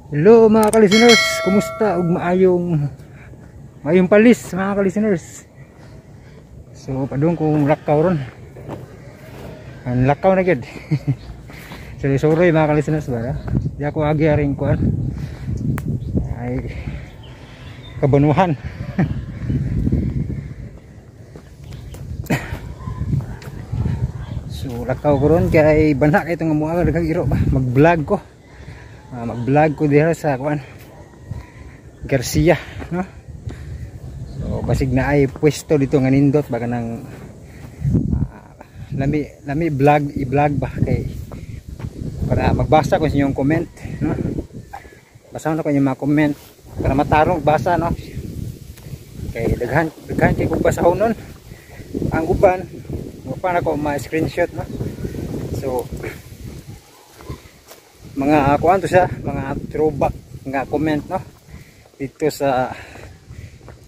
Hello mga ka-listeners, kumusta ug maayong palis mga ka-listeners. So padung kong lakaw ron. Ang lakaw na gid. Sorry mga ka-listeners ba. Di ako agi aring kuan. Ay kabanuhan. So lakaw ko ron kay banha kay itong mga daghang iro ba. Mag-vlog ko. Mag-vlog ko diha sa kuan Garcia, no? So basig na ay pwesto dito nga nindot baga nang lami vlog i-vlog ba kay para magbasa ko sa inyong comment, no? Basahan ko yung mga comment para matarong basa, no? Kay daghan kay kung basahon nun ang uban pa ko ma-screenshot, no? So mga kuan to siya, mga throwback nga comment, no? Dito sa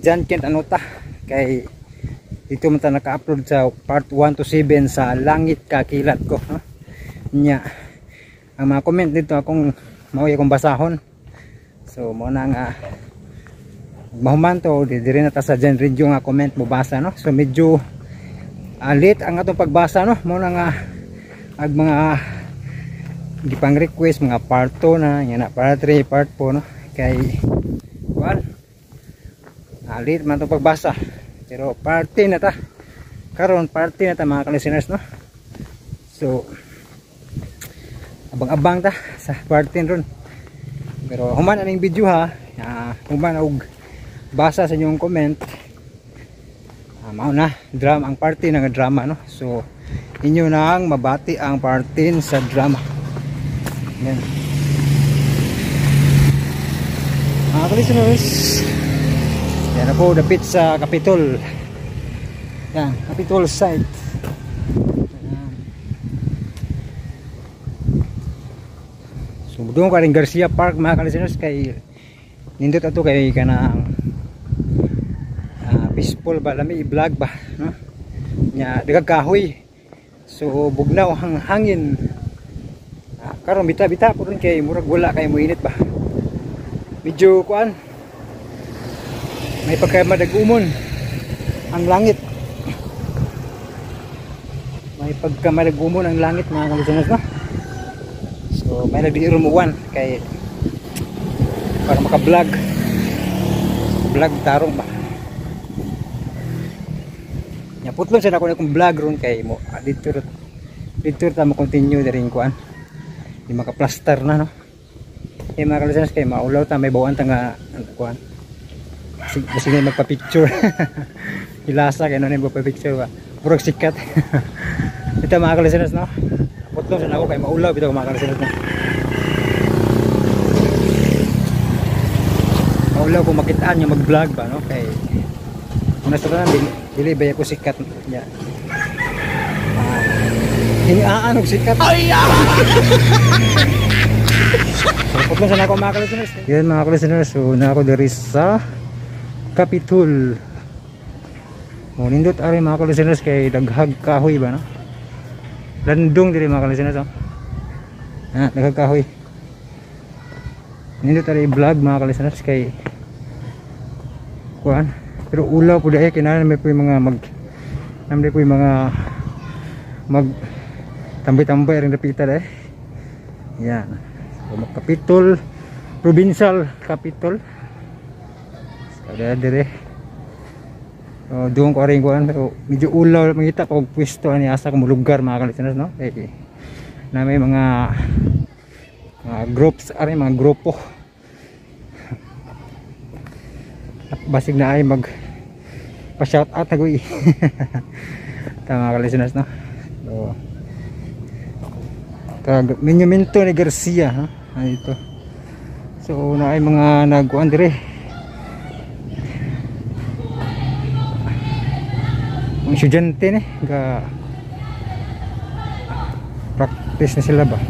John Kent Anota kay dito man ta naka-upload sa part 1 to 7 sa Langit Kakilat Ko, no? Nya ang mga comment dito akong mao akong basahon. So mo na nga mahuman to diri na ta sa John Radio nga comment mo basa, no? So medyo late ang atong pagbasa, no? Mo na nga ag mga gipang request mga part 2 na yan na part 3 part 4, no? Kay kuan alit man itong pagbasa pero party na ta karon, party na ta mga ka-listeners, no? So abang-abang ta sa party ron pero human aning video ha, human og basa sa inyong comment. Mao na drama ang party nga drama, no? So inyo nang mabati ang party sa drama. Yan mga ka-listeners, yan ako dapit sa Capitol. Yan, Capitol site. So doon ka rin Garcia Park mga ka-listeners kay nindot ato kay kanang peaceful ba, lami i-vlog ba, no? Nya daghang kahoy so bugnaw ang hangin. Karon bita-bita po rin kay murag wala kay mo init ba. Medyo kuan may pagkamadag-umon ang langit. May pagkamadag-umon ang langit mga ka-listeners, no? So may nagdiirumuwan kay para maka-vlog. Vlog tarong ba. Nya putlon sa ako akong vlog ron kay mo dito ta mo continue diring kuan. Di maka-plaster na, no? Kaya mga ka-listeners kay maulaw ta may bawaan ta nga kuan. Kasi nga magpa-picture. Ilasa kay no na magpa-picture ba. Purog sikat. Ito mga ka-listeners, no? Putlong sa ako kay maulaw bitaw mga ka-listeners, no? Maulaw kung makitaan yung mag-vlog ba, no? Kay una sa tanan dili ba ko sikat niya. Hiniaan og sikat. Ay! So putlong sa ako mga ka-listeners. Yan mga ka-listeners, so na ako diri sa Capitol. O nindot ari mga ka-listeners kay daghag kahoy ba, no? Landong diri mga ka-listeners, oh. Daghag kahoy. Nindot ari vlog mga ka-listeners kay kuan pero ulaw pud ay kinahanglan may po mga namdi po mga tambay-tambay ring dapita dai. Yan. So, Capitol, provincial Capitol. Kada dire. So doon ko ring kuan pero medyo ulaw makita ko pwesto ani asa ko lugar mga ka-listeners, no? Eh na may mga groups ari mga grupo. Basig na ay mag pa-shout out na ko eh. Tama ka-listeners, no? So Monumento ni Garcia, ha? Ito. So na ay mga nagkuan dire. Mga estudyante ni ga practice na sila ba.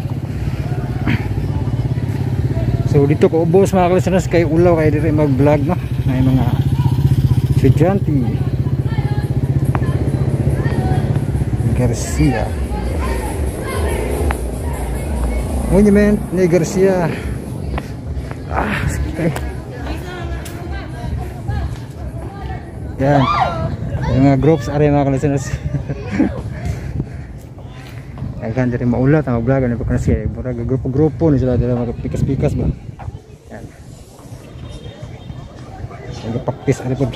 So dito ko ubos mga ka-listeners kay ulaw kay dire mag-vlog, no? May mga estudyante Garcia. Monument ni Garcia. Okay. Yan. Yung mga groups are mga kalisteners. Aghan dari maulat ang vlog ano pa kasi murag grupo-grupo ni sila dala magpikas-pikas ba. Yan. Nagpaktis ari pod.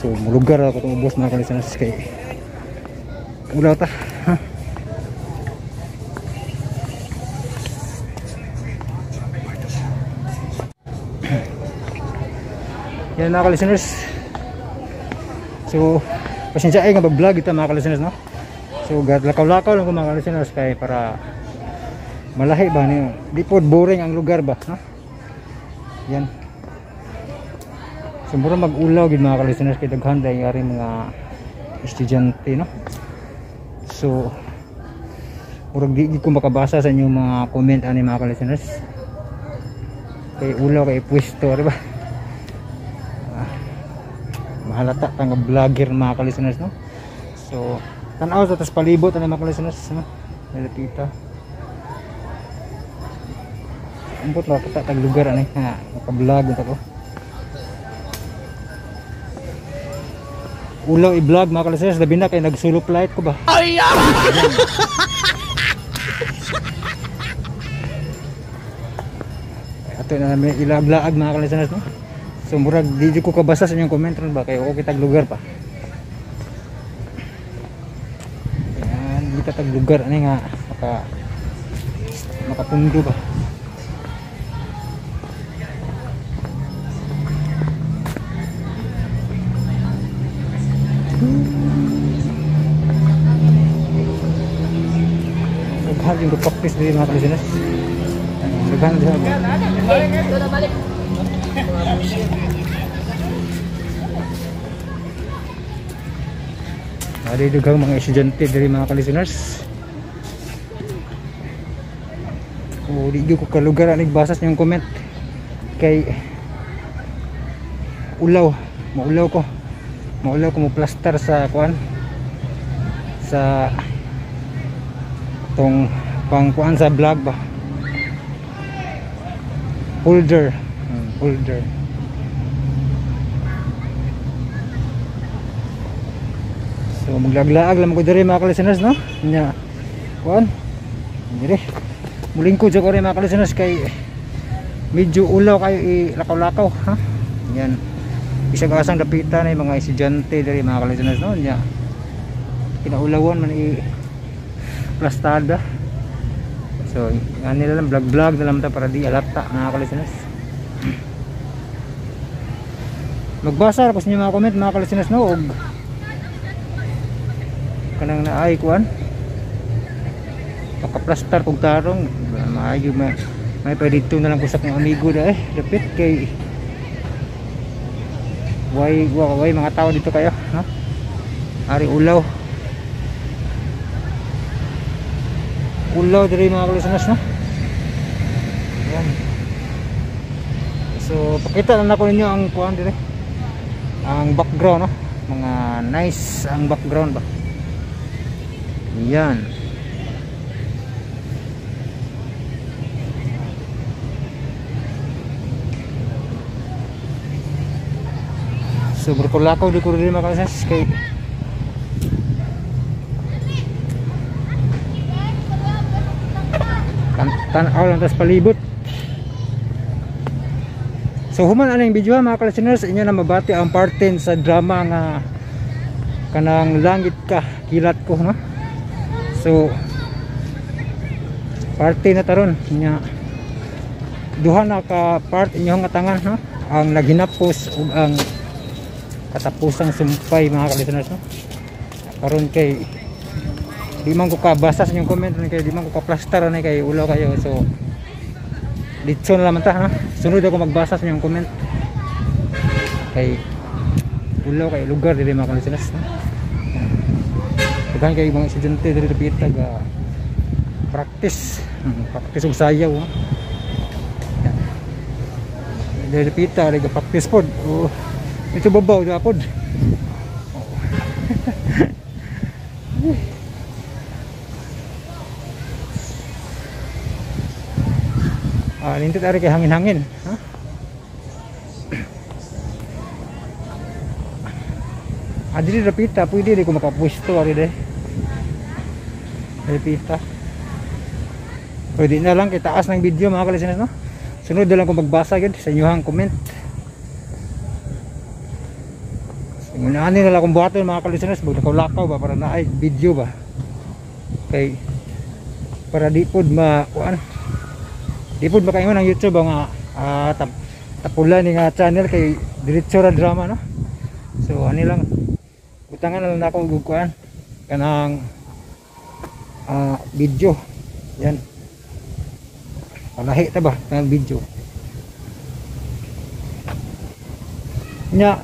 So mulugar ako tong ubos mga kalisteners kay ulat ta. Yan mga kalisteners. So pasensya ay nga ba-vlog ito mga kalisteners no. So lakaw-lakaw lang ko mga kalisteners kay para malahi ba niyo. Di po boring ang lugar ba no. Yan. So mura mag-ulaw gid mga kalisteners kay daghan day ari mga estudyante no. So murag di ko makabasa sa inyong mga comment ani mga kalisteners. Kay ulaw kay pwesto ari ba. Mahalata tang vlogger mga kalisteners no. So tanaw sa tas palibot ani mga kalisteners no. Nalapita. Ambot na kita tag lugar ani ha maka-vlog unta ko. Ulaw i-vlog mga kalisteners labi na kay nagsulop light ko ba. Ay! Ato na may ilaglaag mga kalisteners no. So murag di ko kabasa sa inyong comment ron ba kay okay tag lugar pa. Yan kita tag lugar ani nga makapundo ba. Naghan yung practice din mga kalisteners. Naghan din balik. Ada dugang mga estudyante dari mga kalisteners. Di ko kalugar ani basas yung comment kay maulaw ko mo plaster sa kuan sa tong pangkuan sa vlog ba holder. So maglaglaag lang ko diri mga kalisteners no nya kuan diri mulingkod sa ko rin mga kalisteners kay medyo ulaw kayo ilakaw-lakaw ha. Yan isang asang dapitan ay mga estudyante diri mga kalisteners no nya kinaulawan man plastada. So yan nila lang vlog na lang ta para di alata mga kalisteners. Magbasa ako sa inyo mga comment mga kalisteners no og kanang naay kuan makaplastar kog tarong maayo may pa dito na lang ko sa akong amigo da dapit kay way mga tao dito kayo no ari ulaw diri mga kalisteners no. Yan. So pakita na nako ninyo ang kuan dire ang background no mga nice ang background ba. Yan. So berkulakaw di ko rin mga kalisteners kay tanaw lang tas palibot. So human ana yung video mga kalisteners inyo na mabati ang part 10 sa drama nga kanang langit ka kilat ko no. So part 10 na taron nya duha na ka part inyo nga tangan no ang naghinapos ug ang katapusang sumpay mga kalisteners no. Karon kay di man ko kabasa sa inyong comment kay di man ko ka-plaster na kay ulaw kayo. So ditso na naman ta ha. Sunod ako magbasa sa inyong comment kay ulaw kay lugar dili mga kalisteners no. Daghan kay mga estudyante diri dapit practice og sayaw no. Diri dapit ga practice pod. Oh ito babaw da pod. Nindot ari kay hangin-hangin, ha? Dili rapita, pwede di ko makapwesto ari de. Rapita. Pwede na lang kay taas ng video mga kalisteners, no? Sunod na lang kung magbasa gyud sa inyong comment. Unahan nila akong buhaton mga kalisteners, maglakaw-lakaw ba para na ay video ba. Kay para di pod makaingon ng YouTube ang tapulan ni nga channel kay diretso ra drama, no. So ani lang utangan na lang akong gukuan kanang video yan palahi ta ba kanang video nya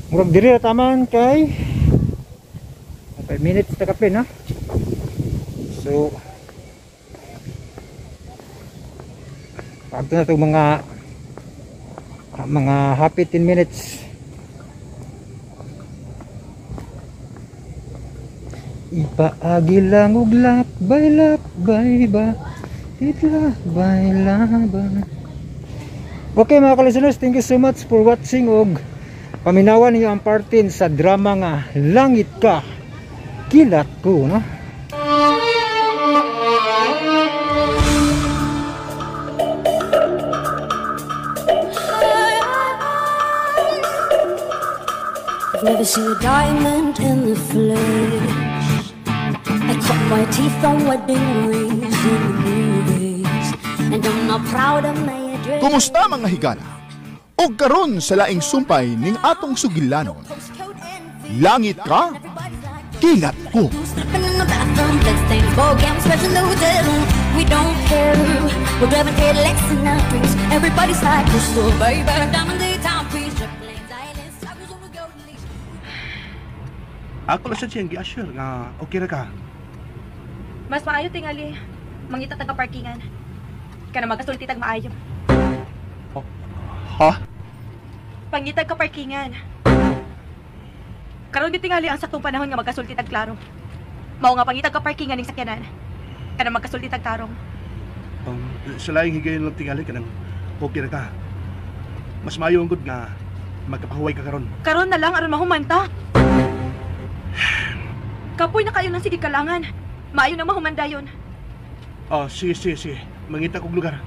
murag diri ra taman kay 5 minutes ta kape na. So pagto na itong mga happy 10 minutes. Ipaagi lang og lakbay ba titlabay. Okay mga ka-listeners, thank you so much for watching og paminawan niyo ang partin sa drama nga Langit Ka Kilat Ko, no? Never seen a diamond in the flesh. I cut my teeth on wedding rings in the movies, and I'm not proud of my address. Kumusta mga higala? O karon sa laing sumpay ning atong sugilanon. Langit ka, kilat ko. Sleeping in the bathroom, bloodstains, ball gowns, scratching the hotel room. We don't care. We're driving Cadillacs in our dreams. Everybody's like crystal, baby. Diamond daytime, peace, planes, islands, tacos on the golden leash. Ako lang sa siyang gi-assure nga okay ra ka. Mas maayo tingali mangita taga parkingan. Kana magasulti tag maayo. Ha? Pangitag ka parkingan. Karon gitingali ang saktong panahon nga magasulti tag klaro. Mao nga pangitag ka parkingan ning sakyanan. Kana magasulti tag tarong. Sa laing higayon lang tingali kanang okay ra ka. Mas maayo ang good nga magkapahuway ka karon. Karon na lang aron mahumanta. Kapoy na kayo ng sige kalangan. Maayo na mahumanda yon. Oh, sige. Mangita kong lugar.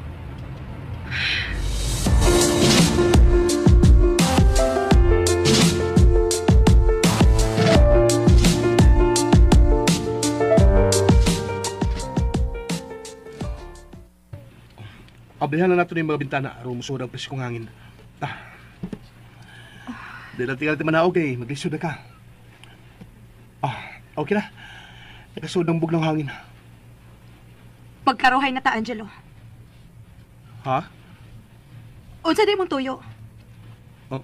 Ablihan na nato yung mga bintana aron musud ang preskong hangin. Dili tingali man na okay, maglisod na ka. Okay na. Nakasud ang buglang hangin. Pagkarohay na ta, Angelo. Ha? Unsa di mong tuyo? Oh.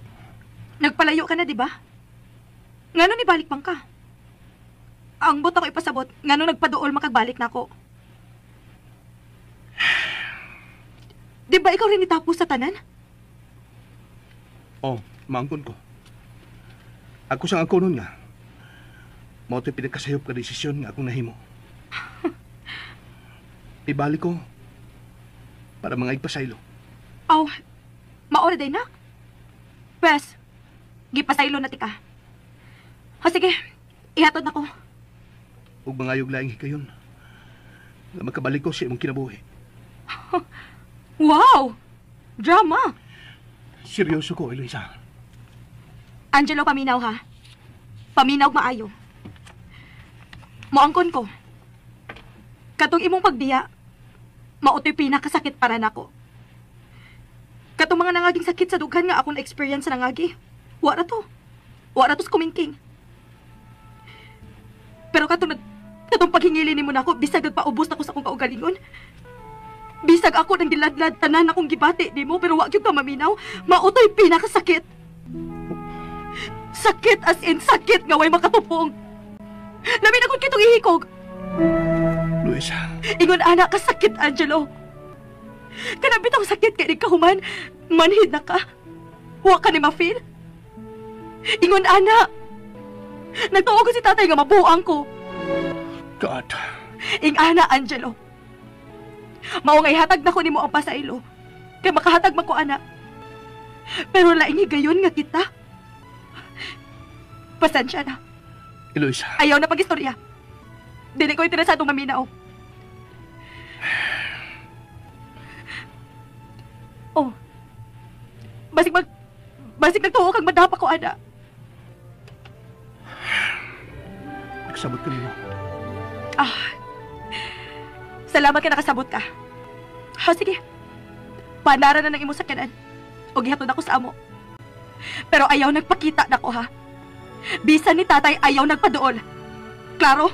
Nagpalayo ka na, di ba? Ngano ni balik pang ka? Ang bot ako ipasabot, ngano nagpaduol makagbalik na ako. Di ba ikaw rin itapos sa tanan? Oh, maangkon ko. Ako sang angkonon nga. Mao to'y pinagkasayop ka desisyon nga akong nahimo. Ibalik ko para mga igpasaylo. Aw, maora day na. Pwes, gipasaylo na tika. O sige, ihatod na ko. Ug mga ayog laing hikayon. Nga magkabalik ko sa imong kinabuhi. Wow! Drama! Seryoso ko, Eloisa. Angelo, paminaw ha. Paminaw maayo. Moangkon ko. Katong imong pagbiya, mautoy pinakasakit para nako. Katong mga nangaging sakit sa dughan nga akong experience sa nangagi. Wara to sa kumingking. Pero katong paghingili nimo nako, bisag nagpaubos na ko sa akong kaugalingon. Bisag ako nang giladlad tanan akong gibati nimo, pero wa gyud ka maminaw, mautoy pinakasakit. Sakit as in sakit nga way makatupong. Labi na kung kitong ihikog. Luisa. Ingon anak ka sakit, Angelo. Kanabit ang sakit kay di ka human. Manhid na ka. Huwag ka ni ma-feel. Ingon anak. Nagtuwa ko si tatay nga mabuang ko. God. Ing ana, Angelo. Mao nga ihatag na ko nimo ang pasaylo. Kay makahatag man ko ana. Pero laingi gayon nga kita. Pasensya na. Eloisa, Ayaw na pag-istorya. Dili ko interesado nga minaw. Oh. Basig nagtuo kang madapa ko ana. nagsabot ko nimo. Salamat ka nakasabot ka. Sige. Panara na ng imo sakyanan. O gihatod ako sa amo. Pero ayaw nagpakita na ko ha. Bisan ni tatay ayaw nagpaduol. Klaro?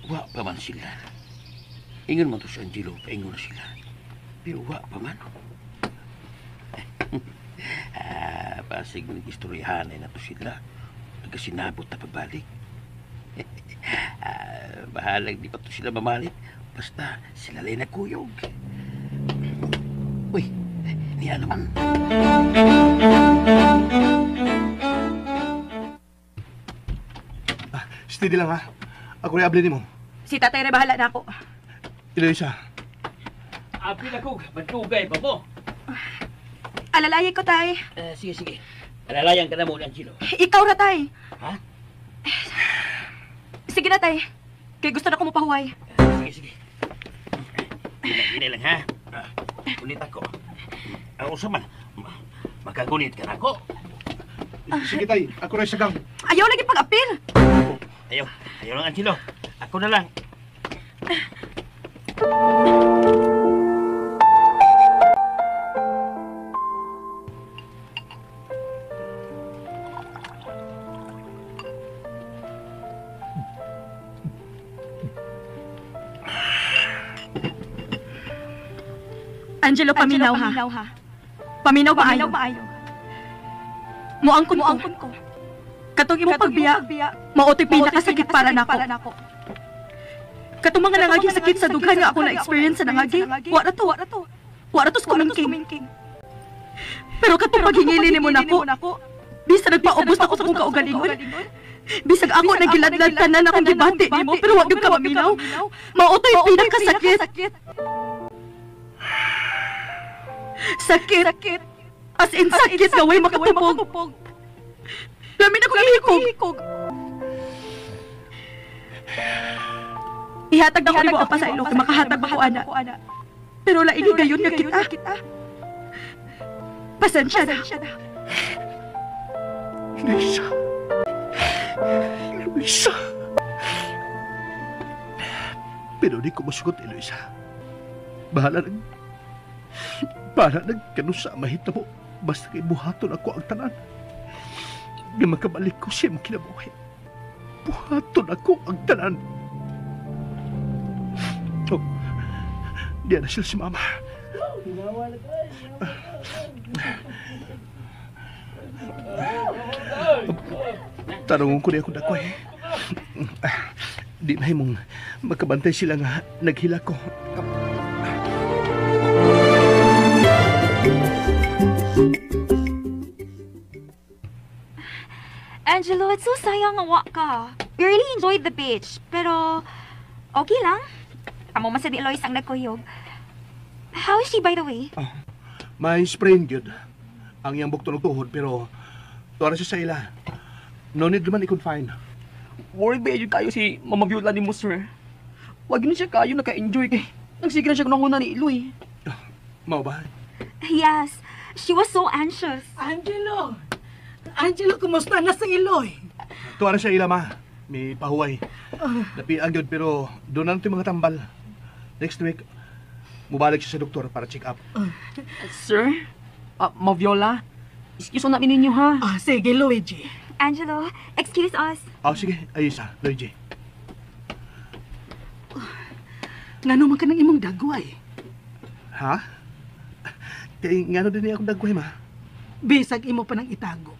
Wa pa man sila. Ingon man to si Angelo, paingon na sila. Pero wa pa man. Pasig nag-istoryahan na to sila. Nagkasinabot na pagbalik. Bahalag di pa to sila mamalik. Basta sila lang nagkuyog. Uy, niya naman. Steady lang ha. Ako rin abli nimo. Si tatay na bahala na ako. Eloisa, Apil ako, magtugay pa mo. Alalaya ko tay. Sige, sige. Alalayan ka na mo, Angelo. Ikaw na tay. Ha? Sige na tay. Kaya gusto na ko mapahuway. Sige, sige. Gina lang, ha? Kunit ako. Ang usa man, makagunit ka na ako. sige tay. Ako rin sagang. Ayaw lagi pag-apil. Ayaw, ayaw lang, Angelo. Ako na lang. Angelo, paminaw ha. Paminaw maayo. Muangkon ko. Katong imong pagbiya, maotoy pinakasakit para nako. Katong mga nangaging sakit sa dughan nga ako na-experience sa nangagi, wa na to. Wa na to kumingking. Pero katong paghingili nimo nako, bisag nagpaubos ako sa kong kaugalingon. Bisag ako nagiladlad tanan akong gibati nimo, pero wa gyud ka maminaw. Maotoy pinakasakit. Sakit. As in sakit nga way makatupog. Lamin ako ihikog. Ihatag ako nimo apa sa ilo kay makahatag ako ana. Pero laigi gayon nga kita. Pasensya na. Eloisa. Pero di ko masugot, Eloisa. Bahala nagkanusa mahita mo. Basta kay buhaton ako ang tanan. Nga makabalik ko siya mong kinabuhi. Buhaton ako ang tanan. Oh, diyan na sila si Mama. Tarungon ko niya kung dako eh. Di na mong makabantay sila nga naghila ko. Angelo, it's so sayang nga wa ka. We really enjoyed the beach, pero okay lang. Amo man sa di Lois ang nagkuyog. How is she, by the way? May sprain yun. Ang iyang bukto ng tuhod, pero tuwara siya sa ila. No need naman i-confine. Worried ba yun kayo si Mama Viola ni mo, sir? Wag na siya kayo naka-enjoy kay. Nagsige na siya kunang ni Iloy. Mau ba? Yes, she was so anxious. Angelo, kumusta na sa Iloy? Tuwara siya ila, ma. May pahuway. Napiang yun, pero doon na natin mga tambal. Next week, mubalik siya sa doktor para check up. Sir? Ma Viola? Excuse namin ninyo, ha? Sige, Luigi. Angelo, excuse us. Sige, ayos Luigi. Nga naman ka ng imong dagway. Ha? Kaya nga din niya akong dagway, ma. Bisag imo pa ng itago.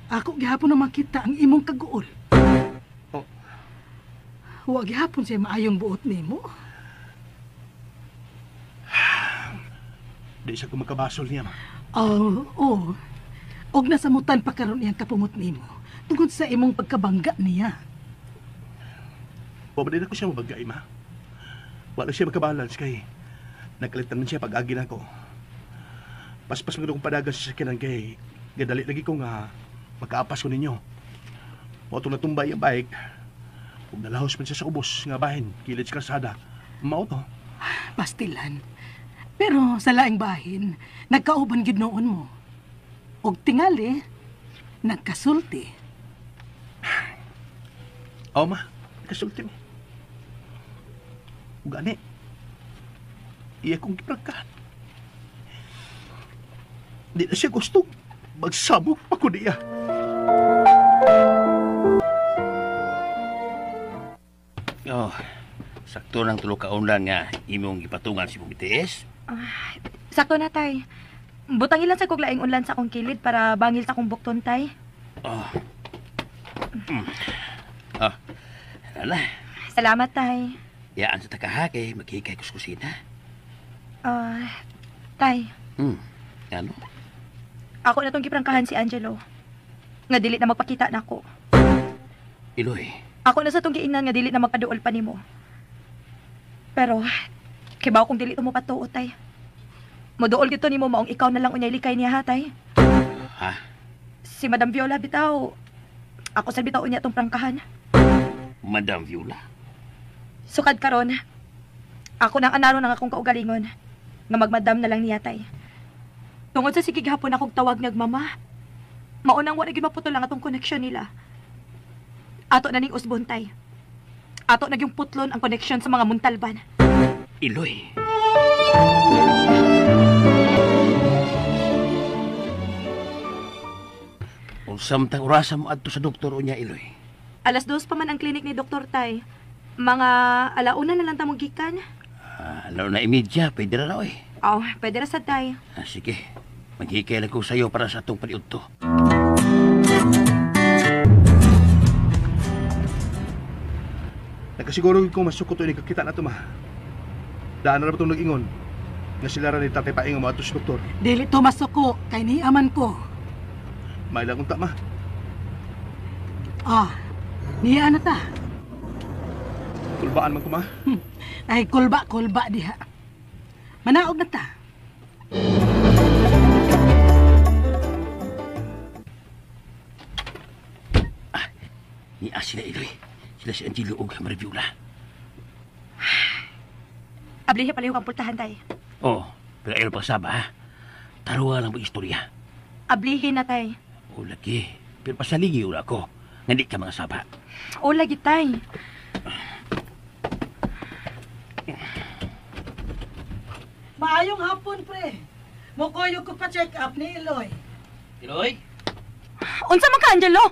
Ako gihapon na makita ang imong kaguol. Oh. Huwag gihapon siya maayong buot nimo. Di siya kung magkabasol niya, ma. Oo. Og nasamutan pa karon iyang kapumot nimo. tungkol sa imong pagkabangga niya. Wa ba din ako siya mabagay, ma? Wala siya magkabalance kay nagkalit naman siya pag-agi na ko. Paspas mo kong padagan sa sakinan kay gadali lagi ko nga magkaapas ko ninyo. O itong natumbay ang bike, kung nalahos man siya sa ubos nga bahin, kilid sa kalsada, mao to. Pastilan. Pero sa laing bahin, nagkauban gid noon mo. Og tingali, nagkasulti. Oo, ma. Kasulti mi. Ug ani, iya kong gipragkahan. Di na siya gusto magsabog pa ko niya. Oh, sakto ng tulo ka lang nga imong gipatungan si BTS. Sakto na, tay. Butang ilan sa kog laing unlan sa akong kilid para bangil ta kong bukton, tay. Oh. Oh, ala. Salamat, tay. Yaan sa takaha kay maghikay ko sa kusina. Tay, Ano? ako na tong giprangkahan si Angelo. Nga dili na magpakita na ako. Iloy, Ako na sa tong giingnan nga dili na magpaduol pa nimo. Pero, kibaw kung dili mo patuo, tay. Moduol gito nimo maong ikaw na lang unyay likay niya, ha, tay? ha? Si Madam Viola bitaw. Ako sa bitaw unya tong prangkahan. Madam Viola. Sukad karon. Ako nang anaro ng akong kaugalingon nga magmadam na lang niya, tay. Tungod sa sige gihapon akong tawag nagmama. Maunang wala gyud maputol lang atong connection nila. Ato na ning usbon, tay. Ato na yung putlon ang connection sa mga muntalban. Iloy. Kung samtang orasa mo adto sa doktor unya, Iloy. Alas 2 pa man ang klinik ni Dr. Tay. Mga alauna na lang tamong gikan. Lalo na imedya, pwede na oy. Oh, pwede ra sad, tay. Sige, maghikay lang ko sa'yo para sa atong paniudto. Nagkasiguro ko masukot to ini kakita na to, ma. Daan na ba itong nag-ingon? Nga sila rin ni Tatay Paing ang mga sa doktor. Dili to masuko, kay niaman ko. May lang unta, ma. Niya na ta. Tulbaan man ko, ma. Ay, kulba diha. Manaog na ta. Ni sila, Iloy. Sila si Angelo o Maria Viola. Ablihe pala yung kampultahan, tay. Oh, pero ayaw pa saba, ha? Taruha lang mo istorya. Ablihe na, tay. O, lagi. Pero pasaligi ula ko. Nga di ka mga saba. O, lagi, tay. Maayong hapon, pre. Mukoyo ko pa check up ni Eloy. Iloy? Unsa man ka, Angelo?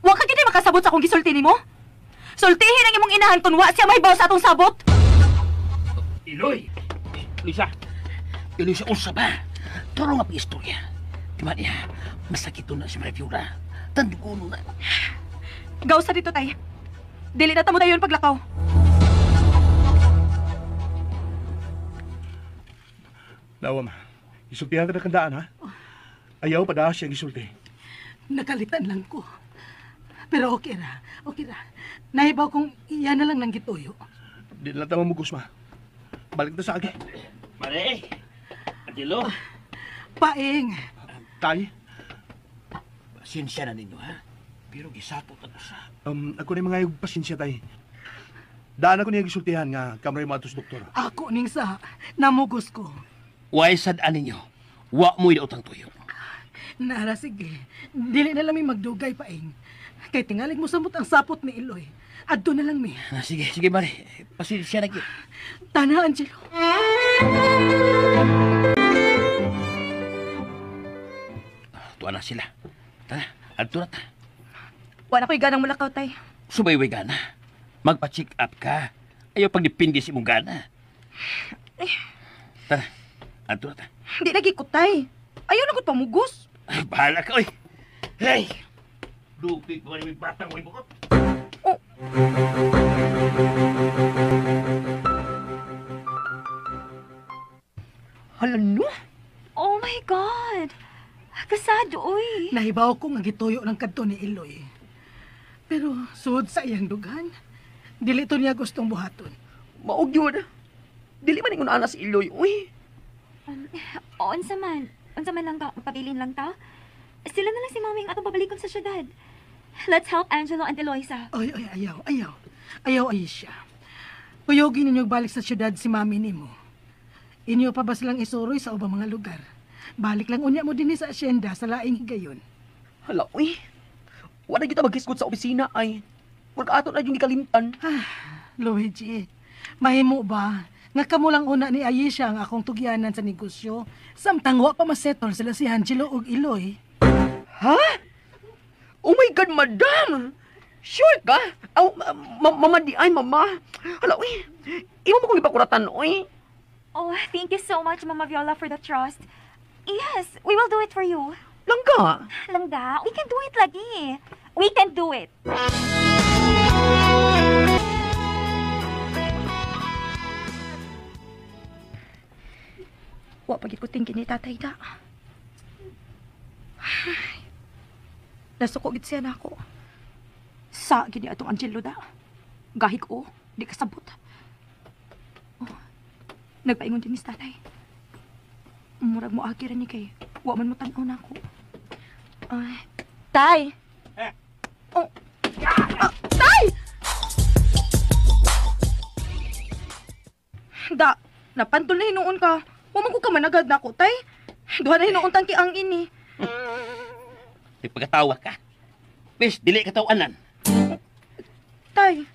Wa ka gini makasabot sa akong gisulti nimo? Sultihin ang imong inahan kung wa siya mahibaw sa atong sabot. Iloy! Lisa! Iloy sa unsa ba? Turo nga pa istorya. Di ba niya, masakit na si Maria Viola. Tanduguno na. Gaw sa dito, tay. Dili na tamo dayon paglakaw. Dawa, ma. Isultihan ka na kandaan, ha? Ayaw pa daw siyang isulti. Nakalitan lang ko. Pero okay ra. Nahibaw kong iyan na lang ng gituyo. Di na lang tama mugos, ma. Balik na sa agi. Mare! Angelo! Paing. Tay, Pasensya na ninyo, ha? Pero gisapot ako sa... ako na mga pasensya, tay. Daan ako niya gisultihan nga kamray mo atos doktor. Ako ning sa namugos ko. Why sadaan ninyo? Wa mo'y daotang tuyo. Nara, sige. Dili na lang may magdugay, Paing. Kay tingalig mo samot ang sapot ni Eloy. Adto na lang mi. Sige, Mare. Pasensya na kayo. Tana, Angelo. Tuwa na sila. Tara, adto na ta. Wa na ko'y ganang mulakaw, tay. Subayway gana. Magpa-check up ka. Ayaw pag dipindi si mong gana. Tara, adto na ta. Hindi lagi ko, tay. Ayaw na ko't pamugos. Ay, bahala ka, oy. Hey! Lupig mo rin yung batang may bukot. Hala, no? Oh my God! Kasado, uy. Nahibaw ko nga gituyo ng kadto ni Iloy. Pero sud sa iyang dugan, dili to niya gustong buhaton. Maog yun. Dili man ingon ana si Iloy, uy. O, unsa man lang ta, pabilin lang ta. Sila na lang si Mami ang atong pabalikon sa syudad. Let's help Angelo and Eloisa. Ay, ayaw. Ayaw, Aisha. Kuyogin ninyo balik sa syudad si Mami nimo. Inyo pa ba silang isuroy sa ubang mga lugar? Balik lang unya mo din sa asyenda sa laing higayon. Hala, uy. Wala kita maghisgot sa opisina ay. Wala ato na yung ikalimtan. Luigi, mahimo ba? Nga kamo lang una ni Aisha ang akong tugyanan sa negosyo. Samtang wa pa masettle sila si Angelo ug Iloy. Ha? Oh my God, madam! Sure ka? Mama di ay, mama. Hala, uy. Imo mo kong ipakuratan, uy. Oh, thank you so much, Mama Viola, for the trust. Yes, we will do it for you. Langga. Langga, we can do it lagi. We can do it. Wa pagit ko tingin ni tatay da. Nasuko gid siya nako. Sa gini atong Angelo da. Gahig o, di kasabot. Oh, nagpaingon din ni tatay. Murag mo agi rin ni kay. Wa man mo tan-aw nako. Ay, tay. Oh. Tay! Da, napantol na hinuon ka. Huwag ko ka managad na ako, tay. Duha na hinuon tangki ang ini. Nagpagkatawa ka. Pes, dili ka tawanan. Tay,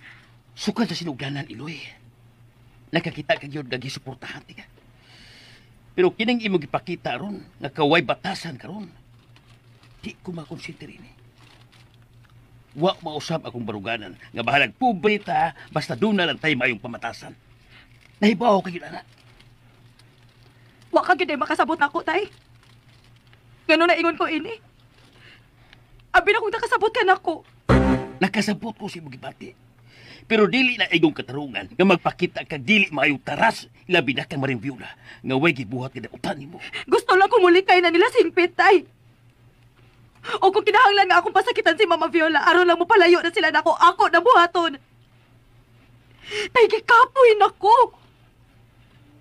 Sukad sa sinugdanan, Iloy. Nakakita ka yun, nagisuportahan ka. Pero kining imo gipakita ron, nga kaway batasan ka ron. Di ko makonsinti rin eh. Wa mausap akong baruganan, nga bahalag pubrita, basta doon na lang tayo mayong pamatasan. Nahibaw ka yun, anak. wa ka gyud ay makasabot nako, tay. Ngano na ingon ko ini? Abi na kung nakasabot ka nako. Nakasabot ko si Mugibati. Pero dili na igong katarungan nga magpakita kag dili maayong taras labi na kang Maring Viola nga way gibuhat ka na utan nimo. Gusto lang kumulikay na nila singpit, tay. O kung kinahanglan nga akong pasakitan si Mama Viola, aron lang mo palayo na sila nako, ako na buhaton. Tay, gikapoy nako.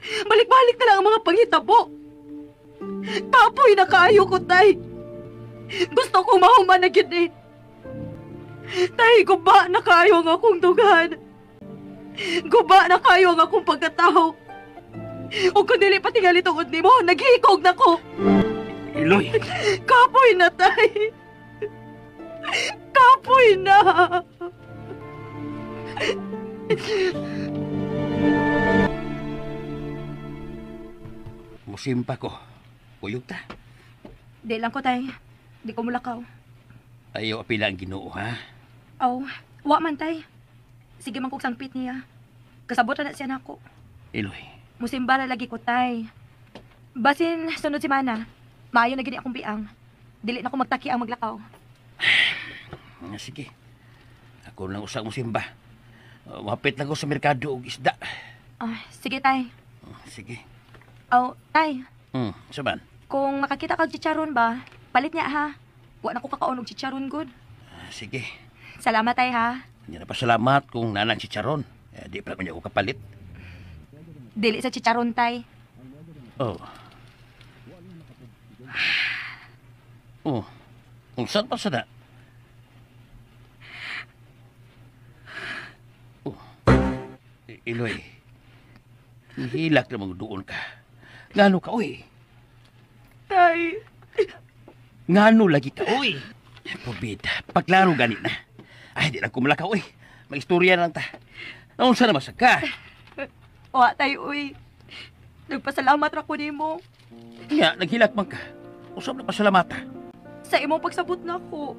Balik-balik na lang ang mga panghitabo. Kapoy na kaayo ko, tay. Gusto kong mahuman na gyud eh. Tay, guba na kayo ang akong dugan. Guba na kayo ang akong pagkatao. O kung dili pati nga litungod ni mo, naghihikog na ko. Iloy! Kapoy na, tay. Kapoy na. Musimpa ko. Uyog ta. Di lang ko, tay. Di ko mulakaw. Ayaw apila ang Ginoo, ha? Aw, wa man, tay. Sige man kong sangpit niya. Kasabot na siya nako. Iloy. Musimba na lagi ko, tay. Basin, sunod si Mana. Maayo na gini akong biang. Dili na ko magtaki ang maglakaw. Sige. Ako lang usang musimba. Mapit lang ko sa merkado og isda. Sige, tay. Sige. Aw, tay. Saban? Kung makakita kag chicharon ba, palit niya, ha? Wa na ko kakaunog chicharon, good. Sige. Salamat, tay, ha? Hindi na pasalamat kung nanang si Charon. Di pa naman niya ako kapalit. Dili sa chicharon, tay. Oh. Oh. Kung saan pa sana? Oh. Iloy. Hihilak namang doon ka. Ngano ka, uy? Tay. Ngano lagi ka, uy? Pabid, paglaro ganit na. Ay, di lang kumalakaw, uy. May istorya lang ta. Naon sa namasag ka? Wa, tay, uy. Nagpasalamat ra ko nimo. Nga, naghilak man ka. Usap na pasalamata. Sa imong pagsabot na ko.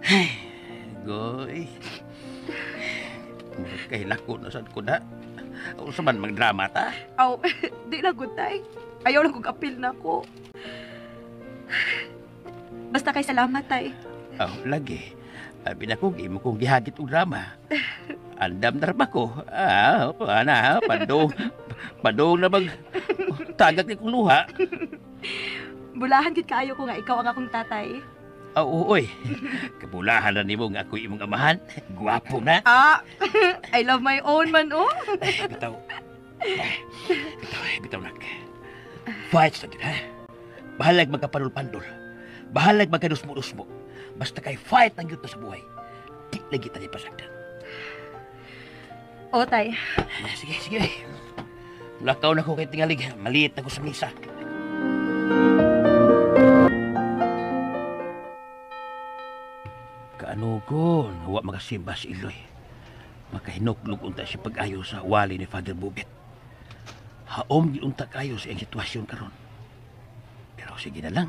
Ay, goy. Kahilak ko na saan ko na. Usap man magdrama ta. Aw, di na good, tay. Ayaw lang kong apil na ko. Basta kay salamat, tay. Lagi. Abi na ko, imo kong gihagit og drama. Andam darba ko. Padong na mag tagak ni kong luha. Bulahan gid kaayo ko nga ikaw ang akong tatay. Uy. Kabulahan na nimo nga ako imong amahan. Gwapo na. I love my own man, oh. Bitaw. Bitaw nak. Fight sa ha. Bahalag magkapanul-pandol. Bahalag magkadusmo-dusmo. Basta kay fight ang yuto sa buhay. Di lagi tayo pasagdan. O, tay. Sige. Lakaw na ko kay tingalig. Maliit ako sa misa. Kaano ko, nawa magasimba si Iloy. Makahinuklog unta siya pag-ayo sa wali ni Father Bubit. Haom giunta kayo sa iyang sitwasyon karon. Pero sige na lang.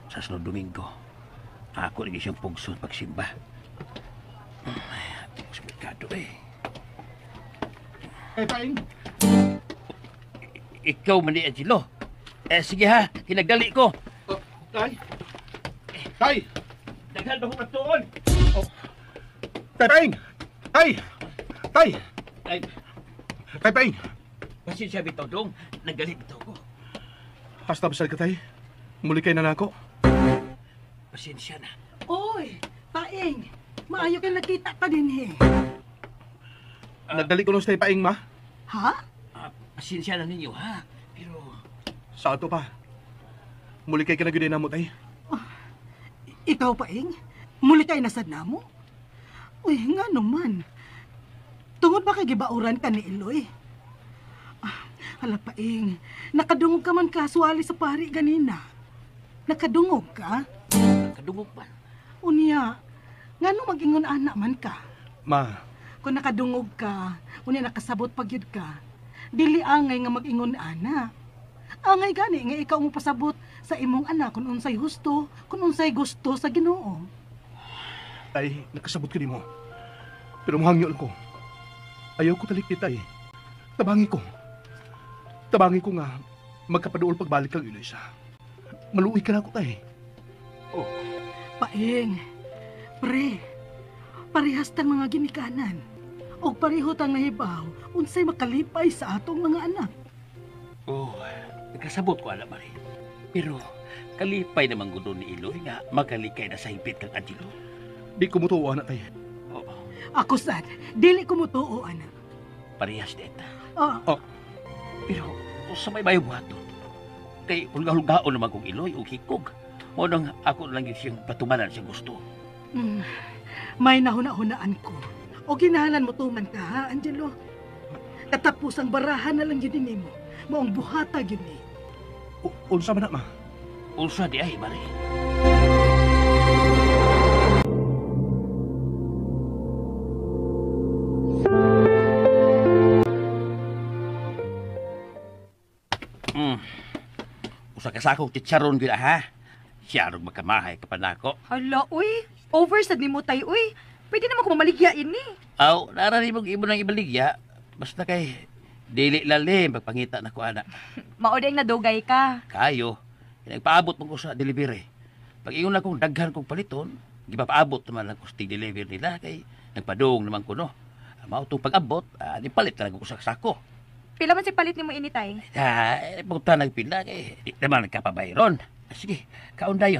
Sa sunod Domingo, ako rin siyang pugson pagsimba. Ati ko sa merkado Paing. Ikaw man ni Angelo. Sige ha, hinagdali ko. Tay. Daghan ba ko matuon? Paing. Tay. Ay, Paing. pasensya bitaw dong. Nagdali bitaw ko. Hasta basal ka, tay. Muli kay na nako. Pasensya na. Oy, Paing, maayo kay nakita ka din eh. Nagdali ko nung stay paing, ma. Ha? Pasensya na ninyo ha. Pero Sa ato pa. Muli kay ka na gyud namo, tay. Ikaw, Paing, muli kay nasad na mo? Uy, nga naman. Tungod ba kay gibauran ka ni Iloy? Hala, Paing, nakadungog ka man kaswali sa pari ganina. Nakadungog ka? kadungog pa. Unya, nga nung mag-ingon anak man ka. Ma, Kung nakadungog ka, unya nakasabot pagyud ka, dili angay nga mag-ingon ana. Angay gani nga ikaw mo pasabot sa imong anak kung unsay husto, kung unsay gusto sa Ginoo. tay, nakasabot ka nimo. Pero mahangyo lang ko. Ayaw ko talik ni tay. Tabangi ko nga magkapaduol pagbalik kang Iloisa. Maluwi ka na ako, tay. Paing, pre, parehas tang mga ginikanan. O pareho tang nahibaw, unsay makalipay sa atong mga anak. Nagkasabot ko alam Mari. Pero kalipay naman gudo ni Iloy nga makalikay na sa higpit kang Angelo. Di ko mutuwa na, tay. Ako sad, dili ko mutuo, anak. Parehas deta. Pero sa may bayo buhaton. Kay ulga-ulgaon naman kong Iloy o hikog. O nang ako lang yun siyang patumanan siya gusto. May nahuna-hunaan ko. O ginahalan mo tuman ka, ha, Angelo? Katapusang barahan na lang yun din mo. Maong buhata yun eh. Unsa man na, ma? Ulsa di ay, Mari. Usa ka sakong titsaron gila ha. Siya ron magkamahay ka pa nako. Hala, uy. Oversad ni mo tay, uy. Pwede naman ko mamaligya ini. Aw, narari mong imo ng ibaligya. Basta kay dili lalim pagpangita na ko ana. Maodeng nadugay ka. Kayo, nagpaabot mo ko sa delivery. Pag ingon na kong daghan kong paliton, gipapaabot naman lang ko sa delivery nila kay nagpadung naman ko no. Mao tong pag-abot, di palit talaga ko sa sako. Pila man si palit ni mo ini tay? Punta nagpila kay di naman nagkapabayron. Sige, kaunda yun.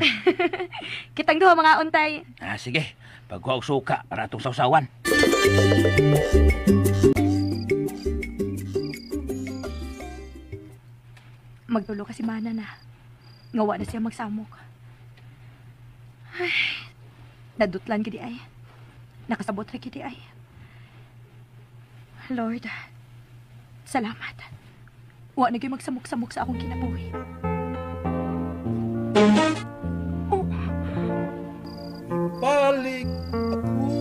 Kitang duha mga untay. Sige, pagkuha og suka para atong sausawan. Magtulo ka si Mana na. Ngawa na siya magsamok. Ay, nadutlan gidi ay. Nakasabot ra gidi ay. Lord, salamat. Wa na gyud magsamok-samok sa akong kinabuhi. Balik ako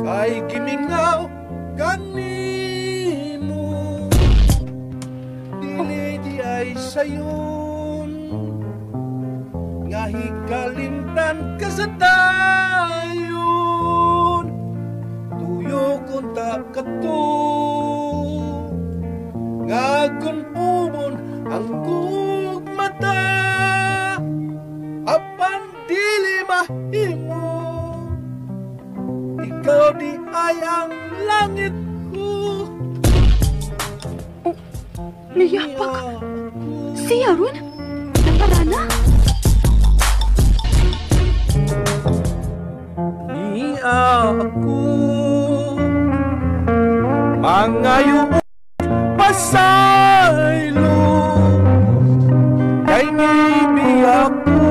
kay gimingaw kanimo dili di ay sayon nga hikalimtan ka sa dayon tuyo kunta kato nga kun umon ang gugmata apan dili mahimo ikaw di ay ang langit ko Niyapak. Siya ron? Nagparana? Ni ako mangayo pasaylo kay ngibi ako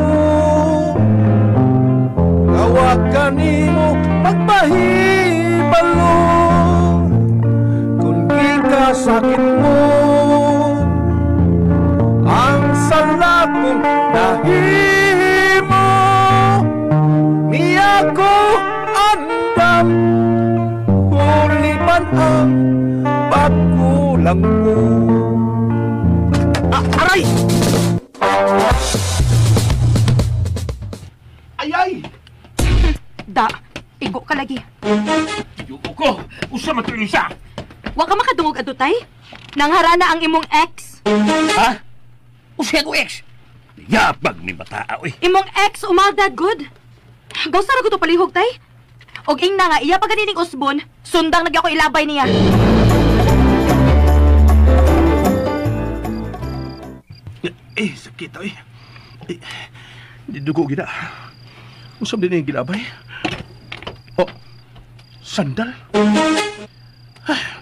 ngawag kanimo magpahibalo kung sakit mo ang salat mong nahimo niya ko andam hulipan ang pagkulang ko. Aray! Ay! Da, igo ka lagi. Yuko ko! Usa matuloy siya! Wa ka makadungog adutay? Nangharana ang imong ex? Ha? Usa ko ex? Yabag ni bataa, oy. Imong ex umaldad good? Gawsa ra ko to palihog tay? Og ing na nga iya pa ganining usbon, sundang nagya ko ilabay niya. Sakit oy. Didugo gina. Usab din yung ginabay. Oh, sandal.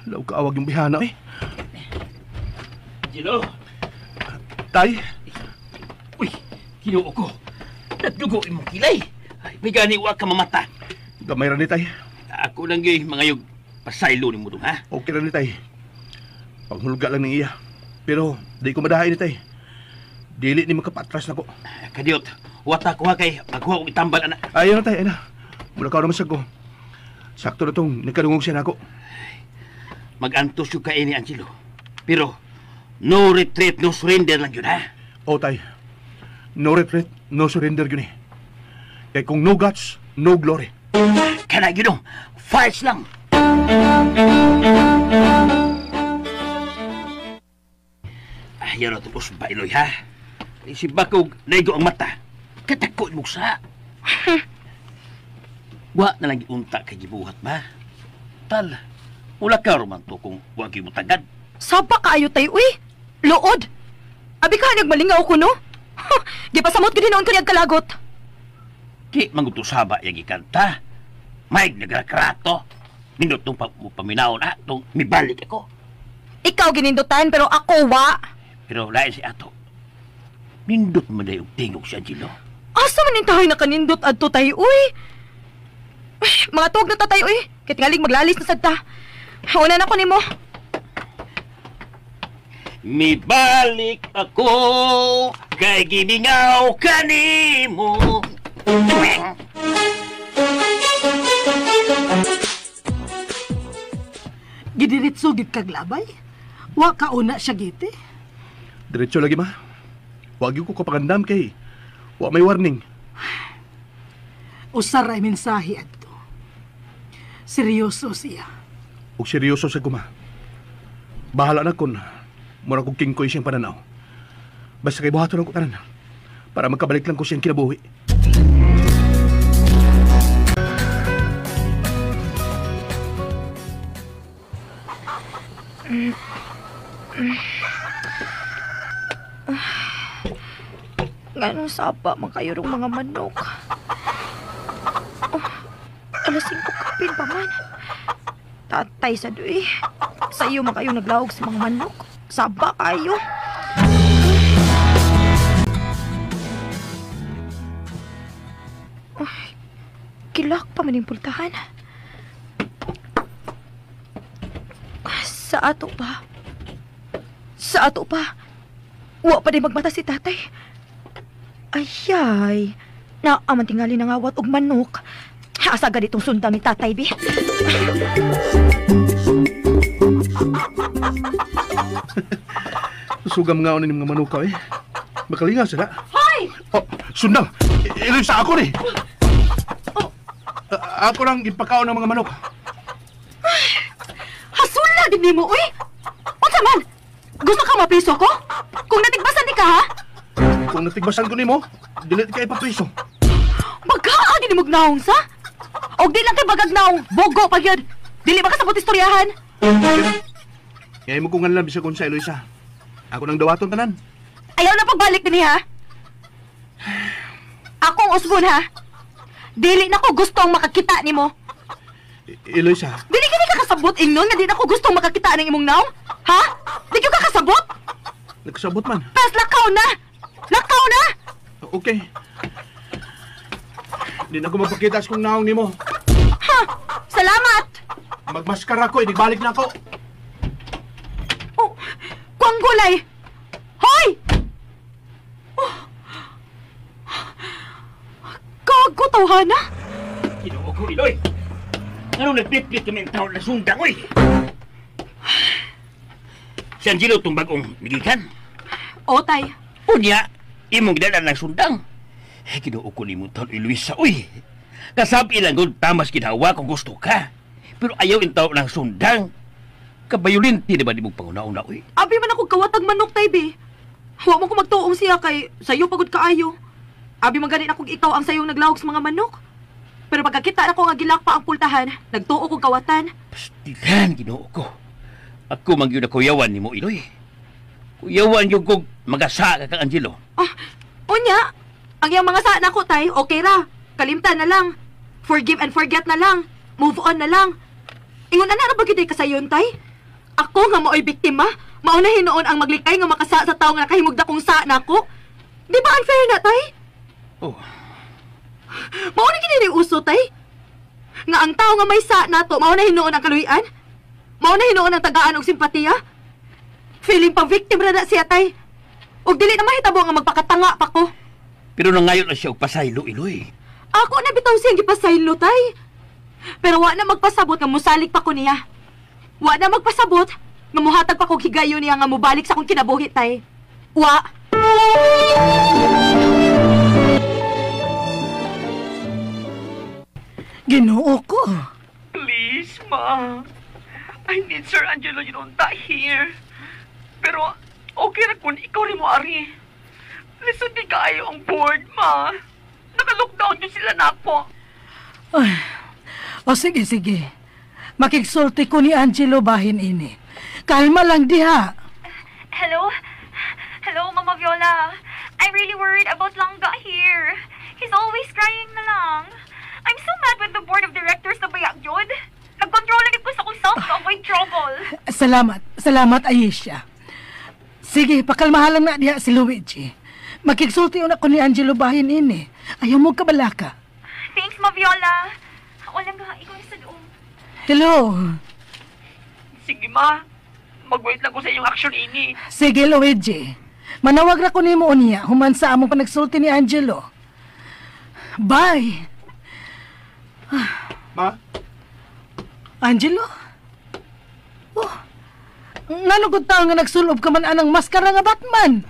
Law kaawag yung bihana oy. Gilo. Tay. Uy, kinuo ko. Nagdugo imong kilay. Ay, may gani wa ka mamata. Gamay ra ni tay. Ako lang yung mga yung pasaylo ni mo dong, ha? Okay ra ni tay. Panghulga lang ni iya. Pero di ko madahay ni tay. Dili ni makapatras na ko. Kadiot, wata ko ha kay maghuwa kong itambal, anak. Ayaw na tay, ay na. Mula ka naman sa ko. Sakto na tong nagkarungog siya na ako. Mag-antos yung kain ni Angelo. Pero, no retreat, no surrender lang yun, ha? O tay, no retreat, no surrender yun eh. Kaya kung no guts, no glory. Kana yun, fights lang. Ayaw na tapos ba, Iloy, ha? Si Bakog, naigo ang mata. Katakot mo sa. Wa na lang iunta kay gibuhat ba? Tal, wala ka roman to kung wag mo tagad. Saba kaayo tay uy. Luod. Abi ka nagmalingaw ko no? Di pa samot gid noon ko niyag kalagot. Di manguto saba yang ikanta. May nagrakrato. Nindot tong paminaw na tong mibalik ako. Ikaw ginindutan pero ako wa. Pero lain si ato. Nindot man na yung tingog si Angelo. Asa man nintahay na kanindot adto tay uy? Mga tuwag na tatay uy. Kaya tingaling maglalis na sadta. Una na ko nimo. Mibalik ako kay giningaw kanimo. Gidiritso gid kag labay. Wa ka una siya giti. Diretso lagi ma. Wag yung ko kapagandam kay. Wa may warning. Usar ay mensahe adto. Seryoso siya. Ug seryoso sa kuma. Bahala na kun. Mura kong kingkoy siyang pananaw. Basta kay buhato lang ko tanan. Para magkabalik lang ko siyang kinabuhi. Ganong sapa makayurong mga manok. Alas 5 kapin pa man. Tatay sa duwi. Sa iyo makayong naglawag sa mga manok. Saba kayo. Kilak pa maning pultahan. Sa ato pa. Sa ato pa. Wa pa din magmata si tatay. Ayay. Naaman tingali ng awat og manok. Asa ganitong sundang ni tatay, bi? Sugam nga ni mga manukaw eh. Makalinga sila. Hoy! Oh, sundang! Iloy sa ako ni! Ako lang ipakaon ng mga manok. Hasula din nimo uy. Unsa man? Gusto ka mapiso ko? Kung natigbasan ni ka ha? Kung natigbasan ko nimo, dilit ka ipapriso. Magkaan din mo gnaong sa? Og di lang kay bagagnaong, bogo pa gyud. Dili ba ka sa istoryahan? Kaya mo kung nga lang bisa kung sa Eloisa. Ako nang dawaton tanan. Ayaw na pagbalik din ha? Akong usbon ha? Dili na ko gustong makakita ni mo. Eloisa, Dili ka kasabot ingnon nga di na ko gustong makakita ng imong naong? Ha? Di ka kasabot? nagkasabot man. Pas lakaw na! Lakaw na! Okay. Di na ko magpakita sa kong naong ni mo. Ha! Salamat! Magmaskara ko, balik na ako. Oh, kuwang gulay! Hoy! Oh. Gago, tawhana! Ginoo ko, Iloy! Anong nagpipit kami ang taon na sundang, oy? Si Angelo itong bagong nigikan? O, tay. Unya, imong gidala ng sundang. Ginoo ko ni mo taon, Luisa, oy! Kasabi lang kung tamas ginawa kung gusto ka. Pero ayaw yung taon ng sundang. Kabayulin, di ba di mong panguna-una, oy? Abi man ako kawatag manok, tay, be. Huwag mo ko magtuong siya kay sayo pagod kaayo. Abi man ganit akong ikaw ang sayong naglawag sa mga manok. Pero pagkakita na ko nga gilakpa ang pultahan, nagtuo kong kawatan. Pastilan, ginoo ko. Ako mang yun na kuyawan ni mo, Iloy. Kuyawan yung kong magasa ka kang Angelo. Ah, unya, ang iyang mga saan ako, tay, okay ra. Kalimtan na lang. Forgive and forget na lang. Move on na lang. Ingon na ba kita kasayon, tay? Ako nga mao'y biktima, maunahin noon ang maglikay nga makasa sa tao nga nakahimugda kong saan ako. Di ba unfair na, tay? Oh. Mauna kinili uso, tay? Nga ang tao nga may sa nato, maunahin noon ang kaluyan? Maunahin noon ang tagaan og simpatiya? Feeling pa victim na siya, tay. Og dili na mahitabo nga magpakatanga pa ko. Pero nangayon na siya og pasaylo, Iloy. Ako na bitaw siyang gipasaylo, tay. Pero wa na magpasabot nga musalig pa ko niya. Wa na magpasabot nga muhatag pa kog higayon niya nga mubalik sa akong kinabuhi, tay. Wa. Ginoo ko. Please, ma. I need Sir Angelo Yunonda here. Pero, okay na kung ikaw rin mo, Ari. Listen, di kayo ang board, ma. Naka-lockdown yun sila na ako. Ay, o sige, sige. Makiksulti ko ni Angelo bahin ini. Kalma lang diha. Hello? Hello, Mama Viola. I'm really worried about Langga here. He's always crying na lang. I'm so mad with the board of directors na bayak yun. Nag-control lang ko sa kong self to avoid trouble. Salamat. Salamat, Aisha. Sige, pakalmahalan na diha si Luigi. Makiksulti una ko ni Angelo bahin ini. Ayaw mo kabalaka. Thanks, Ma Viola. Wala nga, ikaw sa doon. Hello. Sige, ma. Mag-wait lang ko sa iyong action ini. Sige, Luigi. Manawag na ko ni mo niya human sa among panagsulti ni Angelo. Bye. Ma? Angelo? Oh, ngano gud taon nga nagsulob ka man anang maskara nga Batman?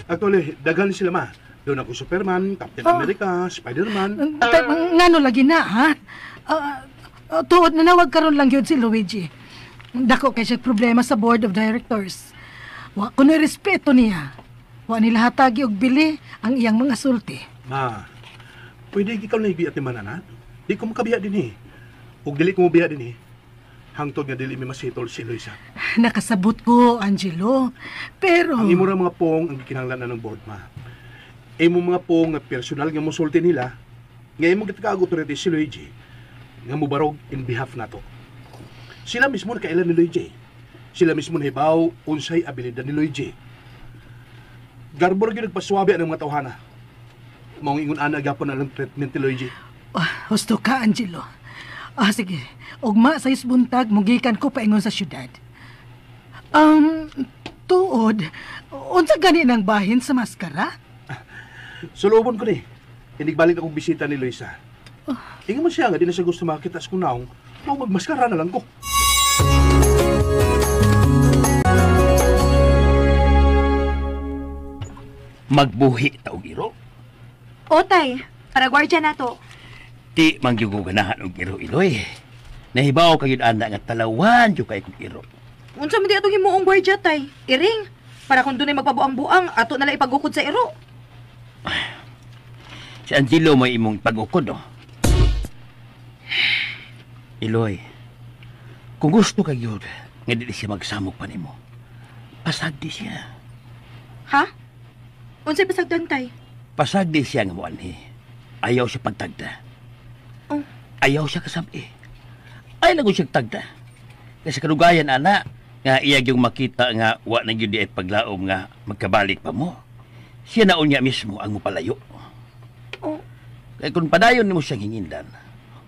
Actually, daghan sila, ma. Doon ako Superman, Captain America, Spider-Man. Ngano lagi na, ha? Tuod na nawag karon lang yun si Luigi. Dako kay siya problema sa board of directors. Wa ko na respeto niya. Wa nila hatagi og bili ang iyang mga sulti. Ma, pwede ikaw na ibiat ni Manana? Di ko makabiya din eh. Huwag dili ko mabiya din eh. Hangtod nga dili mi masitol si Luisa. Nakasabot ko, Angelo. Pero... Ang imo ra mga pong ang gikinahanglan ng board, ma. Imo mga pong nga personal nga mosulti nila, nga imo gitakago authority si Luigi, nga mubarog in behalf nato. Sila mismo nakailan ni Luigi. Sila mismo nahibaw unsay abilidad ni Luigi. Garbor gyud nagpaswabi ang mga tawhana. Maong ingon ana gyapon ang treatment ni Luigi. Husto ka, Angelo. Sige. Ugma sa isbuntag, mugikan ko paingon sa syudad. Tuod, unsa gani ng bahin sa maskara? Sulubon ko ni. Balik akong bisita ni Luisa. Ingon mo siya nga, di na siya gusto makita sa kunaong. Magmaskara na lang ko. Magbuhi taong iro. O, tay. Para gwardya na to. Di mangyuguganahan og iro, Iloy. Nahibaw kayo anda nga talawan yung kay kong iro. Unsa man di atong himuong gwardya, tay? Iring. Para kung dunay magpabuang-buang, ato na lang ipagukod sa iro. Si Angelo may imong pag-ukod, no? Iloy, kung gusto kayo nga di siya magsamok pa nimo, pasagdi siya. Ha? Unsay pasagdan, tay? Pasagdi siya nga mo anhi. Ayaw siya pagtagda. Oh. Ayaw siya kasabi. Ay lago siya tagda. Kasi kadugayan ana nga iyag yung makita nga wa na gyud di ay paglaom nga magkabalik pa mo. Siya na unya mismo ang mupalayo. Oh. Kaya kung padayon nimo siyang hingindan,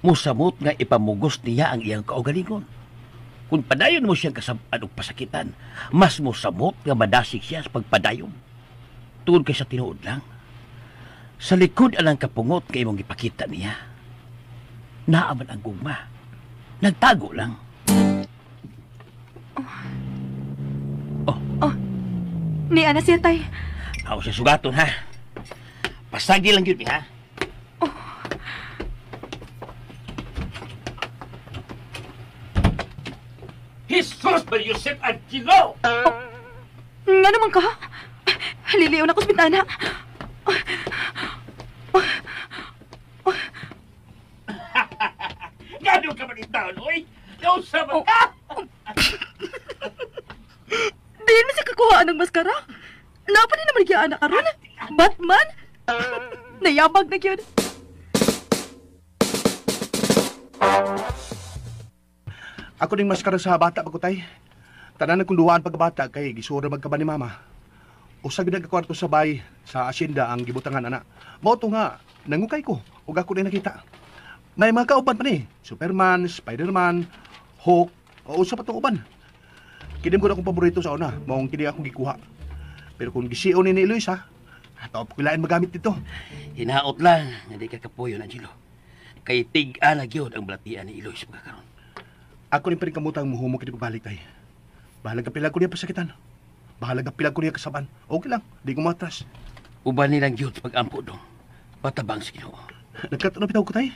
musamot nga ipamugos niya ang iyang kaugalingon. Kung padayon mo siyang kasabad o pasakitan, mas musamot nga madasig siya sa pagpadayon. Tungod kay sa tinuod lang. Sa likod alang kapungot kay mong ipakita niya. Naaman ang gugma. Nagtago lang. Ni ana siya, tay. Ako siya sugaton, ha? Pasagi lang yun, ha? Jesus, but Yosef Angelo! Nga naman ka? Liliw na ko sa bintana. Gano'n ka man itaon, oy? Kausa man ka! Diyan mo siya kakuhaan ng maskara? Napa din naman nagyaan na karon? Batman? Nayabag na yun. Ako ding maskara sa bata pagkutay. Tanan kong duwaan pagkabata kay gisura magkaba ni mama. Usag nagkakwarto sa bay sa asyenda ang gibutangan ana. Mao to nga nangukay ko ug ako din nakita. May mga kauban pa ni, Superman, Spiderman, Hulk, o usa pa tong uban. Kinim ko na akong paborito sa una, maong kini akong gikuha. Pero kung gisiyo ni Luisa, top ko lain magamit dito. Hinaot lang, hindi ka kapuyo, Angelo. Kay tig-an na gyud ang balatian ni Eloise pagkakaroon. Ako rin pa rin kamutang muhumok kini pabalik tay. Bahala ka pila ko niya pasakitan. Bahala ka pila ko niya kasaban. Okay lang, di ko matras. Uban nilang gyud pag-ampo dong. Patabang sa Ginoo. Nagkatunaw bitaw ko tay.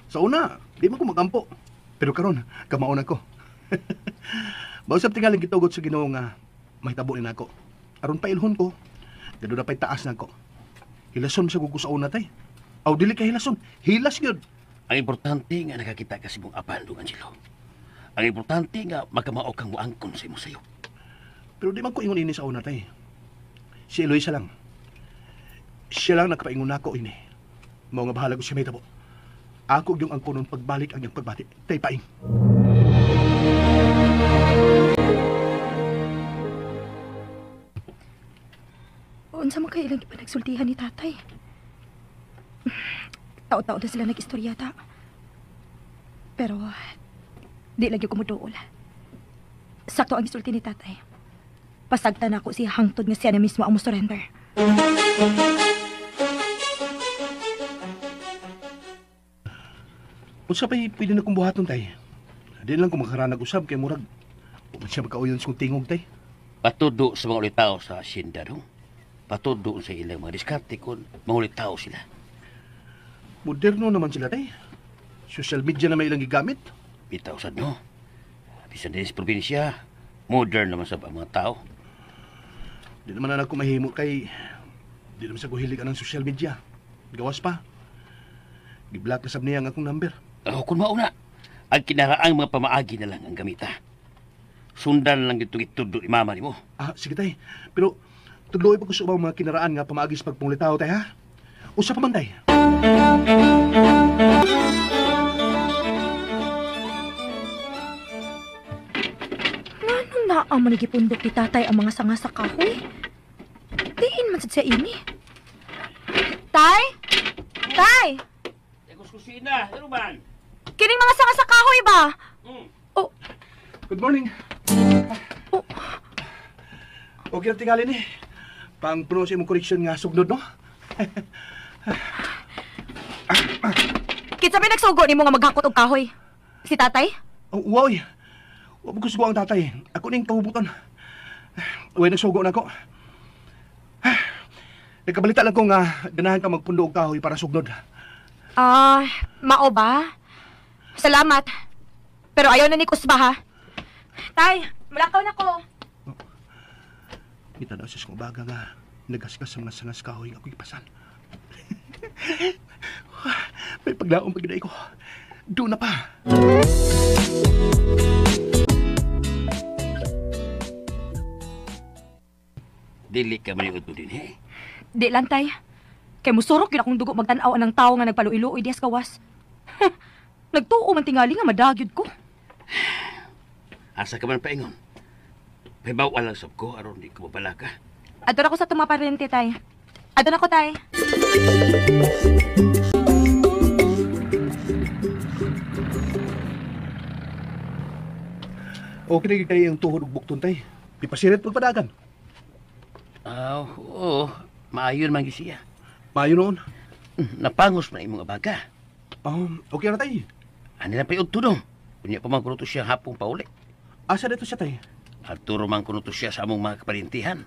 Sa una, di man ko magampo. Pero karon, kamaon ako. Mausap tingaling gitugot sa Ginoo nga mahitabo ni nako. Aron pa ilhon ko, gado na pa'y taas na ko. Hilason sa gugo sa una tay. Aw dili ka hilason, hilas gyud. Ang importante nga nakakita ka sa mong apan dong, Angelo. Ang importante nga makamao kang muangkon sa imo sayo. Pero di man ko ingon ini sa una tay. Si Eloisa lang. Siya lang nakapaingon nako ini. Mao nga bahala ko siya mahitabo. Ako yung angkonon pagbalik ang iyang pagbati. Tay paing. Unsa man kay ilang ipanagsultihan ni tatay? Tao-tao na sila nag-istoryata. Pero, di lagi ko muduol. Sakto ang isulti ni tatay. Pasagtan ako siya hangtod nga siya na mismo ang surrender. Unsa pa'y pwede na kong buhaton tay? Di lang kung makaranag usab kay murag. Huwag siya magkauyon sa kong tingog tay. Patudo sa mga ulitaw sa asyenda dong. Patudo sa ilang mga diskarte kung mga ulitaw sila. Moderno naman sila tay. Social media na may ilang gigamit. Bitaw sa no. Bisan din sa probinsya, modern naman sa mga tao. Di naman na ako mahimo kay di naman sa kuhilig anang social media. Gawas pa. Gi-block na sab niya ang akong number. Kung mauna, ang kinaraang mga pamaagi na lang ang gamita. Sundan lang itong itudo ni mama ni mo. Sige tay. Pero tuloy pa ko sa mga kinaraan nga pamaagis pagpunglitaw tay ha. Usa pa man tay. Nganong naang manigipundok ni tatay ang mga sanga sa kahoy? Diin man sad siya ini. Tay? Tay! Tegos kusina, ano man? Kining mga sanga sa kahoy ba? Oh. Good morning. Okay na tingali ni. Pang puno sa imong koreksyon nga sugnod, no? Kitsa may nagsugo ni mo nga maghakot og kahoy? Si tatay? Wow. Huwag mo gusto ang tatay. Ako ning pahubuton. Uy, nagsugo na ako. Nagkabalita lang ko nga ganahan ka magpundo og kahoy para sugnod. Mao ba? Salamat. Pero ayaw na ni Kusba, ha? Tay, malakaw na ko. Kita na sa kong baga nga nagasgas sa mga sangas kahoy nga ako ipasan. May paglaong pagdaay ko. Doon na pa. Dili ka maniud mo din, Di lang, tay. Kay musurok yun akong dugo magtanaw ng tao nga nagpaluiluoy diyas kawas. Nagtuo man tingali nga madagyod ko. Asa ka man paingon. Pahibaw lang sab ko aron di ko mabala ka. Adto na ko sa tumaparente, tay. Adto na ko, tay. Okay na kayo yung tuhod ug bukton tay. Pipasirit pagpadagan. Oo. Maayon man siya. Mayo noon. Napangos na imong abaga. Okay na tay. Ano na payod to dong? Kunya pa man kuno to siya hapong pauli. Asa dito siya tay? Arturo man kuno to siya sa among mga kaparintihan.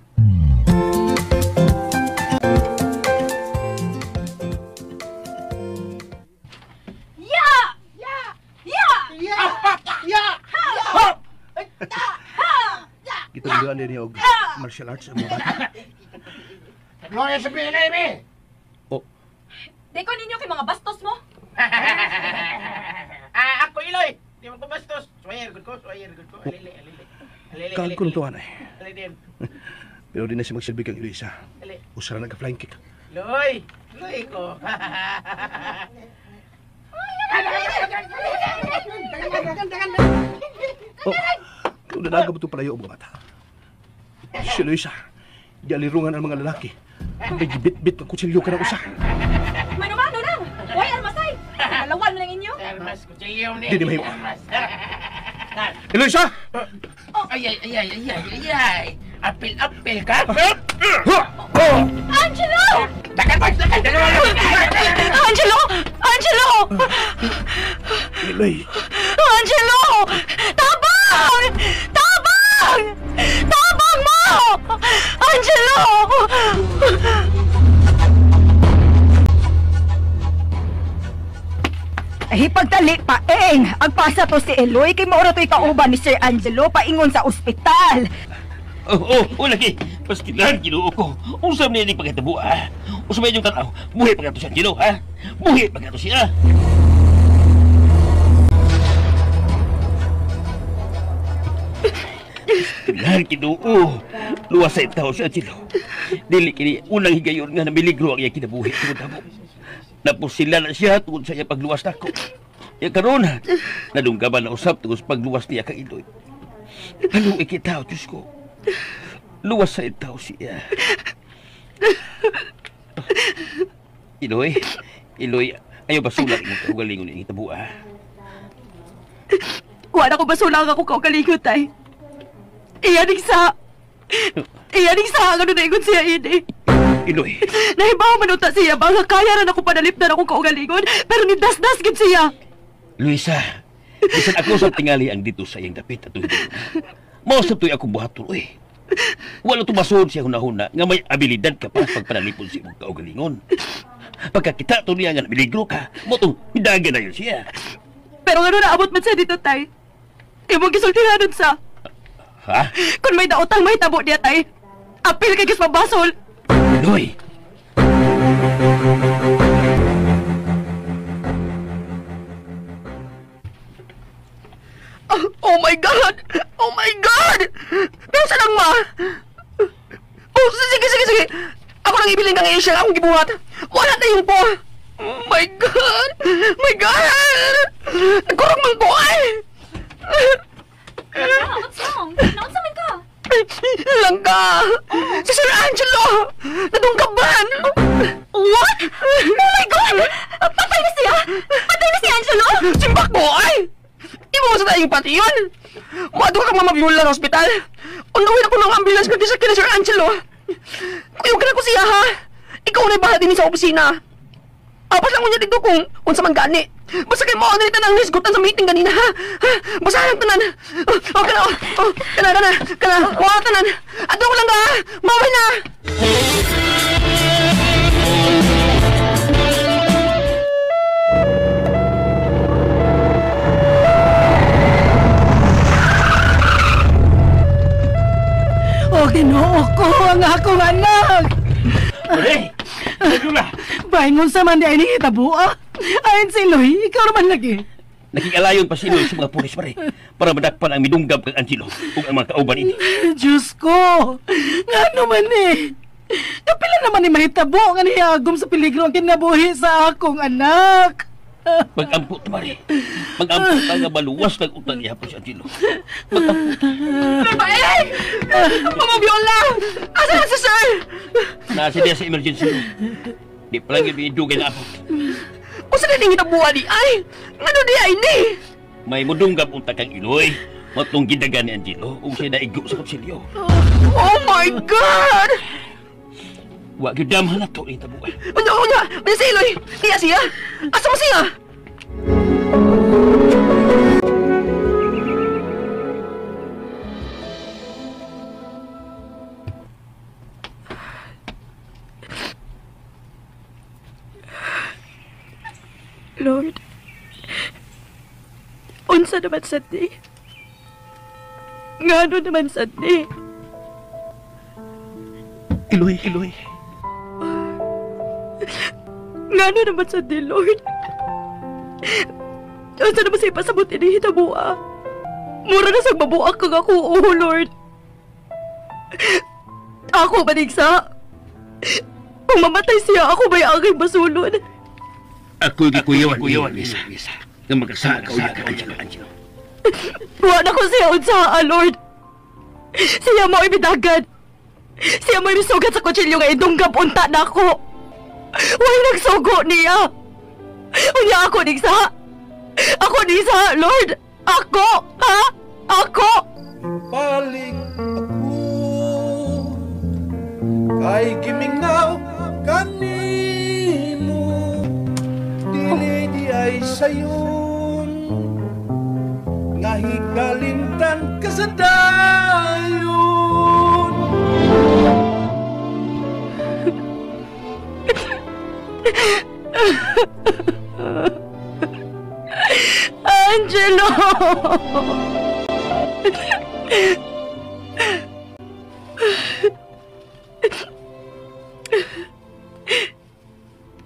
Gituluan din niya og martial arts ang mga bata. Gloria sa pinay, Oh, Deko ninyo kay mga bastos mo. Ako Iloy. Di mo bastos. Swayer good ko. Alili. kaal ko nung tuwan ay. Pero di na siya magsilbi kang Elisa. Usara nagka-flying kick. Loy ko. Oh, kung nanaga mo itong palayo ang mga bata. Si Luisa, di alirungan ang mga lalaki. May gibit-bit ng kutsilyo ka ng usa. Mano lang. Hoy, almasay. Alawan mo lang inyo. Almas kutsilyo ni. Di ni mahiwa. Eloisa! Ay. Apil ka? Angelo! Takan! Angelo! Eloy! Angelo! Tabang! Tabang mo! Angelo! Hipagdali pa, agpasa to si Eloy kay maura to'y kauban ni Sir Angelo paingon sa ospital. Lagi. Paskilan, ginoo ko. Usam niya ni pagkatabu, ha? Usam niya yung tanaw. Buhay pagkato siya, Angelo, ha? Buhay pagkato siya. Paskilan, ginoo. Luwas sa itaw siya, Angelo. Dili kini unang higayon nga na miligro ang iya kinabuhi. Napusila na siya tungkol sa iya pagluwas na ko. Ya karon, nadunggaban na usap tungkol sa pagluwas niya kang Iloy. Ano ikitaw, Diyos ko? Luwas sa itaw siya. Iloy, ayaw ba sulat mo kaugalingon ng itabuha? Wala ko basulang ako kaugalingon, tay. Iyaning sa ano na ingon siya, ini. Iloy. Nahibaw manuta siya ba nga kaya na ako panalipdan akong kaugalingon pero nidasdas gid siya. Luisa, bisan ako sa tingali ang dito sa iyang dapit at hindi. Mausap to'y akong buhat tuloy. Wala tumasod siya hunahuna nga may abilidad ka pa pagpanalipon siya mong kaugalingon. Pagkakita to niya nga nabiligro ka, mo itong hidaga na yun siya. Pero ano naabot man siya dito, tay? Imong gisultihanon sa... Ha? Kung may daotang may tabo niya, tay, apil kay gis mabasol. Iloy! Oh my God! Oh my God! Nasa lang, ma? Oh, sige. Ako nang ibilin kang Asia akong gibuhat. Wala na yung po. Oh my God! My God! Nagkurong man ko, ay! What's wrong? Naunsa man ka? Langga! Si Sir Angelo! Nadunggaban! What? Oh my God! Patay na siya! Patay na si Angelo! Simbak mo, ay! Imo mo sa tayong pati yun! Maado ka kang mamabiyula ng ospital! Unawin ako ng ambulance kung di sa kina Sir Angelo! Kuyog ka na ko siya, ha? Ikaw na'y bahala din sa opisina! Apas lang ko niya dito kung unsa man gani! Basta kayo mo na ng hisgutan sa meeting kanina, ha? Basta lang tanan! Kana! Wala tanan! Ato ko lang ka, ha? Maway na! O Ginoo ko ang akong anak. Hey! Nagula! Baingon sa man di ay nangitabo, ah. Ayon si Loy, ikaw naman lagi. Nakikalayon pa si Iloy sa mga pulis, pare, para madakpan ang midunggab kang Angelo ug ang mga kauban ini. Diyos ko, nga naman eh. Kapila naman ni mahitabo nga nihagom sa peligro ang kinabuhi sa akong anak. Mag-ampot, Mari. Mag-ampot ka nga maluwas ng utang niya po si Angelo. Mag-ampot. Babaeng! Mama Viola! Asa na si sir? Nasa niya sa emergency room. Di pa lang yung idugay na ako. O sa naning hinabuha ni ay? Ano di ay ni? May mudunggap unta kang Iloy. Matong gidagan ni Angelo kung siya naigo sa konsilyo. Oh my God! Wag yung damhan na to ito buwan. Unya si Iloy! Niya siya? Asa mo siya? Lord, unsa naman sad ni? Ngano naman sad ni? Iloy. Ngano naman sad ni, Lord? Unsa naman sa ipasabot ni hitabua? Mura na sa mabuak kag ako, oh Lord. Ako banigsa. Kung mamatay siya, ako ba'y agay basulod? Ako'y gikuyawan, Lisa. Nga magkasama ka ulit ka, Angelo. Wala ko siya unsa, Lord. Siya mo ibidagad. Siya mo ibisugat sa kutsilyo nga idunggab unta na ako. Why nagsugo niya? Unya ako nigsa. Ako nigsa, Lord. Ako, ha? Ako. Balik ako kay gimingaw kanimo, dili di ay sayon nga hikalimtan ka sa dayon. Angelo!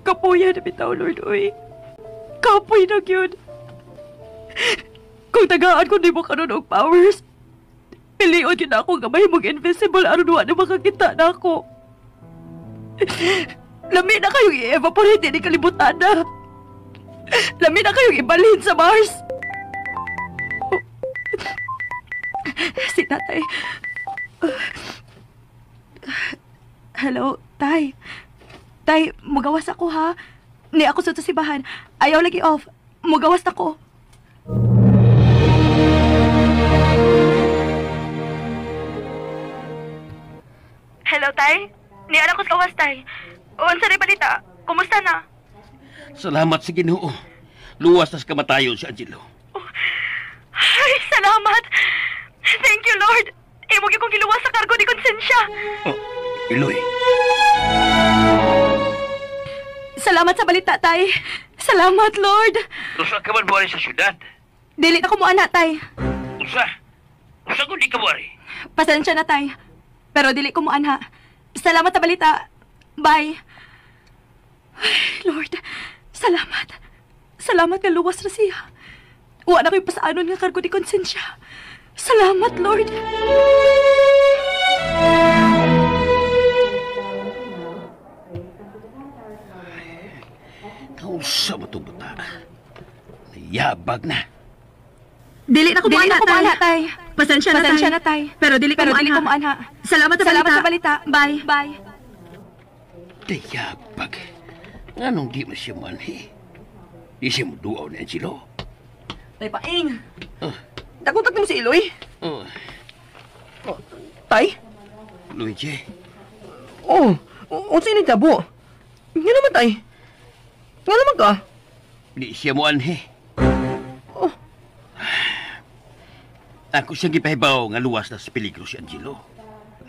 Kapuya na bitaw, Lord, oy. Kapoy na yun. Kung tagaan ko di mo karoon og powers, piliyon yun ako nga may mong invisible aron wa na makakita na ako. Lami na kayong i-evaporate ni kalibutan na. Lami na kayong ibalhin sa Mars. Si tatay. Hello, tay. Tay, mugawas ako ha. Ni ako sa sibahan. Ayaw lagi off. Mugawas ako. Hello, Tay? Ni anak ko sa kawas, Tay. Unsa rin balita? Kumusta na? Salamat sa Ginoo. Luwas na sa kamatayon si Angelo. Ay, salamat! Thank you, Lord! Imog yung kong giluwas sa kargo ni Konsensya. Oh, Iloy. Salamat sa balita, tay. Salamat, Lord. Usa ka man buwari sa syudad? Dili na ko mo ana, tay. Usa? Usa ko di ka buwari? Pasensya na, tay. Pero dili ko mo ana. Salamat sa balita. Bye. Ay, Lord, salamat. Salamat ka luwas na siya. Wa na ko'y pasaanon nga kargo ni Konsensya. Salamat, Lord. Kausa mo itong buta. Nayabag na. Dili na ko mo ana, tay. Pasensya na, tay. Pero dili ko mo ana. Salamat sa balita. Bye. Bye. Nayabag. Anong di mo siya manhi? Di siya mo duaw ni Angelo. Tay Paing. Nakontak mo si Iloy? Oh, Tay? Luigi. Oh, unsa ini tabo? Nga naman, Tay. Nga naman ka? Di siya mo anhi. Oh. Ako siyang gipahibaw nga luwas na sa peligro si Angelo.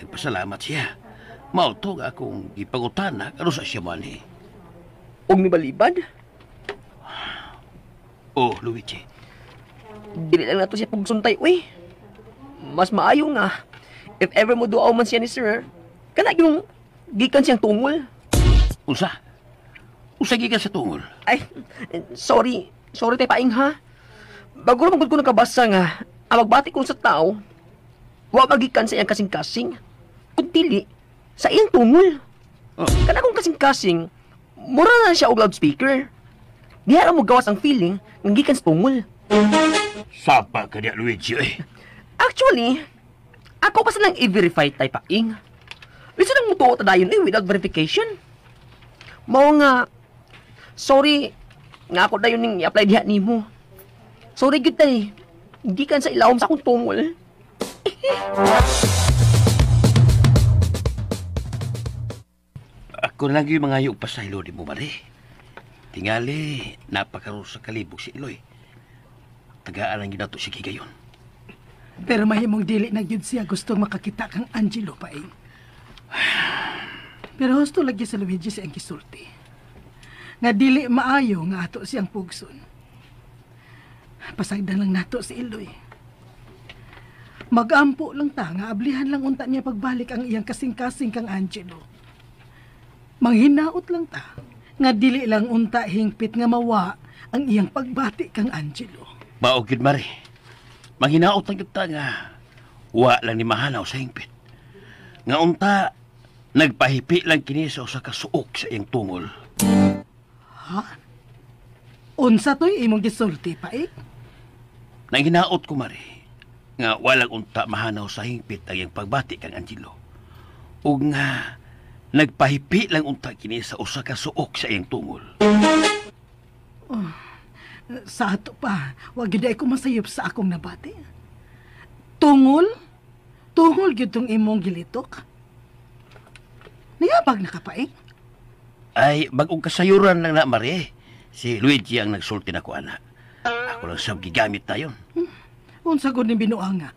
Nagpasalamat siya. Mauto nga akong gipangutana ano sa siya manhi. Og mibalibad? Oh, Luigi. Dili lang nato siya pagsuntay, uy. Mas maayo nga. If ever mo duaw man siya ni Sir, kana yung gikan siyang tungol. Unsa? Unsa gikan sa tungol? Ay, sorry. Sorry Tay Paing, ha? Bago naman ko nakabasa nga, ang magbati ko sa tao, wa magikan sa iyang kasing-kasing, kung dili, sa iyang tungol. Kana kung kasing-kasing, mura na siya og loudspeaker. Diha mo gawas ang feeling ng gikan sa tungol. Sapa ka niya, Luigi, eh. Actually, ako pa silang i-verify tayo paing. Lisa nang mutuo ta dayon without verification. Mao nga, sorry, nga ako dayon ning i-apply diha nimo. Sorry gyud tay. Hindi kan sa ilawom sa akong tungol. Ako lang yung mga yung pasaylo di mo, Mari. Tingali, napakaroon sa kalibog si Iloy. Tagaan lang yun nato si Gigayon. Pero mahimong dili na gyud siya gustong makakita kang Angelo paing. Pero husto lagi sa Luigi siyang gisulti. Nga dili maayo nga ato siyang pugson. Pasagdan lang nato si Iloy. Magampo lang ta nga ablihan lang unta niya pagbalik ang iyang kasing-kasing kang Angelo. Manghinaot lang ta nga dili lang unta hingpit nga mawa ang iyang pagbati kang Angelo. Baog yun, Mari. Manghinaot lang yun ta nga wa lang ni mahanaw sa hingpit. Nga unta, nagpahipi lang kini sa usa ka suok sa iyang tungol. Ha? Unsa to'y imong gisulti pa eh? Nanghinaot ko, Mari, nga walang unta mahanaw sa hingpit ang iyang pagbati kang Angelo. O nga, nagpahipi lang unta kini sa usa ka suok sa iyang tungol. Oh, sa ato pa, wag gyud ko masayop sa akong nabati. Tungol? Tungol gyud tong imong gilitok? Nayabag na ka pa eh? Ay, bagong kasayuran lang na, Mari. Si Luigi ang nagsulti na ko, ana. Ako lang siyang gigamit na yun. Unsa gud ni binuanga?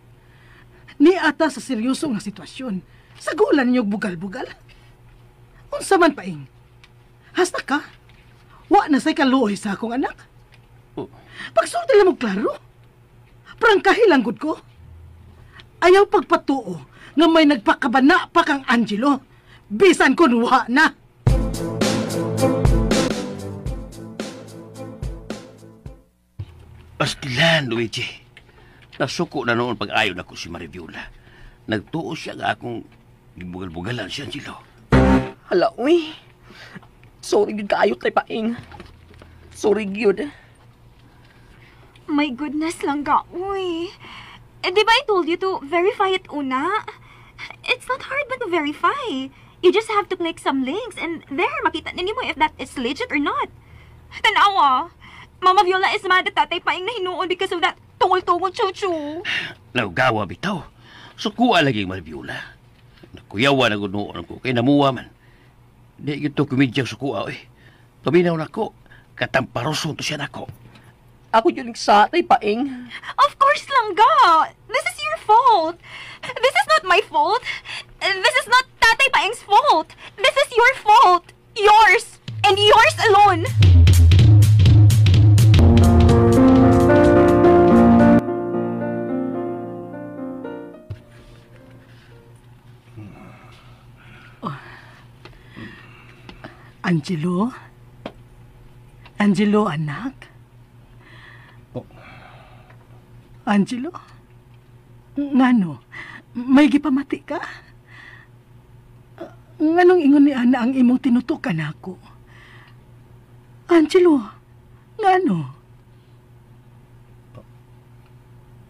Ni ata sa seryoso nga sitwasyon. Sagulan niyo bugal-bugal. Unsa man paing? Hasta ka? Wa na say kaluoy sa akong anak. Pagsulti lang mo klaro. Prangkahi lang gud ko. Ayaw pagpatuo nga may nagpakabana pa kang Angelo. Bisan kun wa na. Pastilan, Luigi. Nasuko na noon pag-ayon ako si Mariviola. Nagtuo siya nga akong gibugal-bugalan si Angelo. Hala, uy. Sorry gyud kaayo tay paing. Sorry gyud. My goodness lang ka, uy. Di ba I told you to verify it una? It's not hard but to verify. You just have to click some links and there, makita ninyo mo if that is legit or not. Tanawa, Mama Viola is mad at tatay paing na hinuon because of that tungol-tungol chuchu. Naugawa bitaw. Sukuha lagi yung Mariviola. Nakuyawa na gunoon ko kay namuwa man. Di ito kumidyang sukuha eh. Tuminaw na ko. Katamparoson to siya na ko. Ako yun sa tay paing. Of course lang ga. This is your fault. This is not my fault. This is not tatay paing's fault. This is your fault. Yours. And yours alone. Angelo? Angelo, anak? Angelo? Ngano? May gipamati ka? Nganong ingon ni Ana ang imong tinutukan ako? Angelo, ngano?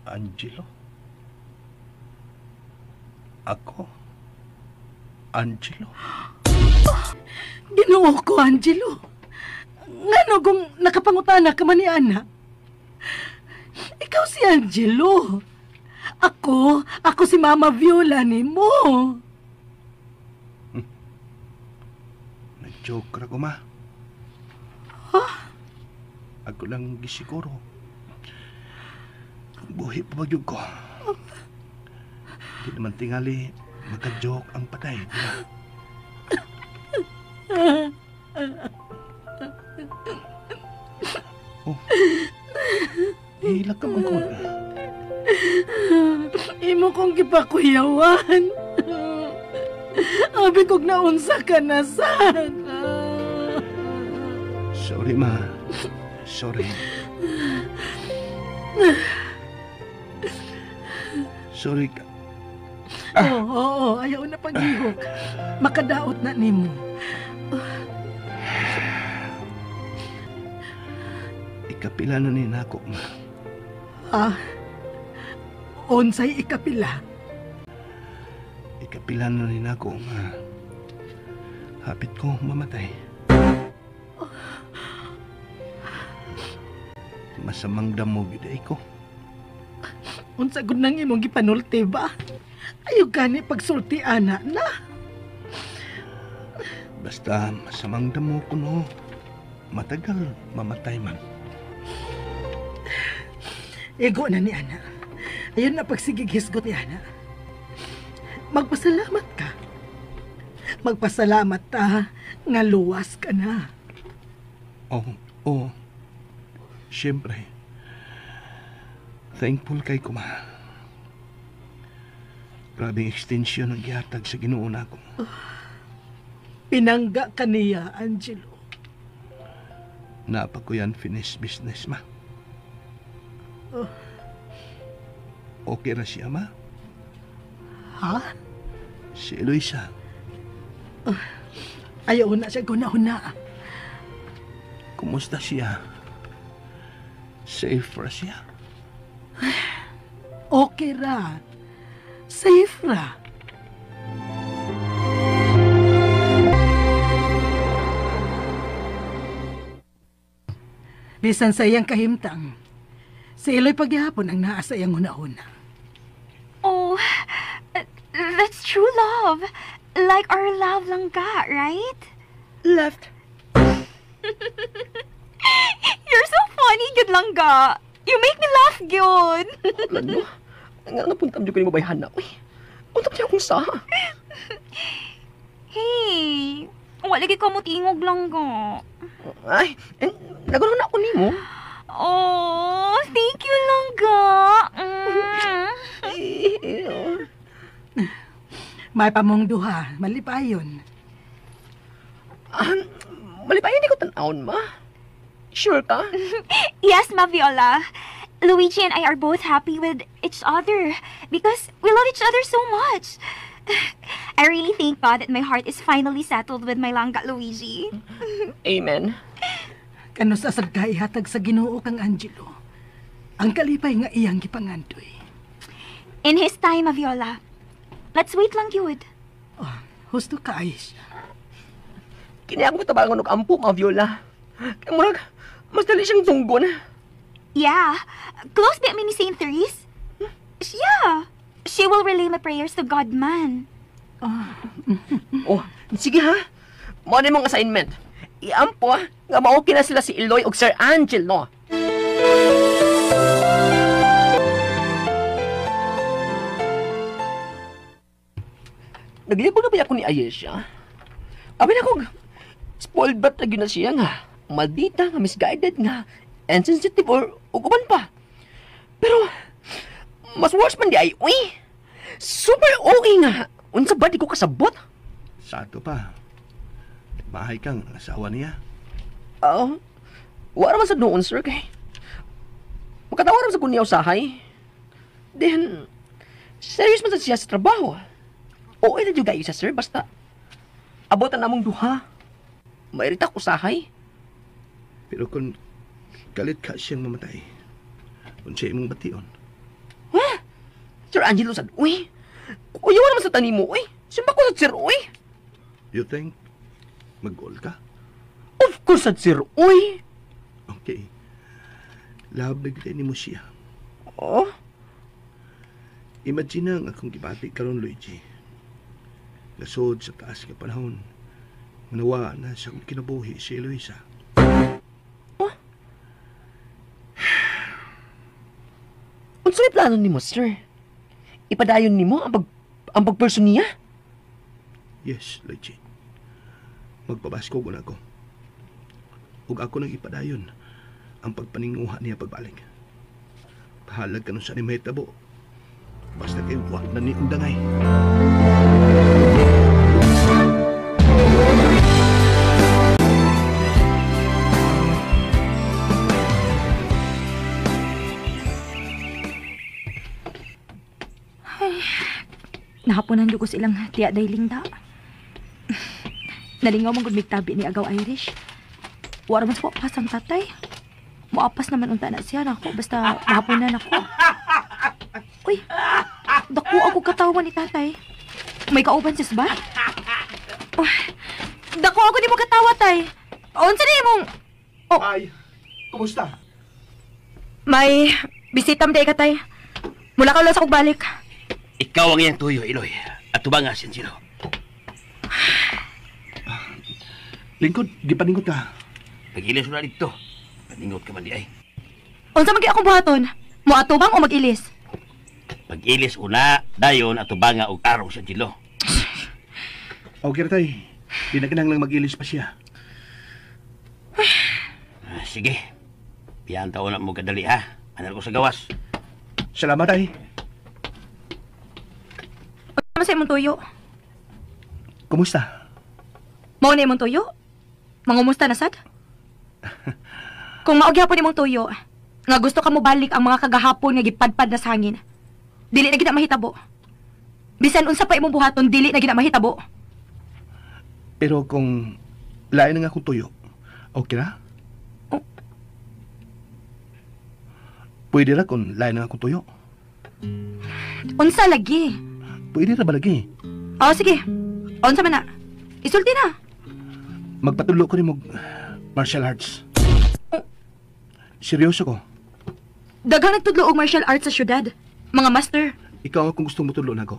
Angelo? Ako? Angelo? Ginoo ko, Angelo. Ngano kung nakapangutana ka man ni Ana? Ikaw si Angelo. Ako si Mama Viola ni mo. Nag-joke ra ko, ma. Ako lang gisiguro. Buhi pa magyug ko. Di naman tingali magka-joke ang patay. Oh. Hila ka man ko. Imo kong gipakuyawan. Abi kog naunsa ka na sana. Sorry, ma. Sorry. Sorry ka. Oo, ayaw na paghihok. Makadaot na nimo. Ikapila na ni nako, ma. Unsay ikapila? Ikapila na ni nako, ma. Hapit ko mamatay. Masamang damo gyud ko. Unsa gud nang imong gipanulti ba? Ayo gani pagsulti ana na. Basta masamang damo ko no. Matagal mamatay man. Ego na ni ana. Ayun na pagsigighisgot ni ana. Magpasalamat ka. Magpasalamat ta nga luwas ka na. Oo. Siyempre. Thankful kay ko, ma. Grabing extension ang gihatag sa Ginoo nako. Pinangga ka niya, Angelo. Napa ko yan finished business, ma. Okay na siya, ma? Ha? Si Eloisa. Ayaw na siya guna-huna. Kumusta siya? Safe ra siya? Okay ra. Safe ra. Bisan sa iyang kahimtang, si Eloy pagyapon ang naa sa iyang huna-huna. Oh, that's true love. Like our love lang ka, right? Left. You're so funny, good lang ka. You make me laugh, good. Alam mo, nga napuntam dyan ko ni mo bayhan na. Uy, puntam siya akong sa. Hey, wala lagi ka mo tingog lang ka. Ay, nagulo na ako ni mo. Oh, thank you lang ka. May pamong duha, malipayon. Malipayon di ko tanawon, ma. Sure ka? Yes, Ma Viola. Luigi and I are both happy with each other because we love each other so much. I really thank God that my heart is finally settled with my langga Luigi. Amen. Kano sa sadka ihatag sa Ginoo kang Angelo. Ang kalipay nga iyang gipangandoy. In his time, Ma Viola. Let's wait lang, yun. Husto ka, Aisha. Kini ako tabangon og ampo, Ma Viola. Kaya murag, mas dali siyang tunggon. Yeah. Close by ni St. Therese. Yeah. She will relay my prayers to God, man. Oh, sige ha. Mo na mong assignment. Iampo nga maoki na sila si Eloy ug Sir Angel, no? Naglibog na ba ako ni Ayesha? Abi na kong spoiled brat na yun na siya nga. Maldita nga, misguided nga, insensitive or uguban pa. Pero, mas worse man di ay, uy! Super okay nga! Unsa ba di ko kasabot? Sa ato pa. Bahay kang asawa niya. Wala man sa noon, sir, kay makatawar man sa kunyaw sahay. Then, serious man sa siya sa trabaho. Oo, na dyan kayo siya, sir, basta abotan namong duha. Mairita ko sahay. Pero kung galit ka siyang mamatay, kung siya imong bation. Ha? Sir Angelo, sad, uy! Kuyawan naman sa tanim mo, uy! Simba ko sa sir, uy! You think mag-goal ka? Of course, sad, sir, uy! Okay. Love na gilay ni mo siya. Oh? Imagine ang akong gibati karon, Luigi. Nasod sa taas ka panahon. Manawa na sa akong kinabuhi si Eloisa. Oh? Unsa may plano ni mo, sir? Ipadayon ni mo ang pagperson niya? Yes, Luigi. Magpabasko ko na ako. Ug ako nang ipadayon ang pagpaninguha niya pagbalik. Pahalag ka nun sa ni mahitabo. Basta kayo wag na ni undangay. Nahaponan ko silang tiya dayling da. Nalingaw mong gudmig tabi ni Agaw Irish. Wala man sa pasang tatay. Muapas naman unta na siya nako basta mahapunan ako. Uy, dako ako katawan ni tatay. May kauban siya ba? Oh, dako ako di mo katawa, tay. Unsa ni mong... Oh. Ay, kumusta? May bisita mo ka, tay. Mula ka lang sa kong balik. Ikaw ang iyang tuyo, Iloy. At tubanga, Sincero. Lingkod, di paningot ka. Pag-ilis mo na dito. Paningot ka man di ay. Unsa man gyud akong buhaton? Mo atubang o mag-ilis? Pag-ilis una, dayon at tubanga og araw sa Jilo. Okay na tay. Di na kinahanglang mag-ilis pa siya. Sige. Piyan taon na mo kadali ha. Anal ko sa gawas. Salamat tay. Ano sa imong tuyo? Kumusta? Mao na imong tuyo? Mangumusta na sad? Kung maog gyapon imong tuyo, nga gusto ka mo balik ang mga kagahapon nga gipadpad na sa hangin. Dili na gid mahitabo. Bisan unsa pa imong buhaton, dili na gid mahitabo. Pero kung lain na nga akong tuyo, okay na? Oh. Pwede ra kung lain na nga akong tuyo. Unsa lagi? Pwede ra ba lagi? Oh, sige. Unsa man na? Isulti na. Magpatulo ko rin mo martial arts. Seryoso ko. Daghang nagtudlo og martial arts sa syudad. Mga master. Ikaw kung gustong mutudlo na ko.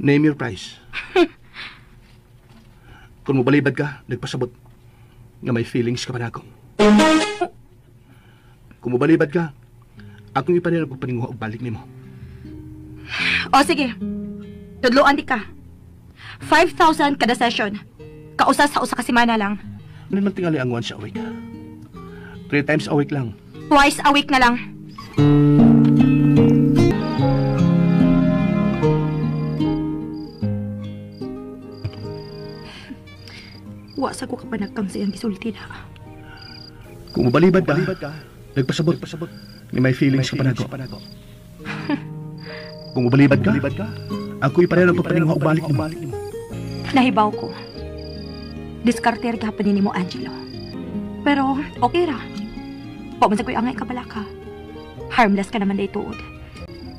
Name your price. Kung mabalibad ka, nagpasabot nga may feelings ka pa na ako. Kung mabalibad ka, akong ipanira ko paninguha og balik nimo. O sige. Tudloan di ka. 5,000 kada session. Kausa sa usa ka semana lang. Ano naman tingali ang once a week? 3 times a week lang. Twice a week na lang. Wasa ko kapanagkang sa iyang gisulti na. Kung mabalibad ka, nagpasabot. Ni may feelings ka pa na ako. Kung mabalibad ka, ako ipanira ko paninguha og balik nimo. Nahibaw ko. Diskarter gahapon ni mo, Angelo. Pero, okay ra. Pumunta ko'y angay kabala ka. Harmless ka naman day tuod.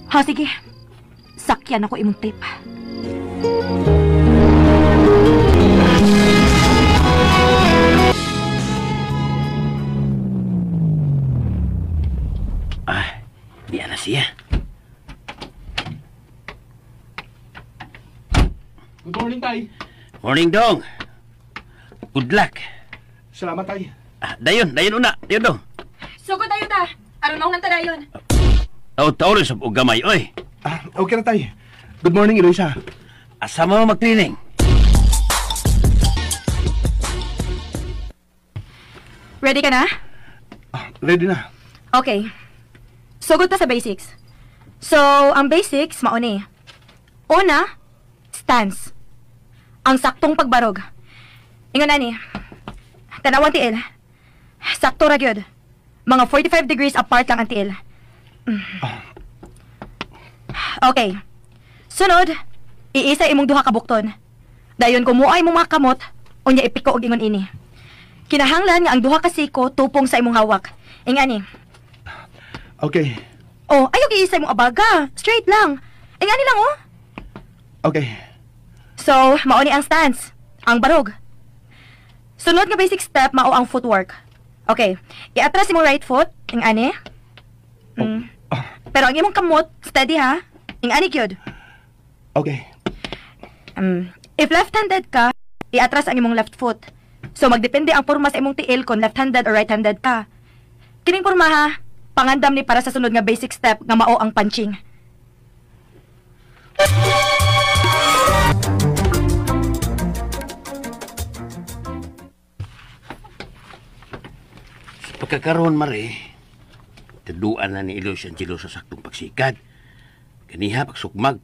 Ha, sige. Sakyan ako imong tip. Diyan na siya. Good morning, Tay. Morning, Dong. Good luck. Salamat, Tay. Dayon una. Dayon, Dong. Sugod tayo ta. Aron maunang ta dayon. Taon rin sa gamay, oy. Okay na, Tay. Good morning, Eloisa. Asa mo mag-training? Ready ka na? Ready na. Okay. Sugod ta sa basics. So, ang basics, mauni. Una, stance. Ang saktong pagbarog. Ingon na ni. Tanawan tiil. Sakto ra gyud. Mga 45 degrees apart lang ang tiil. Okay. Sunod, iisa imong duha ka bukton. Dayon kumuha imong mga kamot, unya ipiko og ingon ini. Kinahanglan nga ang duha ka siko tupong sa imong hawak. Ingani. Okay. Oh, ayaw giisa imong abaga. Straight lang. Ingani lang oh. Okay. So, mao ni ang stance. Ang barog. Sunod nga basic step mao ang footwork. Okay. Iatras imong right foot, ingani. Pero ang imong kamot, steady ha. Ingani gyud. Okay. If left-handed ka, iatras ang imong left foot. So magdepende ang porma sa imong tiil kung left-handed or right-handed ka. Kining porma ha, pangandam ni para sa sunod nga basic step nga mao ang punching. Pagkakaroon, Mare, taduan na ni Iloy Angelo sa saktong pagsikad. Kaniha, pagsukmag.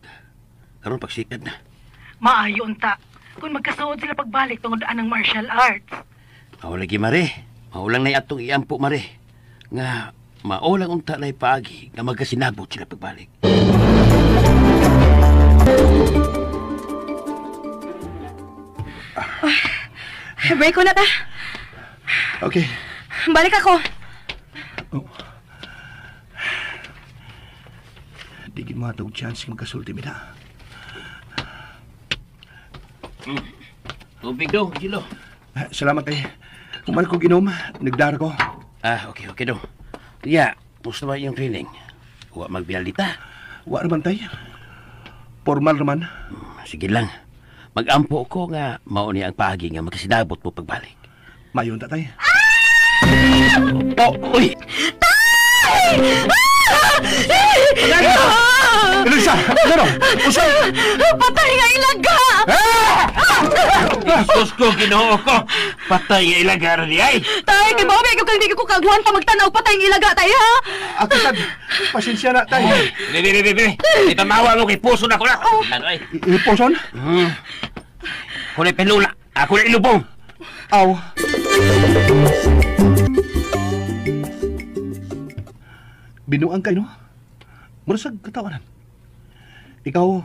Karoon pagsikad na. Maayo unta. Kung magkasuod sila pagbalik tungod anang martial arts. Lagi, Mare. Maulang na atong iampo, Mare. Nga, maulang unta na ipaagi nga magkasinabot sila pagbalik. Break ko na ta. Okay. Balik ako. Oh. Di gid mo atong chance magkasulti mi na. Tubig daw, Angelo. Salamat kay. Kuman ko ginom, nagdar ko. Okay daw. Tiya, gusto ba yung training? Huwag magpinalita. Wa naman tay. Formal naman. Sige lang. Mag-ampo ko nga mauni ang pagi nga makasinabot mo pagbalik. Mayon ta tay. Uy! Elisa! Ano? Usay! Patay nga ilaga! Isus ko, ginoo ko! Patay nga ilaga rin ay! Tay, kay Bobby, ikaw kang di ko kagwan pa magtanaw patay nga ilaga, tay, ha? Ako sad, pasensya na tay. Bebe! Itamawa mo kay puso na ko na! Ano ay? Iposon? Kunay pelula! Ako na ilubong! Aw. Binuang kay no? Murasag katawanan. Ikaw,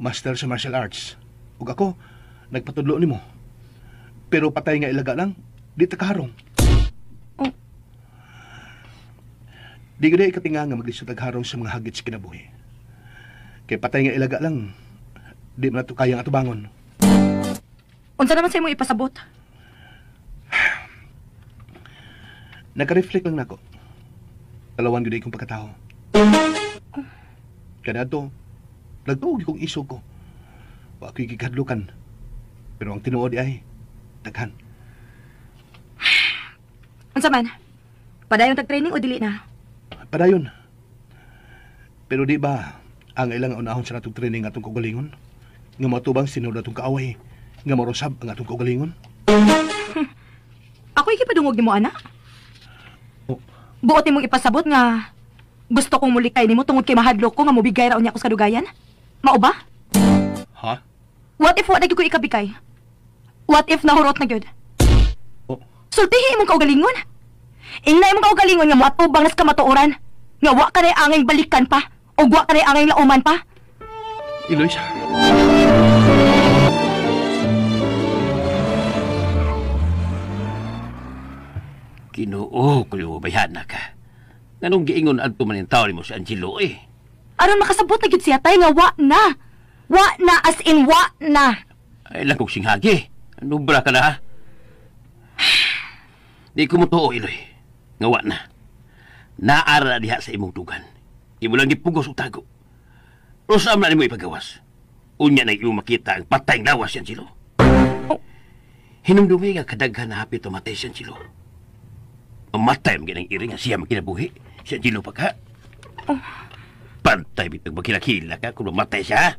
master sa martial arts. Ug ako, nagpatudlo nimo. Pero patay nga ilaga lang, di ta kaharong. Oh. Di gid ikatinga nga maglisod tagharong sa mga hagit sa kinabuhi. Kay patay nga ilaga lang, di man nato kayang atubangon. Unsa naman sa imo ipasabot? Naka-reflect lang nako. Dalawan gud kong pagkatao. Kada to, nagtuog kong isog ko. Wa ko'y gikadlukan. Pero ang tinuod ay daghan. Unsa man? Padayon tag-training o dili na? Padayon. Pero di ba ang ilang unahon sa natong training atong kaugalingon? Nga matubang sinod atong kaaway, nga marusab ang atong kaugalingon? Ako ikipadungog nimo ana? Oh. Buot nimong ipasabot nga gusto kong mulikay nimo tungod kay mahadlok ko nga mobigay ra unya ko sa kadugayan? Mao ba? Ha? What if wa na gyud ko ikabigay? What if nahurot na gyud? Oh. Sultihi imong kaugalingon. Ingna imong kaugalingon nga moatubang nas kamatuoran. Nga wa ka na angay balikan pa o wa ka na angay lauman pa. Eloisa. Ginoo ko yung bayan na ka. Anong giingon adto man yung tao ni mo si Angelo eh? Aron makasabot na gyud siya tay nga wa na. Wa na as in wa na. Ay lang kong singhagi. Ano bra ka na ha? Di ko mo tuo, Iloy. Nga wa na. Naara na diha sa imong tugan. Imo lang gipugos o tago. O saan na mo ipagawas? Unya na imo makita ang patay ng lawas si Angelo. Oh. Hinumdumi nga kadaghan na hapit o matay si Angelo. Mamatay ang ginang iring nga siya makinabuhi. Si Angelo pa ka. Oh. Pantay bitang magkilakila ka kung mamatay siya.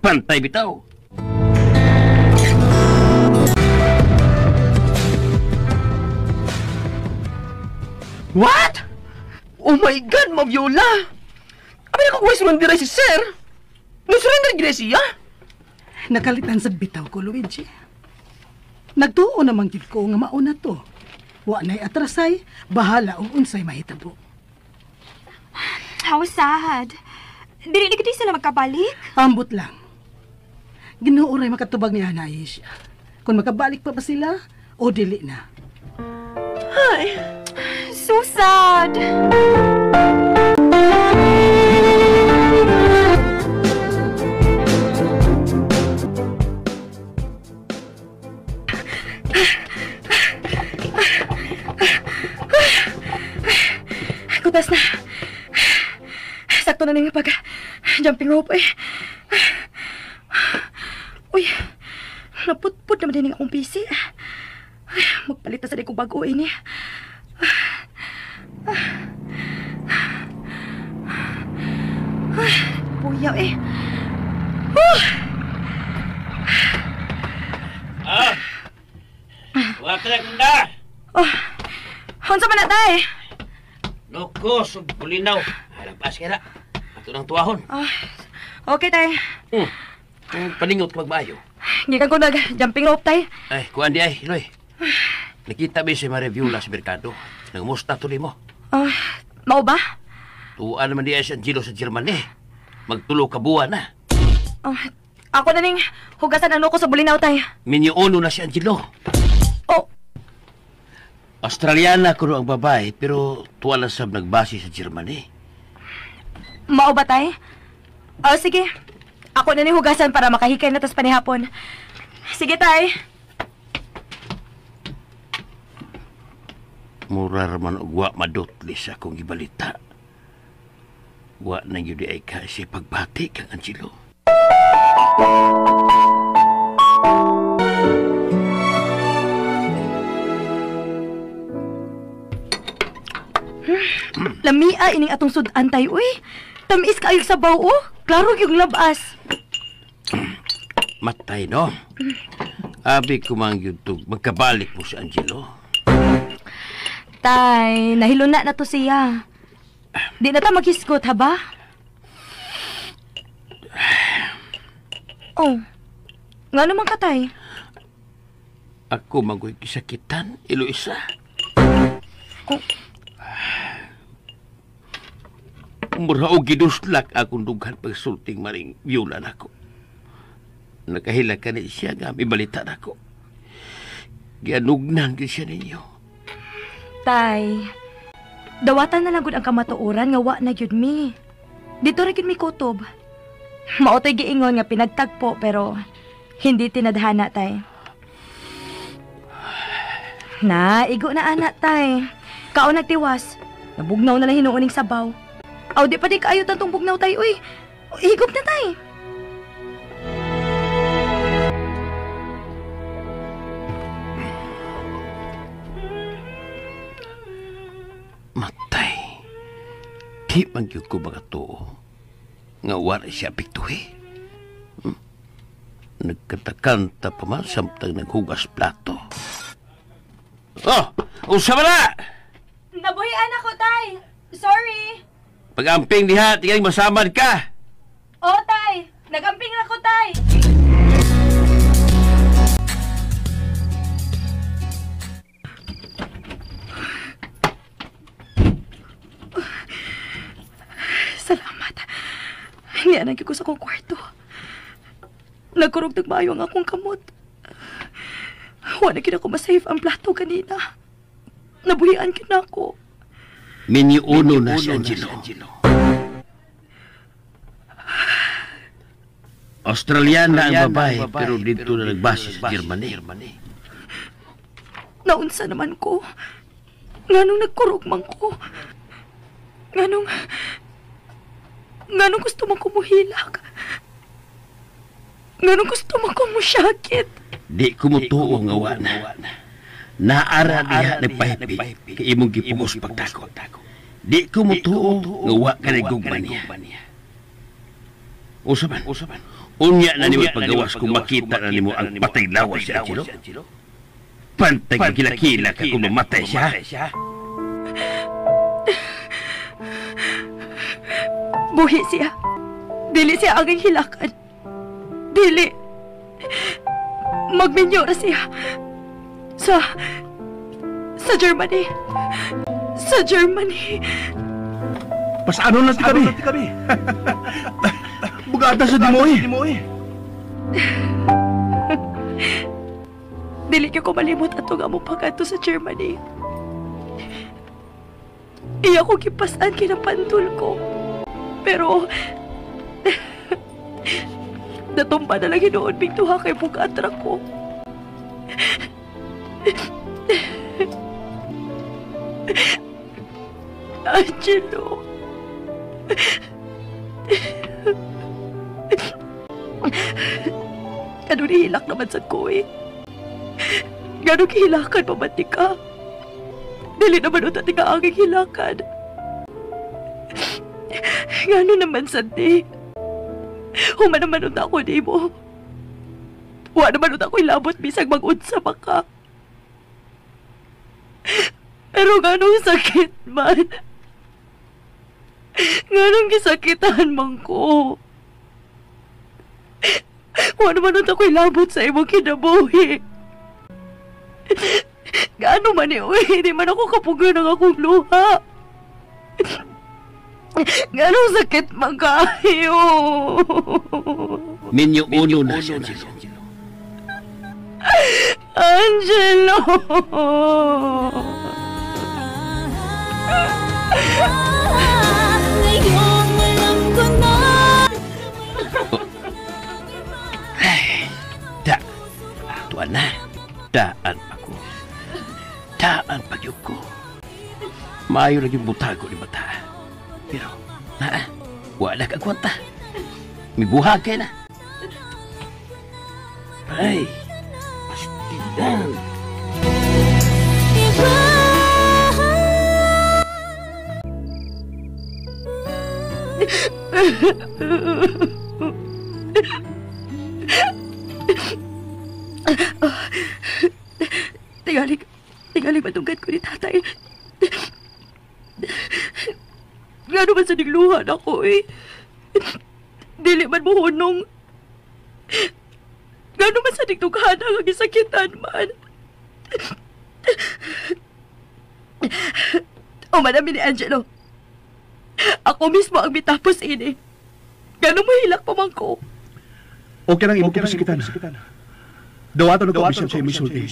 Pantay bitaw. What? Oh my God, Ma'am Viola! Abi nakakuha surrender si Sir! Nag-surrender gina siya? Nakalitan sa bitaw ko, Luigi. Nagtuo naman gyud ko nga mauna to. Wa na'y atrasay, bahala o unsay mahitabo. How sad. Dili na gid sila magkabalik. Ambot lang. Ginoo ray makatubag ni Anay siya. Kung makabalik pa ba sila o dili na. Ay, So sad. Kutas na. Sakto na nang pag-jumping rope eh. Uy, naputput naman din akong PC. Magpalit na sa di kong bago ini. Puyaw eh. Wala ka lang na! Unsa man na tay? Loko, sugbulinaw. Alampas ka na. Ato ng tuwahon. Okay tay. Paningot ka magmayo. Gikan ko nag-jumping rope tay. Ay, kuhan di ay, Iloy. Nakita ba siya ma-review lang sa merkado. Nangumusta tuloy mo. Mao ba? Tuwaan naman di ay si Angelo sa German eh. Magtulo ka buwan na. Ako na ning hugasan ano ko sa bulinaw tay. Minyoono na si Angelo. Oh. Australiana ko ang babae, pero tuwala sa nagbase sa Germany. Mao ba, tay? O, sige. Ako na ni hugasan para makahikay na tas panihapon. Sige, tay. Murar man og wa madotli sa akong gibalita. Wa na yun ay kasi pagbati kang Angelo. Lamia ining atong sudan, tay, uy. Tamis kayo sa baw, oh. Klaro yung labas. Matay, no? Abi ko mang YouTube, magkabalik mo sa Angelo. Tay, nahiluna na to siya. Di na ta maghiskot, ha ba? Oh, nga naman ka, tay? Ako magoy kisakitan, Eloisa. Oh. Mura o giduslak akong dughan pagsulting maring viola nako. Nakahila ka na siya nga, may balita nako. Gianugnan ko siya ninyo. Tay, dawatan na lang gud ang kamatuoran nga wa na gyud mi. Dito ra gyud mi kutob. Mao tay giingon nga pinagtagpo pero hindi tinadhana, tay. Na, igo na anak, tay. Kao nagtiwas. Nabugnaw na lang hinuuning sabaw. Aw, di pa di kaayo tantong bugnaw, tay. Uy, higop na, tay. Matay. Di man yun ko mga too. Nga wala siya piktuhi. Nagkatakanta pa man samtang naghugas plato. Oh! Usa ba na? Nabuhian ako, tay. Sorry. Pag-amping diha, tingnan masamad ka. Oo, tay. Nag-amping na ko, tay. Salamat. Hindi anang ko sa kong kwarto. Nagkurog nagmayo ang akong kamot. Wala na ko masave ang plato kanina. Nabuhian kina ako. Miniuno na si Angelo. Australiana ang babae, pero dito na nagbase sa Germany. Naunsa naman ko. Nganong nagkurog man ko. Nganong gusto mo kumuhilak. Nganong gusto mo kumusyakit. Di kumutuo nga wana. Naara diha nagpahipi kay imong gipugos pagdako. Di kumutuo nga wa ka nagugman niya. Usaban. Unya na nimo paggawas kung makita na nimo ang patay lawas si Angelo. Pantay ka kilakila ka kung mamatay siya. Buhi siya. Dili siya ang hilakan. Dili. Magminyo na siya. Sa Germany. Sa Germany. Pasano na ti kami? Bugada sa Dimoy. Dili ko malimot ato nga mo pagkanto sa Germany. Iya ko kipasan kinapantol ko. Pero natumba na lang hinoon bigtuha kay bugatra ko. Angelo. Ano nihilak naman sa ko eh. Gano'ng hilakan pamati ka? Dili naman o tati ka aking hilakan. Gano'n naman sandi. Huma naman o ako di mo. Wa naman o ako ilabot bisag mag-unsa pa ka. Pero gano'ng sakit man. Gano'ng gisakitan man ko. Wa naman o ako ilabot sa imong kinabuhi. Gaano man uy, di man ako kapugan ng akong luha. Gaano sakit man kayo. Minyo uno na si Angelo. Angelo! Ngayong alam ko na. Tuan na. Daan ako. Daan pagyog ko. Maayo lagi butago ni mata. Pero, wala ka kwanta. May buhag kayo na. Ay, pastidan. Tingali matungkat ko ni tatay. Gano'n man sa nigluhan ako eh. Dili man mo hunong. Gano'n man sa nigtughan ang isakitan man. O madami ni Angelo. Ako mismo ang mitapos ini. Gano'n mahilak pa man ko. Okay lang imo ko pasikitan. Dawato na ko bisyan sa imo sulti.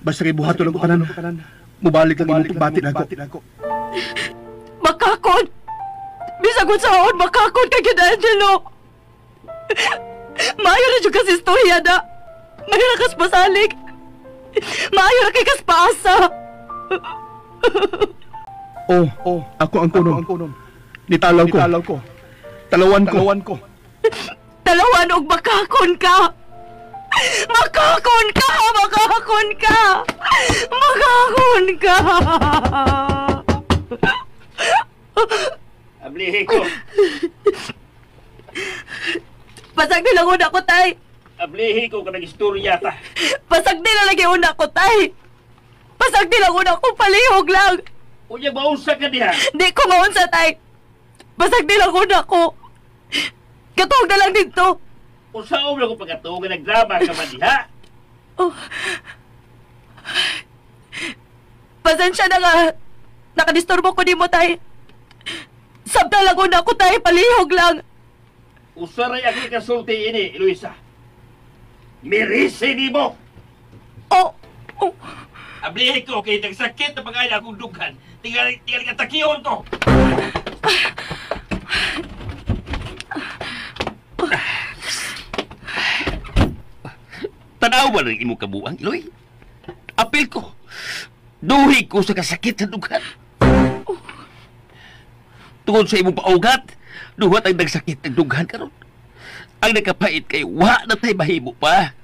Basta kay buhato lang ko kanan. Mubalik lang imo pagbati nako. Makakon! Bisag ko sahon, makakon kay kina Angelo! Maayo na dyan kasi istorya na! Maayo na kas pasalig! Maayo na kay kas paasa! Ako ang kunon. Nitalaw ko. Talawan ko. Talawan og makakon ka! Makakon ka! Makakon ka! Makakon ka! Ablihi ko. Pasag nilang una ko, tay. Ablihi ko ka nag-istorya ta. Pasag nila lagi una ko, tay. Pasag nilang una ko, palihog lang. Unya maunsa ka diha. Di ko maunsa, tay. Pasag nilang una ko. Katuog na lang dito. Usaom lang ko pagkatuog na nagdrama ka ba diha? Pasensya na nga. Nakadisturbo ko di mo, tay. Sabta lang una ko, tay. Palihog lang. Usaray ako kasulti ini, Luisa. Mirisi ni mo! Ablihi ko kay nagsakit na pag-aya akong dughan. Tingali ka takiyon ko! Tanaw ba rin imo kabuang, Iloy? Apil ko. Duhi ko sa kasakit sa dughan. Tungod sa imong paugat, duhat ang nagsakit ng dughan karon. Ang nakapait kay wa na tay mahimo pa.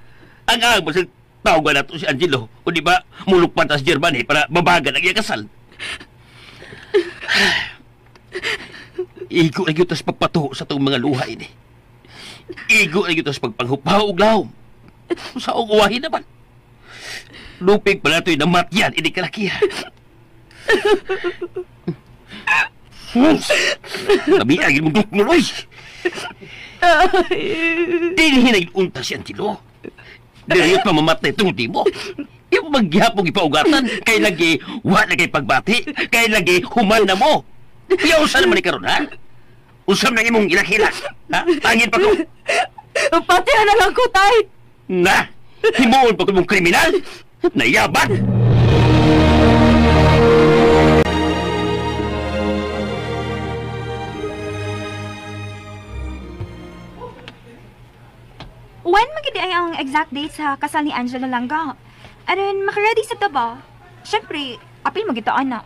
Ang agos sa tawag na to si Angelo, o di ba mulukpan ta sa Germany para mabagan ang iyang kasal. Igo na yun tas pagpatuho sa itong mga luha ini. Igo na yun tas pagpanghupaw og lahom. Sa uwahin naman. Lupig pala ito'y namatyan, hindi kalakiya. Kami agin mong duknuloy. Dinihin na unta si Angelo. Diriyot pa mamatay itong di mo. Yung magyapong ipaugatan, kay lagi wala kay pagbati, kay lagi human na mo. Kaya usan naman ikaroon, ha? Usam na imong ilakila. Ha? Tangin pa ko. Patihan na lang ko, tay. Na! Himuon pa ko mong kriminal! Nayaban! When magidi ay ang exact date sa kasal ni Angelo Langga? Aron makaready sa taba. Siyempre, apil magitaan na.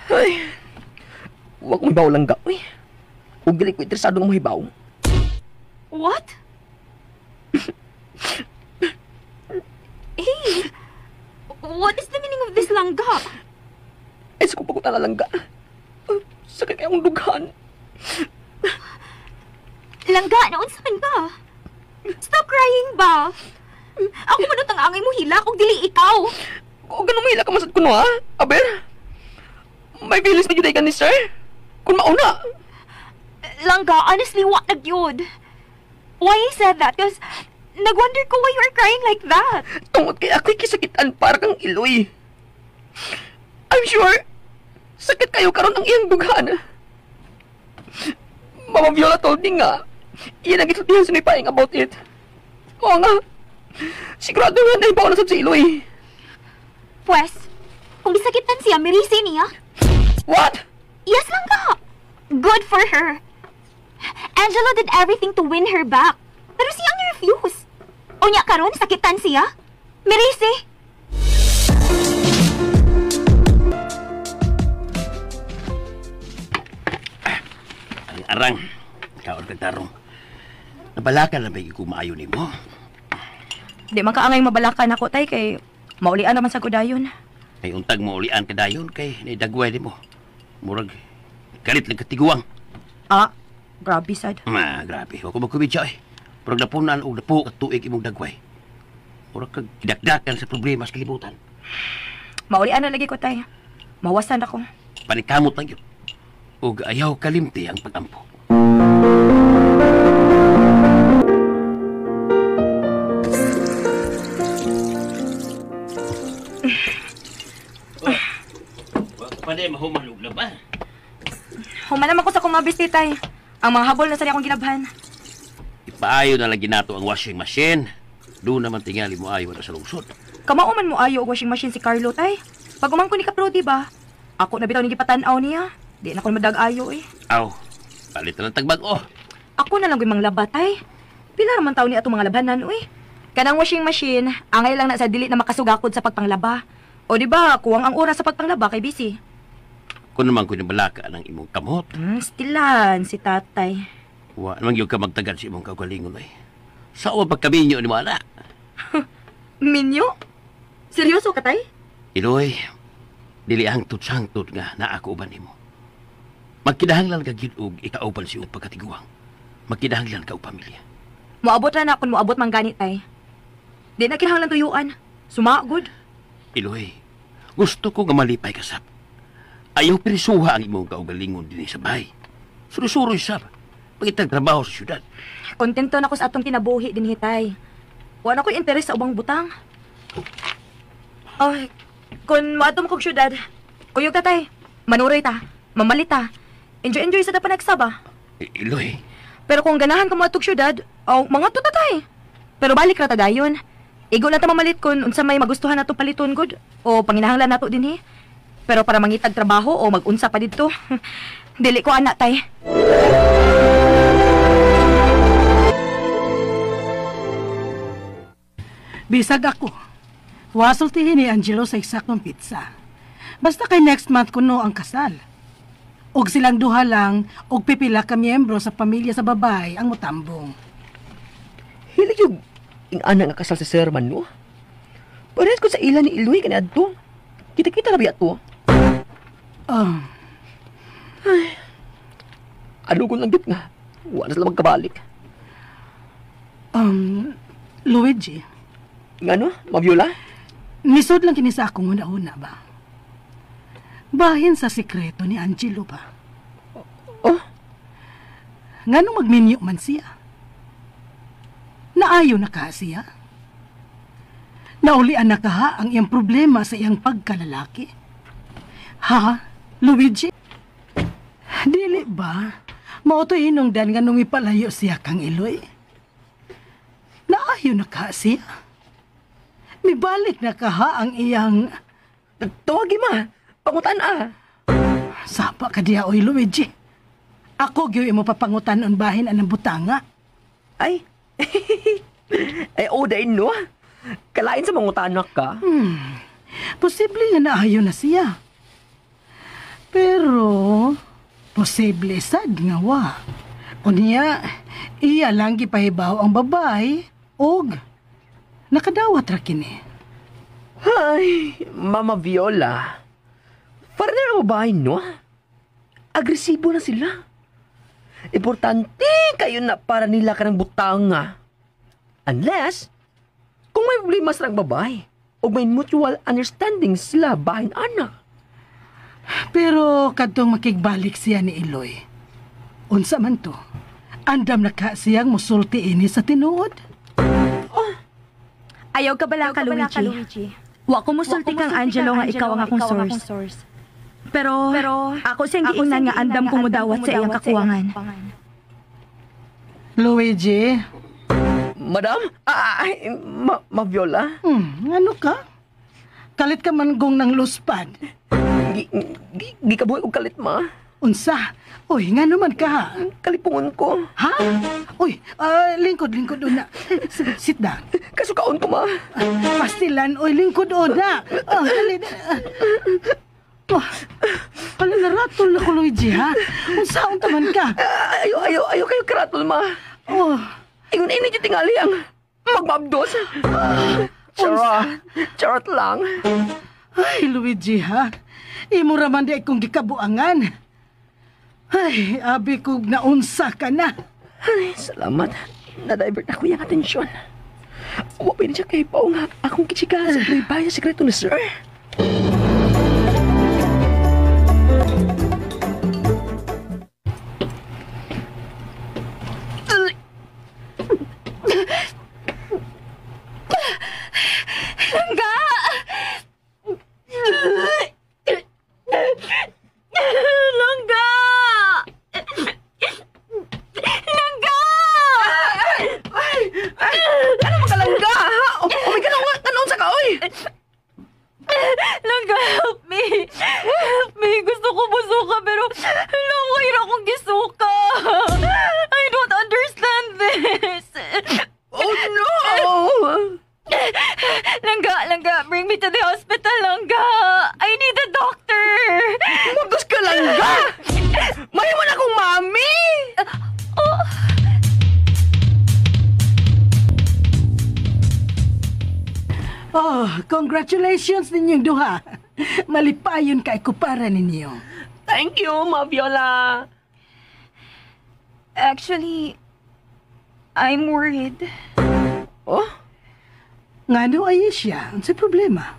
Ay, huwag mong hibaw Langga, uy. Huwag gali ko interesado ng mahibaw. What? Hey, what is the meaning of this Langga? Ay, sa kong pagutan na Langga. Sakit kayong dughan. Langga, naon saan ka? Stop crying ba? Ako manot ang angay mo hila kung dili ikaw. Kung ganun mahila ka masad ko no, ha? Aber, may bilis na juday ka ni sir. Kung mauna. Langga, honestly, what na gyud? Why you said that? Because nag-wonder ko why you are crying like that. Tungod kay ako'y kisakitan para kang Iloy. I'm sure, sakit kayo karon ang iyang dughan. Mama Viola told me nga, iyan ang isultihan sinipaing about it. Oo nga, sigurado nga na ibaw na sa Iloy. Pues, kung disakitan siya, mirisi niya. What? Yes lang ka. Good for her. Angelo did everything to win her back. Pero siyang refuse. Unya karon sakitan siya. Merisi. Ang arang, kaon kag tarong. Nabalakan na ba yung kumaayo ni mo? Di man kaangay mabalakan ako, tay, kay maulian naman sa kudayon. Ay untag mo ulian ka dayon kay naidagway ni mo. Murag, kalit lang katiguang. Ah, grabe sad. Grabe. Huwag ko magkubidya eh. Murag napunan o napu at tuig imong dagway. Murag kag idakdakan sa problema sa kalibutan. Maulian na lagi ko, tay. Mawasan ako. Panikamot lang yun. Ug ayaw kalimti ang pagampo. Paday mahumalog na ba? Humanam ako sa kumabisi, tay. Ang mga habol na sa akong ginabhan. Ipaayo na lagi nato ang washing machine. Doon naman tingali mo ayo na sa lungsod. Kamauman mo ayo og washing machine si Carlo, tay. Pag umangko ni Kapro, di ba? Ako na bitaw ni gipatan-aw niya. Di na ko madag-ayo eh. Aw, palit na ng tagbag-o. Ako na lang gawing mga laba, tay. Pila naman taon ni atong mga labanan, uy. Kanang washing machine, angay lang na sa dili na makasugakod sa pagpanglaba. O di ba, kuwang ang oras sa pagpanglaba kay busy. Kung naman ko balaka ng imong kamot. Stilan si tatay. Wa naman yung ka magtagad sa imong kaugalingon ay. Sa uwa pagkaminyo ni Mana. Minyo? Seryoso ka, tay? Iloy, dili ang tutsang-tut nga na ako uban nimo. Magkidahanglan ka gid og ikauban si pagkatiguang. Magkidahanglan ka og pamilya. Moabot na kung moabot man ganit, tay. Di na kinahanglan tuyuan. Sumagod. Iloy, gusto ko nga malipay ka sab. Ayaw pirisuha ang imong kaugalingon din sa bahay. Surusuroy sab. Pagitag trabaho sa syudad. Kontento na ko sa atong kinabuhi din hitay. Wala ko interes sa ubang butang. Ay, kung maatom kong syudad, kuyog tatay, manuray ta, mamalit ta, enjoy sa dapat nagsaba. Iloy. Pero kung ganahan ka maatog syudad, mga to tatay. Pero balik ra ta dayon. Igo lang ta mamalit kung unsa may magustuhan nato paliton gud o panginahanglan nato dinhi. Pero para mangitag trabaho o mag-unsa pa didto, dili ko anak tay. Bisag ako. Wasultihin ni Angelo sa eksaktong pizza. Basta kay next month kuno ang kasal. Og silang duha lang, og pipila ka miyembro sa pamilya sa babay ang mutambong. Hilig yung ing-ana nga kasal sa serman, no? Parehas ko sa ilan ni Iloy kanadto. Kita-kita na biya to. Ay, ano ko lang git nga. Wala sila magkabalik. Luigi. Ngano, Maviola? Nisod lang kini sa akong una-una ba? Bahin sa sikreto ni Angelo ba? Oh? Ngano magminyo man siya? Naayo na ka siya? Naulian na ka ang iyang problema sa iyang pagkalalaki? Ha, Luigi? Dili ba? Mauto inungdan nga nung ipalayo siya kang Iloy? Naayo na ka siya? Mibalik na ka ang iyang... Tawagi ma, pangutan Sapa ka diya, oy Luigi. Ako gyud imo papangutan-on bahin anang butanga. Ay, ay odain no? Kalain sa mangutanak ka? Posible nga naayo na siya. Pero, posible sad nga wa. Unya, iya lang gipahibaw ang babay, og nakadawat ra kini. Ay, Mama Viola. Partner mo ba no? Agresibo na sila. Importante kayo na para nila ka ng butanga. Unless, kung may problema sa babay, o may mutual understanding sila bahin anak. Pero kadtong makigbalik siya ni Iloy. Unsa man to? Andam na ka siyang musulti ini sa tinuod? Ayaw ka bala ka, Luigi. Wa ko musulti kang Angelo nga ikaw ang akong source. Pero ako siyang giingnan nga andam kong mudawat sa iyang kakuwangan. Luigi? Madam? Ma Viola? Ano ka? Kalit ka man gong ng luspad. Gikabuhi og kalit, ma. Unsa? Uy, nga naman ka. Kalipungon ko. Ha? Uy, lingkod una. Sit down. Kasukaon ko, ma. Pastilan, uy, lingkod una. Dali. Pala naratol na ko, Luigi, ha? Unsaon taman ka? Ayaw kayo karatol, ma. Ingon ini yung tingali ang magmabdos. Charot lang. Ay, Luigi, ha? Imo raman di akong gikabuangan. Ay, abi kong naunsa ka na. Ay, salamat. Na-divert ako yung atensyon. Wapin siya kay Pao nga akong kichika sa play sekreto ni sir. Langga! Langga! Langga! Ano mo ka, Langga? May kanon sa kaoy! Langga, help me! Help me! Gusto ko busuka pero langway akong gisuka! I don't understand this! Oh no! Langga, bring me to the hospital, Langga! I need a doctor! Magos ka, Langga! Mahiwan akong mami! Congratulations ninyong duha. Malipayon kay kupara ninyo. Thank you, Ma Viola. Actually, I'm worried. Oh? Ngano ay siya? Ano sa problema?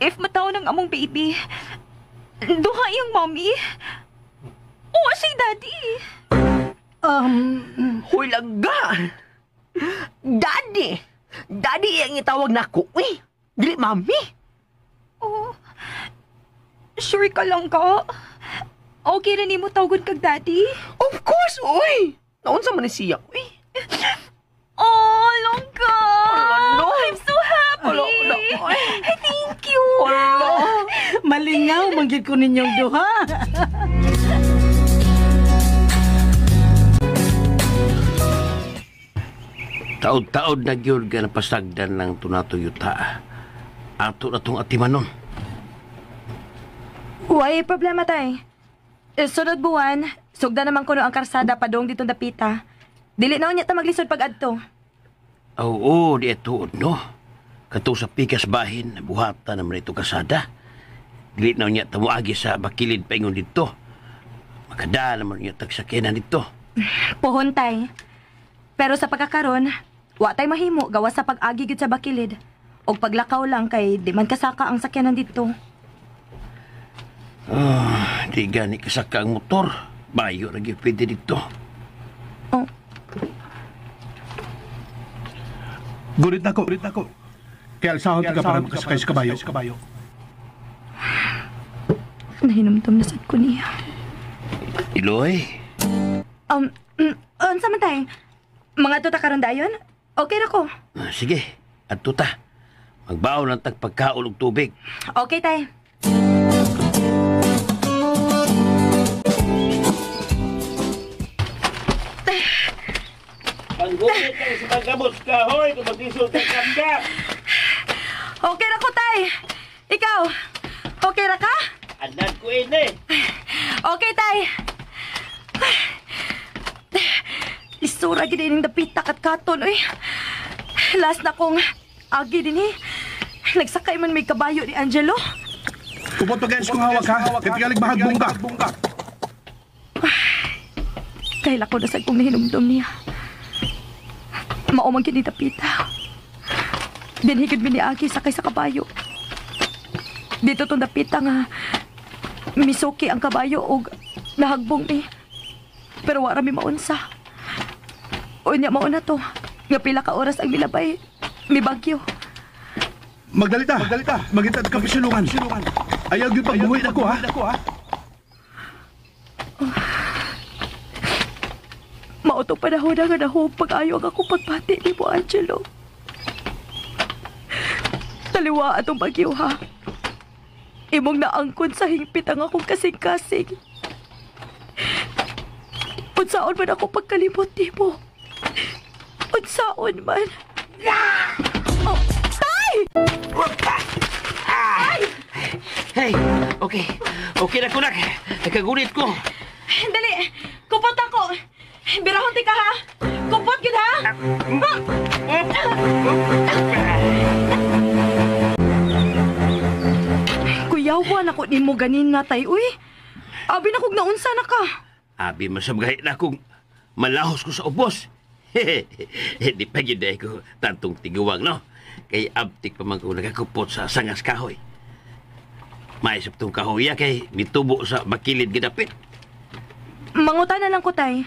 If mataw ng among baby, duha yung mommy, o si daddy. Hoy, Langga! Daddy! Daddy yung itawag na ko, eh. Dili, mami. Oh, sure ka lang ka? Okay na ni mo tawagod kag daddy? Of course, oy! Naunsa man ni siya, oy. Oh, Langga! No. I'm so happy! No. Thank you! Malingaw, manggit ko ninyong duha. Taod-taod na gyud nga napasagdan ng tunatuyuta. Ato na tong atimanon. Why problema tay? Sunod buwan, sugda naman kuno ang karsada padong ditong dapita. Dili na unya ta maglisod pag adto. Oo, di tuod no. Kato sa pikas bahin, buhata naman ito kasada. Dili na unya ta moagi sa bakilid paingon dito. Makada naman unya tagsakinan dito. Pohon tay. Pero sa pagkakaron, wa tay mahimo gawas sa pag-agi gid sa bakilid. Og paglakaw lang kay di man kasaka ang sakyanan dito. Di gani kasaka ang motor. Bayo ra gyud pwede dito. Oh. Gulit na ko. Kaya alsahon ka para makasakay sa kabayo. Nahinumdum na sad ko niya. Iloy? Unsa man tay? Mga tuta karon dayon? Okay na ko. Sige, adto ta. Magbaon lang tag pagkaon og tubig. Okay tay. Panggupit kayo sa pagkabos ka, hoy, kung mag-isod ka kamda. Okay na ko, tay. Ikaw, okay na ka? Andan ko ini. Okay, tay. Lisura gid ning dapita kat katon, oy. Last na kong agi din nagsakay man may kabayo ni Angelo. Kupot pa guys kung hawak ha. Katigalig mahagbong ka. Kaila ko na sa kong nahinumdum niya. Maumang gid ni dapita. Dinhigid mi ni Agi sakay sa kabayo. Dito tong dapita nga misuki ang kabayo og nahagbong ni. Pero wala mi maunsa. Unya mauna to. Nga pila ka oras ang milabay. Mi bagyo. Magdalita. Magitad ka pisulungan. Ayaw gyud pagbuhi nako ha. Mauto panahon na nga nahong pag-ayo ang akong pagpati ni mo, Angelo. Taliwa atong bagyo, ha? Imong naangkon sa hingpit ang akong kasing-kasing. Unsaon man ako pagkalimot nimo? Unsaon man? Oh, tay! Hey, okay. Okay na kunak. Nakagulit ko. Dali, kupot ako. Birahon ti ka ha. Kupot gid ha. Kuyawan ako nimo ganin nga tay, uy. Abi na kog naunsa na ka. Abi masabgay na kung malahos ko sa ubos. Di pa gid ko tantong tiguwang, no? Kay abtik pa man ko nakakupot sa sangas kahoy. Maisip tong kahoy kay mitubo sa bakilid gidapit. Mangutan na lang ko, tay.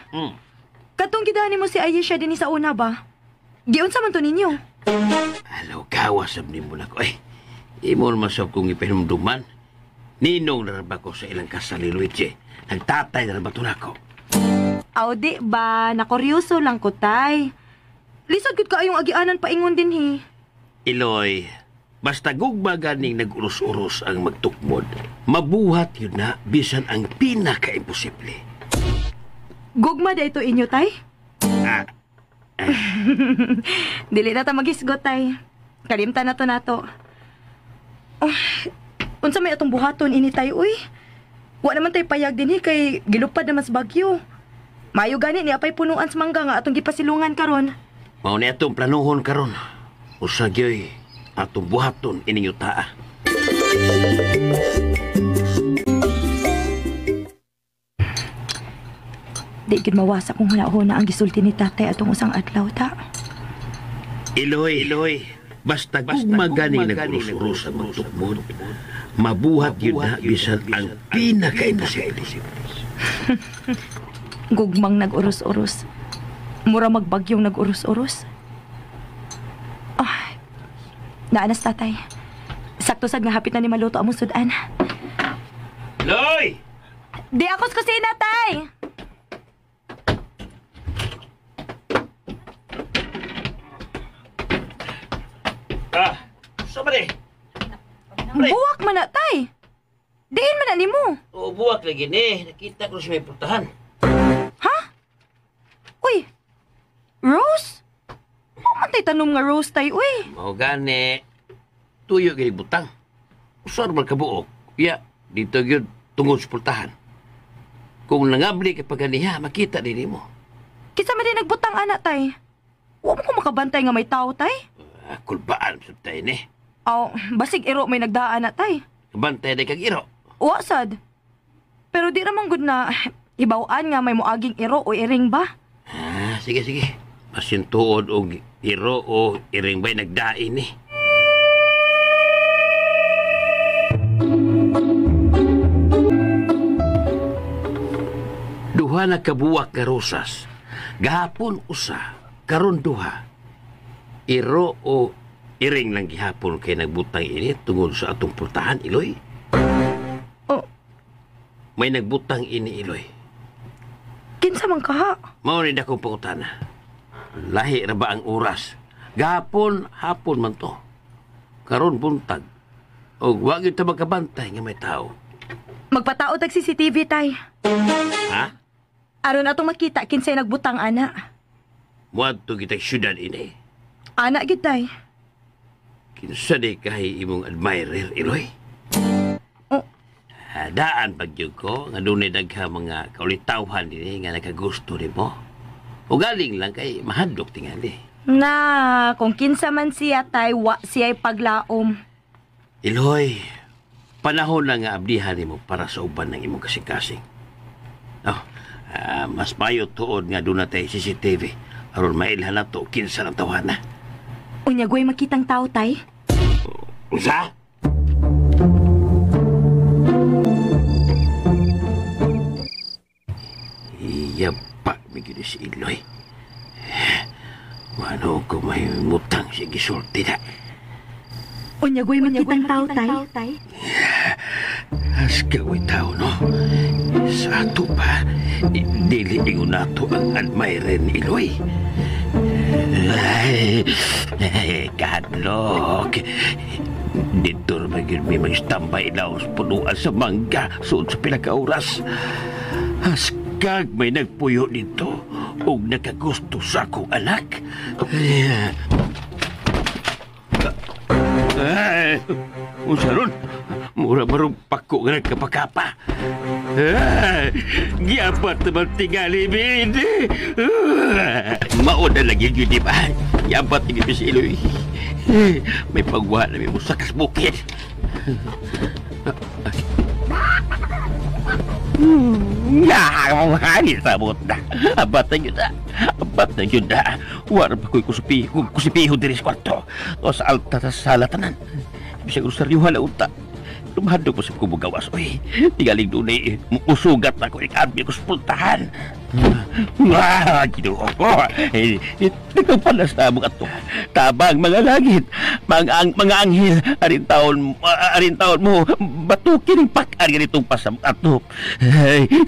Katong gidani mo si Ayesha din sa una ba? Giunsa man to ninyo? Alaw, kawasab ni mo na ko. Imo naman sab kong ipahinumduman. Ninong naraba ko sa ilang kasal ni Luigi. Nagtatay naraba to na ko. Aw, di ba? Nakuryoso lang ko, tay. Lisod gud kaayong agianan paingon din, hi. Iloy, basta gugma ganing nag-uros-uros ang magtukmod, mabuhat yun na bisan ang pinaka-imposible. Gugma da ito inyo, tay? Dili na ta magisgot, tay. Kalimta na to nato. Oh, unsa may atong buhaton ini, tay, uy? Wa naman tay payag din, kay gilupad na mas bagyo. Mayo gani ni apay punuan sa mangga nga atong gipasilungan karon. Mao ni atong planuhon karon. Usagyoy atong buhaton ining yutaa. Di gid mawasa kung hunahuna ang gisulti ni tatay atong usang adlaw ta. Iloy, basta gugma gani nag-urus-urus ang magtukmod, mabuhat yun na bisan ang pinaka-imposible. Gugmang nag-urus-urus. Mura magbagyong nag-urus-urus. Naanas tatay. Sakto sad nga hapit na ni maluto among sudan. Loy! Di ako sa kusina, tay! Sabari! Buwak man na, tay! Diin man na ni mo. O, buwak lagi ni. Nakita ko siya may putahan. Ha? Uy! Rose? Matay tanom nga Rose, tay, uy. Mao gani. Tuyo gani butang. Usar man kabuok. Ya, dito gyud tungod sa pultahan. Kung nangabli ka paganiha, makita din mo. Kisa man din nagbutang anak, tay. Huwag mo ko makabantay nga may tao, tay. Kulbaan sa tayo ni. Aw, basig iro may nagdaan na, tay. Bantay na kag iro. Wasad. Pero di naman good na ibawaan nga may muaging iro o iring ba? Sige. Masintuod o iro o iring ba'y nagdain eh. Duha na kabuwak nga rosas. Gahapon usa, karon duha. Iro o iring lang gihapon kay nagbutang ini tungod sa atong pultahan, Iloy. Oh. May nagbutang ini, Iloy. Kinsa man kaha? Mao ni dakong pangutana. Lahi ra ba ang oras? Gahapon, hapon man to. Karon buntag. O wa gyud ta magkabantay nga may tao. Magpataod tag CCTV, tay. Ha? Aron atong makita kinsay nagbutang ana. Muadto kitag syudad ini. Ana gid, tay. Kinsa di kay imong admirer, Iloy? Oh. Daan pagyud ko nga dunay dagha mga kaulitawhan dinhi nga nakagusto nimo. O galing lang kay mahadlok tingali. Na, kung kinsa man siya, tay, wa siya'y paglaom. Iloy, panahon na nga abdihan nimo para sa uban ng imong kasing-kasing. Mas mayo tuod nga doon natin CCTV aron mailhan na to kinsa ng tawana. Unyagway makitang tao, tay? Usa? Iya pa, migili si Iloy. Ano ko may mutang siya gisulti na. Unyagway makitang tao, tay? As gawin tao, no? Sa ato pa, dili ingon nato ang admirer ni Iloy. Ay, kadlok. Dito na magiging may mag-standby na sa punuan sa mangga suod sa pinaka-oras. Haskag may nagpuyo dito o nakagusto sa akong anak. Ay, unsa ron? Mura marong pako nga nagkapakapa. Ay, giapat naman tingali, bindi. Mauna lagi yun, di ba? Giapat tingin si Iloy. May pagwa na may musakas bukid. Ang hari sabot na. Abat na yun na. Abat na yun na. Warang pa ko'y kusipiho diri sa kwarto. O sa alta sa salatanan. Bisa ko sa riuhan na unta. Lumahadog po sa kubugawas. Uy, tigaling doon ay musugat na ko. Ikabili ko sa pultahan. Ginoo ko. Nagpapalas na mga ito. Tabang mga langit. Mga anghel. Arin taon mo. Batukin ang pag-ari nitong pasam ato.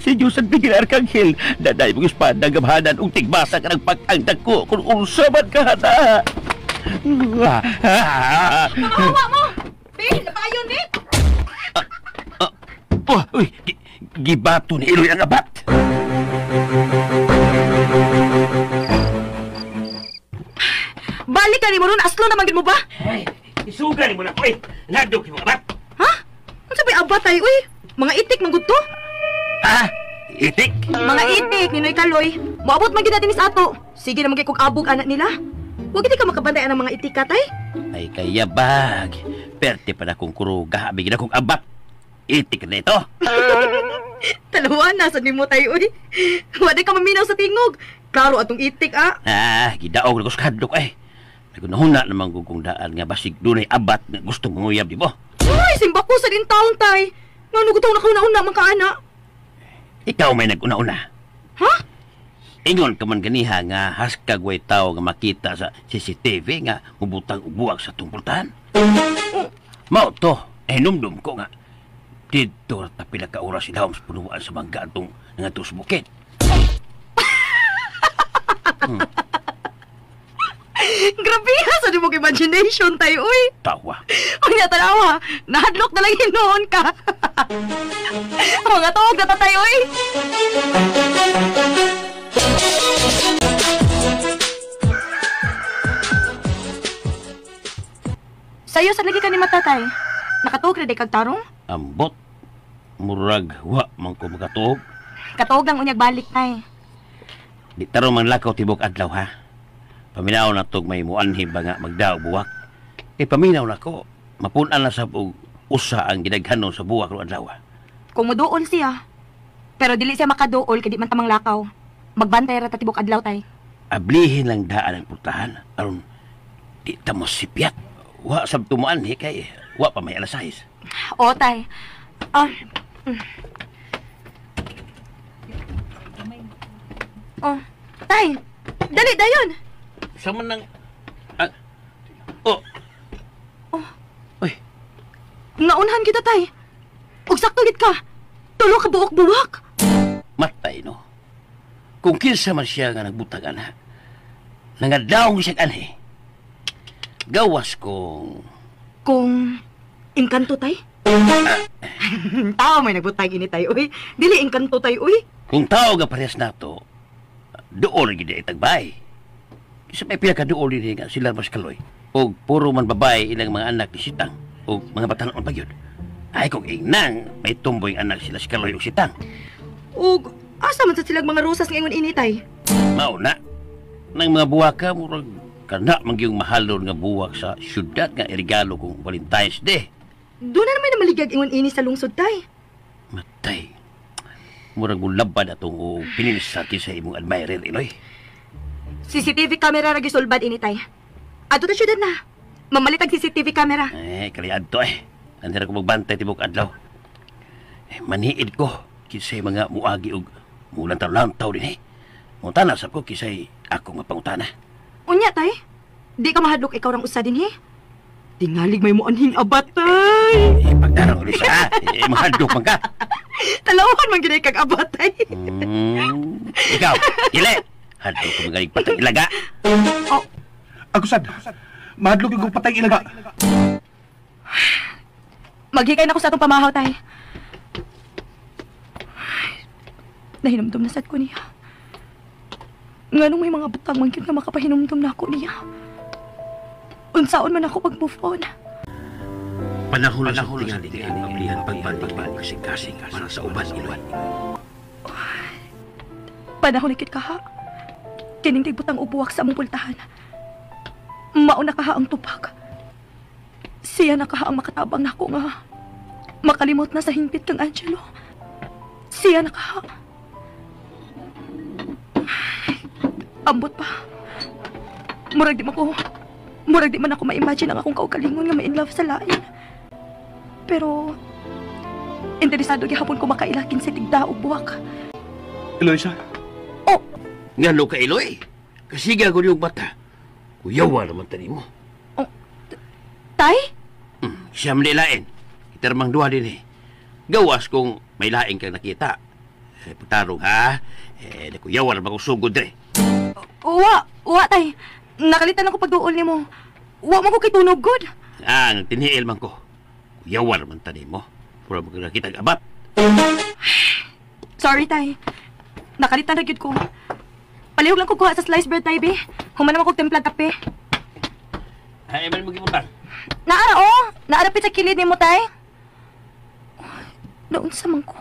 Si Diyos ang bigil arkanghel. Daday mong espada gamhanan. Ung tigbasa ka ng pag-angdag ko. Kung unsaman ka na. Mamawa mo! Bin, napayon ni! Uy, gibato ni Iloy ang abat. Balik ka ni mo ron, aslo naman gid mo ba? Ay, isugal mo na ko eh. Nadok yung abat. Ha? Ano sabi abat ay, uy? Mga itik man gud to? Ha? Itik? Mga itik, Ninoy Kaloy. Moabot man gid natin sa ato. Sige na magkay kog abog anak nila. Huwag hindi ka makabantayan ng mga itik ka, tay. Ay, kaya bag. Perte pa na kong kuruga. Bigyan akong abat. Itik na ito. Talawan, nasa ni mo tayo, uy. Wala ka maminaw sa tingog. Klaro atong itik, ah. Gidaog na ko sa kadlok eh. Nagunahuna naman kung daan nga basig doon ay abat na gusto manguyab, di ba? Ay, simba ko sa din taong, tay. Nga nugutaw na kauna-una, mga kaana. Ikaw may naguna-una. Ha? Ingon ka man ganiha nga haskag way tao nga makita sa CCTV nga mubutang ubuwag sa tungkultan. Mao to, numdum ko nga. Dito na pila ka oras sila sa punuan sa mangga atong nangato sa bukid. Grabe ha, sa di mong imagination tayo, uy. Tawa. Uy, natalawa. Nahadlok na lang hinoon ka. Mga tawag na tatay, uy. Sa'yo, sa lagi ka ni matatay. Nakatuog na di kag tarong? Ambot. Murag, wa man ko makatuog. Katuog lang unyag balik, tay. Di tarong man lakaw tibok adlaw ha. Paminaw na tog may muanhib ba nga magdaog buwak. Paminaw na ko. Mapunan na sa usa ang gidaghanon sa buwak ro adlaw. Kung muduol siya. Pero dili siya makaduol kadi man tamang lakaw. Magbantay ra ta tibok adlaw, tay. Ablihin lang daan ang pultahan. Aron di ta mo sipyat. Wa sab tumuanhi kay wa pa may alas 6. O, tay. Tay. Dali, dayon. Sama nang... Uy. Naunhan kita, tay. Ug sakto gid ka. Tulo ka buwak-buwak. Matay, no? Kung kinsa man siya nga nagbutang ana, nangadawang siya anhi. Gawas kong... Kung... Engkanto, tay? Tao may nagbutang ini, tay, uy. Dili engkanto, tay, uy. Kung tao nga parehas nato, doon gid ay tagbay. Kasi may pinakadoon din nga sila mas kaloy. O puro man babae ilang mga anak ni Sitang. O mga batanon pa yun. Ay kung inang, may tumboy anak sila si Kaloy o Sitang. Ug asa man sa silang mga rosas ngayon ini, tay? Mauna. Nang mga buwaka, murag kana mangyong mahalon nga buwak sa syudad nga irigalo kong Valentine's Day. Doon na naman na maligag ingon ini sa lungsod, tay. Matay. Murag mulabad atong pinilis sa sa imong admirer, Iloy. CCTV camera ra gisulbad ini, tay. Adto ta syudad na. Mamalitag CCTV camera. Kaliad to eh. Nandira ko magbantay tibok adlaw. Maniid ko kisay mga muagi og mulantaw-lantaw din eh. Mutana sa ko kisay ako mapangutana. Unya, tay. Di ka mahadlok ikaw rang usa din, he? Tingalig may muanhing abat, tay. Pagdarang ulit sa mahadlok man ka. Talawan man ginay kag abat, tay. Ikaw, ile. Hadlok ko mga patay ilaga. Agusad, mahadlok yung patay ilaga. Maghikay na ko sa atong pamahaw, tay. Nahinumdum na sad ko niya. Nganong may mga butang man gyud nga makapahinumdum na ako niya. Unsaon man ako pag-move on. Panahon na sa tingali ang ablihan pagbalik-balik kasing-kasing para sa uban Iloy. Panahon na kit kaha. Kining tigbutang ubuwak sa among pultahan. Mao na kaha ang tupag. Siya na kaha ang makatabang nako nga makalimot na sa hingpit kang Angelo. Siya na kaha. Ambot pa. Murag di man ako ma-imagine ang akong kaugalingon nga ma-in love sa lain. Pero interesado gihapon ko makailakin sa tigda ug buwak. Eloisa? Oh, Nga lo ka Iloy. Kasiga ko yung bata. Kuyawa naman tani mo. tay? Siyam nilain. Itermang duha din eh. Gawas kung may laing kang nakita. Putarong ha. Nakuyawa naman kong sugod rin. Wa tay. Nakalitan ako pagduol nimo. Wa man ko kay tunog good. Tiniil man ko. Kuyawa naman tani mo. Pura mo kang nakita abat. Sorry tay. Nakalitan na gyud ko. Palihog lang ko kuha sa slice bread tay be. Human naman kog templag kape. Ay, man mo gipunta. Naara oh. Naarapit sa kilid nimo tay. Naunsa man ko.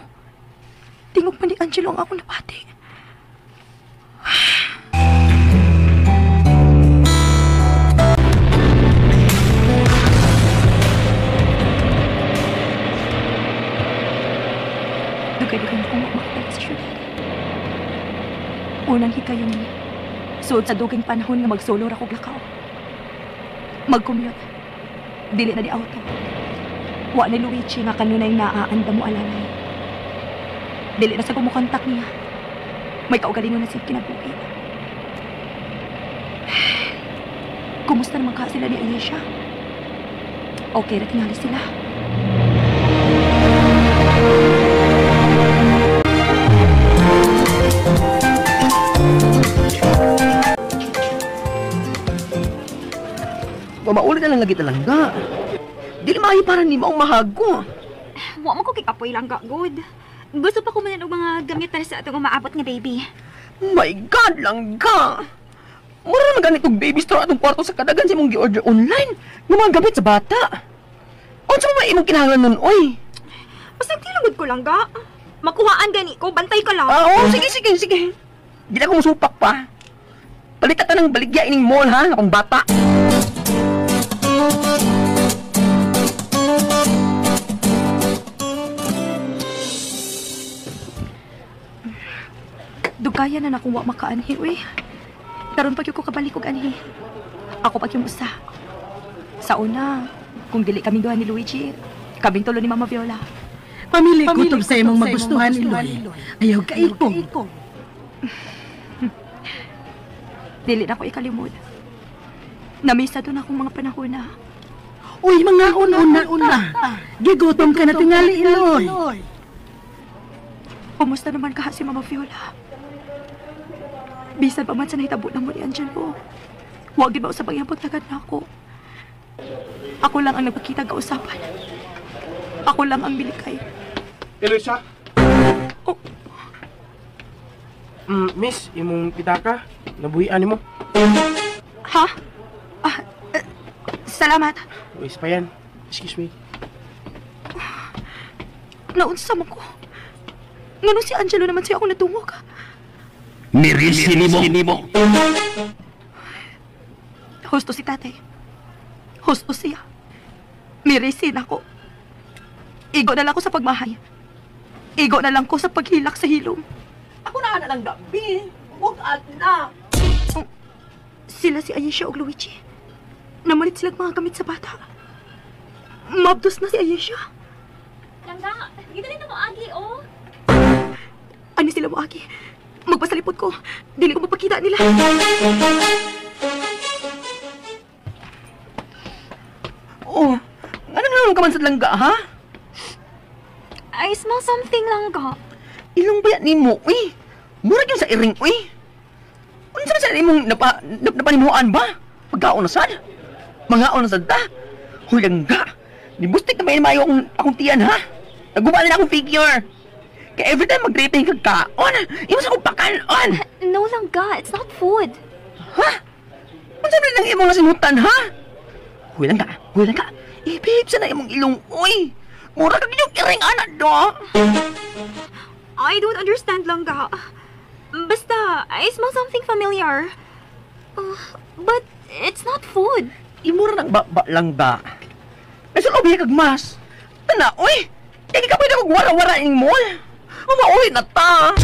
Tingog pa ni Angelo ang akong napati. Dugay-dugay na kong makakita sa syudad. Unang hikayon niya. Suod sa duging panahon nga magsolor ako glakaw. Mag-commute. Dili na di auto. Wa ni Luigi nga kanunay naaanda mo alalay. Dili na sa kumukontak niya. May kaugalingon na siya kinabuhi. Kumusta naman ka sila ni Alicia? Okay na tingali sila. Mamaulit na lang lagi talangga. Dili maayo para ni maong mahago. Wa mo ko kikapoy lang ka, good. Gusto pa ko man og mga gamit para sa atong maabot nga baby. My God, langga! Mura na ganitong baby store atong kwarto sa kadagan sa imong gi-order online. Ng mga gamit sa bata. Unsa mo may imong kinahanglan nun, oy? Basta tilugod ko lang ga. Makuhaan gani ko, bantay ka lang. Sige. Di na ko musupak pa. Palita ka ng baligya ining mall, ha? Akong bata. Dugayan na akong wa makaanhi, uy. Karon pag ko kabalik og anhi. Ako pag yung usa. Sa una, kung dili kami duha ni Luigi, kaming tulo ni Mama Viola. Pamili kutob sa imong magustuhan, Iloy. Ayaw ka ikong. Dili na ko ikalimod. Namisa doon akong mga panahon na. Uy, mga una. Gigutom ka na tingali, Iloy. Kumusta naman ka si Mama Viola? Bisan pa man sa nahitabo na mo ni Angelo. Huwag di ba usap ang iyang pagtagad na ako. Ako lang ang nagpakita ka usapan. Ako lang ang bilikay. Eloisa? Oh. Miss, imong pitaka, nabuhian mo. Ha? Salamat. Wais pa yan. Excuse me. Naunsa mo ko. Ngano si Angelo naman siya akong natungog. Nirisi ni mo. Husto si tatay. Husto siya. Mirisin ako. Igo na lang ko sa pagmahay. Igo na lang ko sa paghilak sa hilom. Ako na lang gabi. Huwag na. Sila si Ayesha o Luigi. Namalit silang mga gamit sa bata. Mabdos na si Ayesha. Langga, gito rin na mo agi, oh. Ani sila mo, Aki? Magpasalipot ko. Dili ko mapakita nila. Oh, ano naman ka man sa langga, ha? I smell something, Langga. Ilang bayat ni mo, uy? Murag yun sa iring, uy? Ano sa imong napanimuan ba? Pagkaon na sad? Mga on na sad ta? Huy, langga. Nibustik na may mayo akong tiyan, ha? Naguba na akong figure. Kaya every time mag-draping kag kaon, iwas akong pakanon. No langga, it's not food. Ha? Ang sabi lang imong nasinutan, ha? Huwi lang ka. Babe, sana imong ilong, uy. Mura kag yung iring anak, do. I don't understand langga. Basta, I smell something familiar. But it's not food. Imura ng lang ba? Ay, sa lobby kag mas. Tana, uy. Kaya ka pwede mag-wara-wara ing mall. Mamauwi na ta.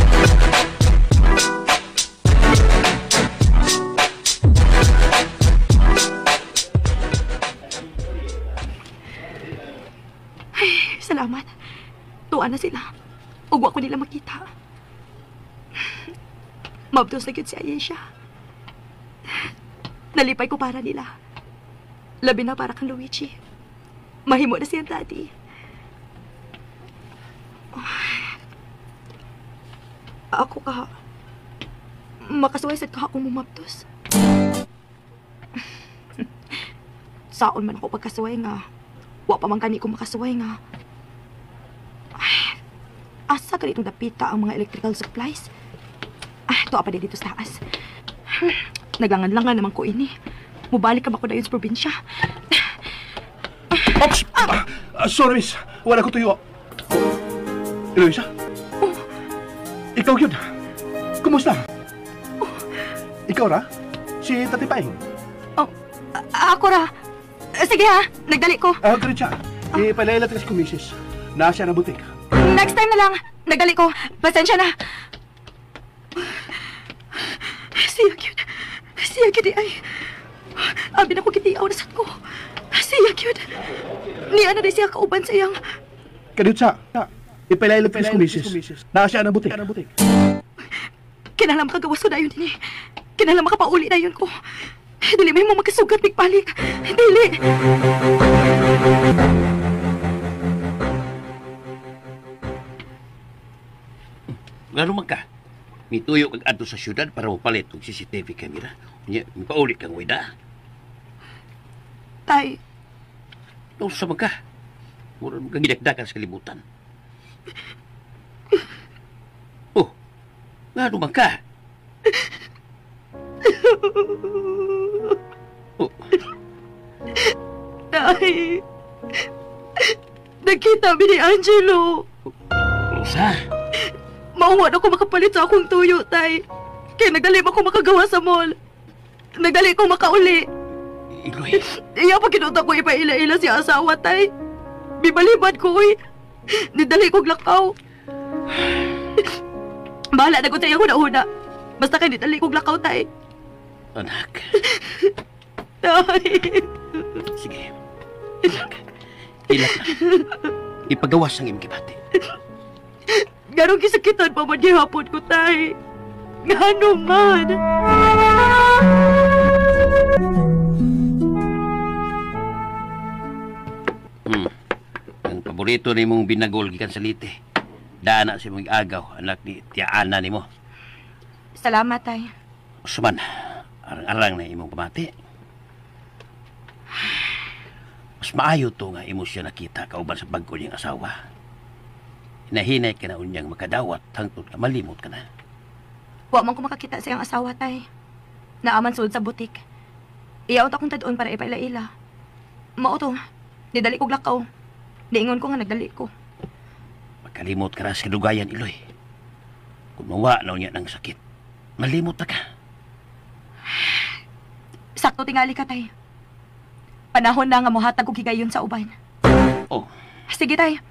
Ay, salamat. Tuwa na sila. Ugwa ko nila makita. Mabdos na yun si Ayesha. Nalipay ko para nila. Labi na para kang Luigi. Mahimo na siyang daddy. Ako ka. Makasuway sad ka akong mumabdos. Saon man ako pagkasuway nga. Wa pa man kani ko makasuway nga. Ay, asa ka ditong dapita ang mga electrical supplies? Tuwa pa din dito sa taas. Nagangan-langan naman ko ini. Mubalik ka ba ko na yun sa probinsya? Ops! Sorry, miss. Wala ko tuyo. Eloisa? Ikaw yun. Kumusta? Ikaw ra? Si Tati Paing? Ako ra. Sige ha, nagdali ko. Ganun siya. Ipalailat ka si kumisis. Nasa siya na butik. Next time na lang. Nagdali ko. Pasensya na. Siya yun ay. Abi na ko kitiaw na sad ko. Siya yun. Niya na di siya kauban sa iyang. Ganun siya. Ipalailat ka si kumisis. Nasa siya na butik. Kinalam kagawas ko na yun din eh. Kinalam makapauli na yun ko. Dili may mo magkasugat balik. Dili. Nga naman ka. Mituyo kag adto sa syudad para mapalit og CCTV camera. Nya, mipaulit kang wida. Tay. Ano sa ka? Mura mo kang gidakdakan sa kalibutan. Oh, nga naman ka. Oh. Tay. Nakita mi ni Angelo. Rosa? Mauwan ako makapalit sa akong tuyo, tay. Kaya nagdali ako makagawa sa mall. Nagdali ko makauli. Iloy? Iya pa kinuta ko ipaila-ila si asawa, tay. Bibalibad ko, uy. Nidali ko glakaw. Bahala na ko tayo ako na-una. Basta kayo nidali ko glakaw, tay. Anak. Tay. Sige. Anak. Ilak na. Ipagawas ang imong kibati. Ganong kisakitan pa man gihapon ko, tay. Gano man. Ang paborito ni mong binagol gikan sa lite. Dana si mong agaw, anak ni Tia Ana ni mo. Salamat, tay. Usman, arang-arang na imong pamati. Mas maayo to nga imo siya nakita kauban sa bago niyang asawa. Hinahinay ka na unyang makadawat hangtod ka malimot ka na. Wa man ko makakita sa iyang asawa, tay. Naaman sud sa butik. Iyaw ta kong tadon para ipaila-ila. Mao to, nidali ko glakaw. Niingon ko nga nagdali ko. Magkalimot ka na sa kadugayan, Iloy. Kung mawa na unya ng sakit, malimot na ka. Sakto tingali ka, tay. Panahon na nga mohatag ko higayon sa uban. Oh. Sige, tay.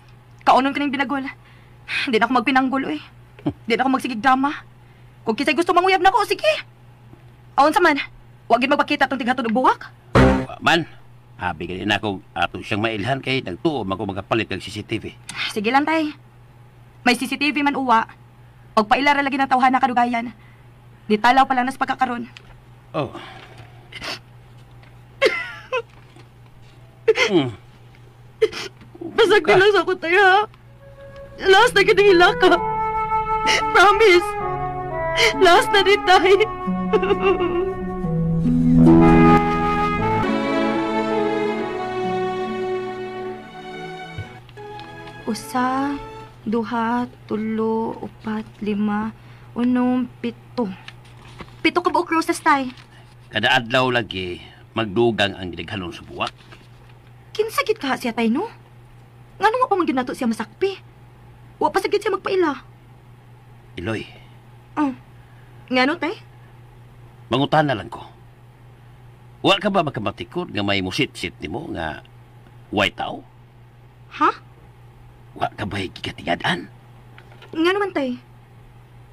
Kaunon ko ng binagol. Hindi na ako magpinanggol, eh. Hindi na ako magsigig drama. Kung kisay gusto manguyab na ako, sige. Aon sa man, wag yun magpakita itong tighatod ng buwak. Man, bigyan na ako ato siyang mailhan kay nagtuo ako magapalit ng CCTV. Sige lang, tay. May CCTV man uwa. Pagpailara lagi ng tawhan na kadugayan. Di talaw pa lang nas pagkakaroon. Oh. Basag na lang sa ako, tay, ha? Last na kinahila ka. Promise. Last na din, tay. Usa, duha, tulo, upat, lima, unom, pito. Pito ka buok roses, tay. Kada adlaw lagi, magdugang ang ginaghalon sa buwak. Kinsagit ka siya, tay, no? Ngano nga pa man ginato siya masakpi? Wa pa sagit siya magpaila. Iloy, Ngano, tay? mangutan na lang ko. Wa ka ba makamatikod nga may musit-sit nimo nga white tao? Ha? Wa ka ba'y gigatiyadaan? Ngano man, tay?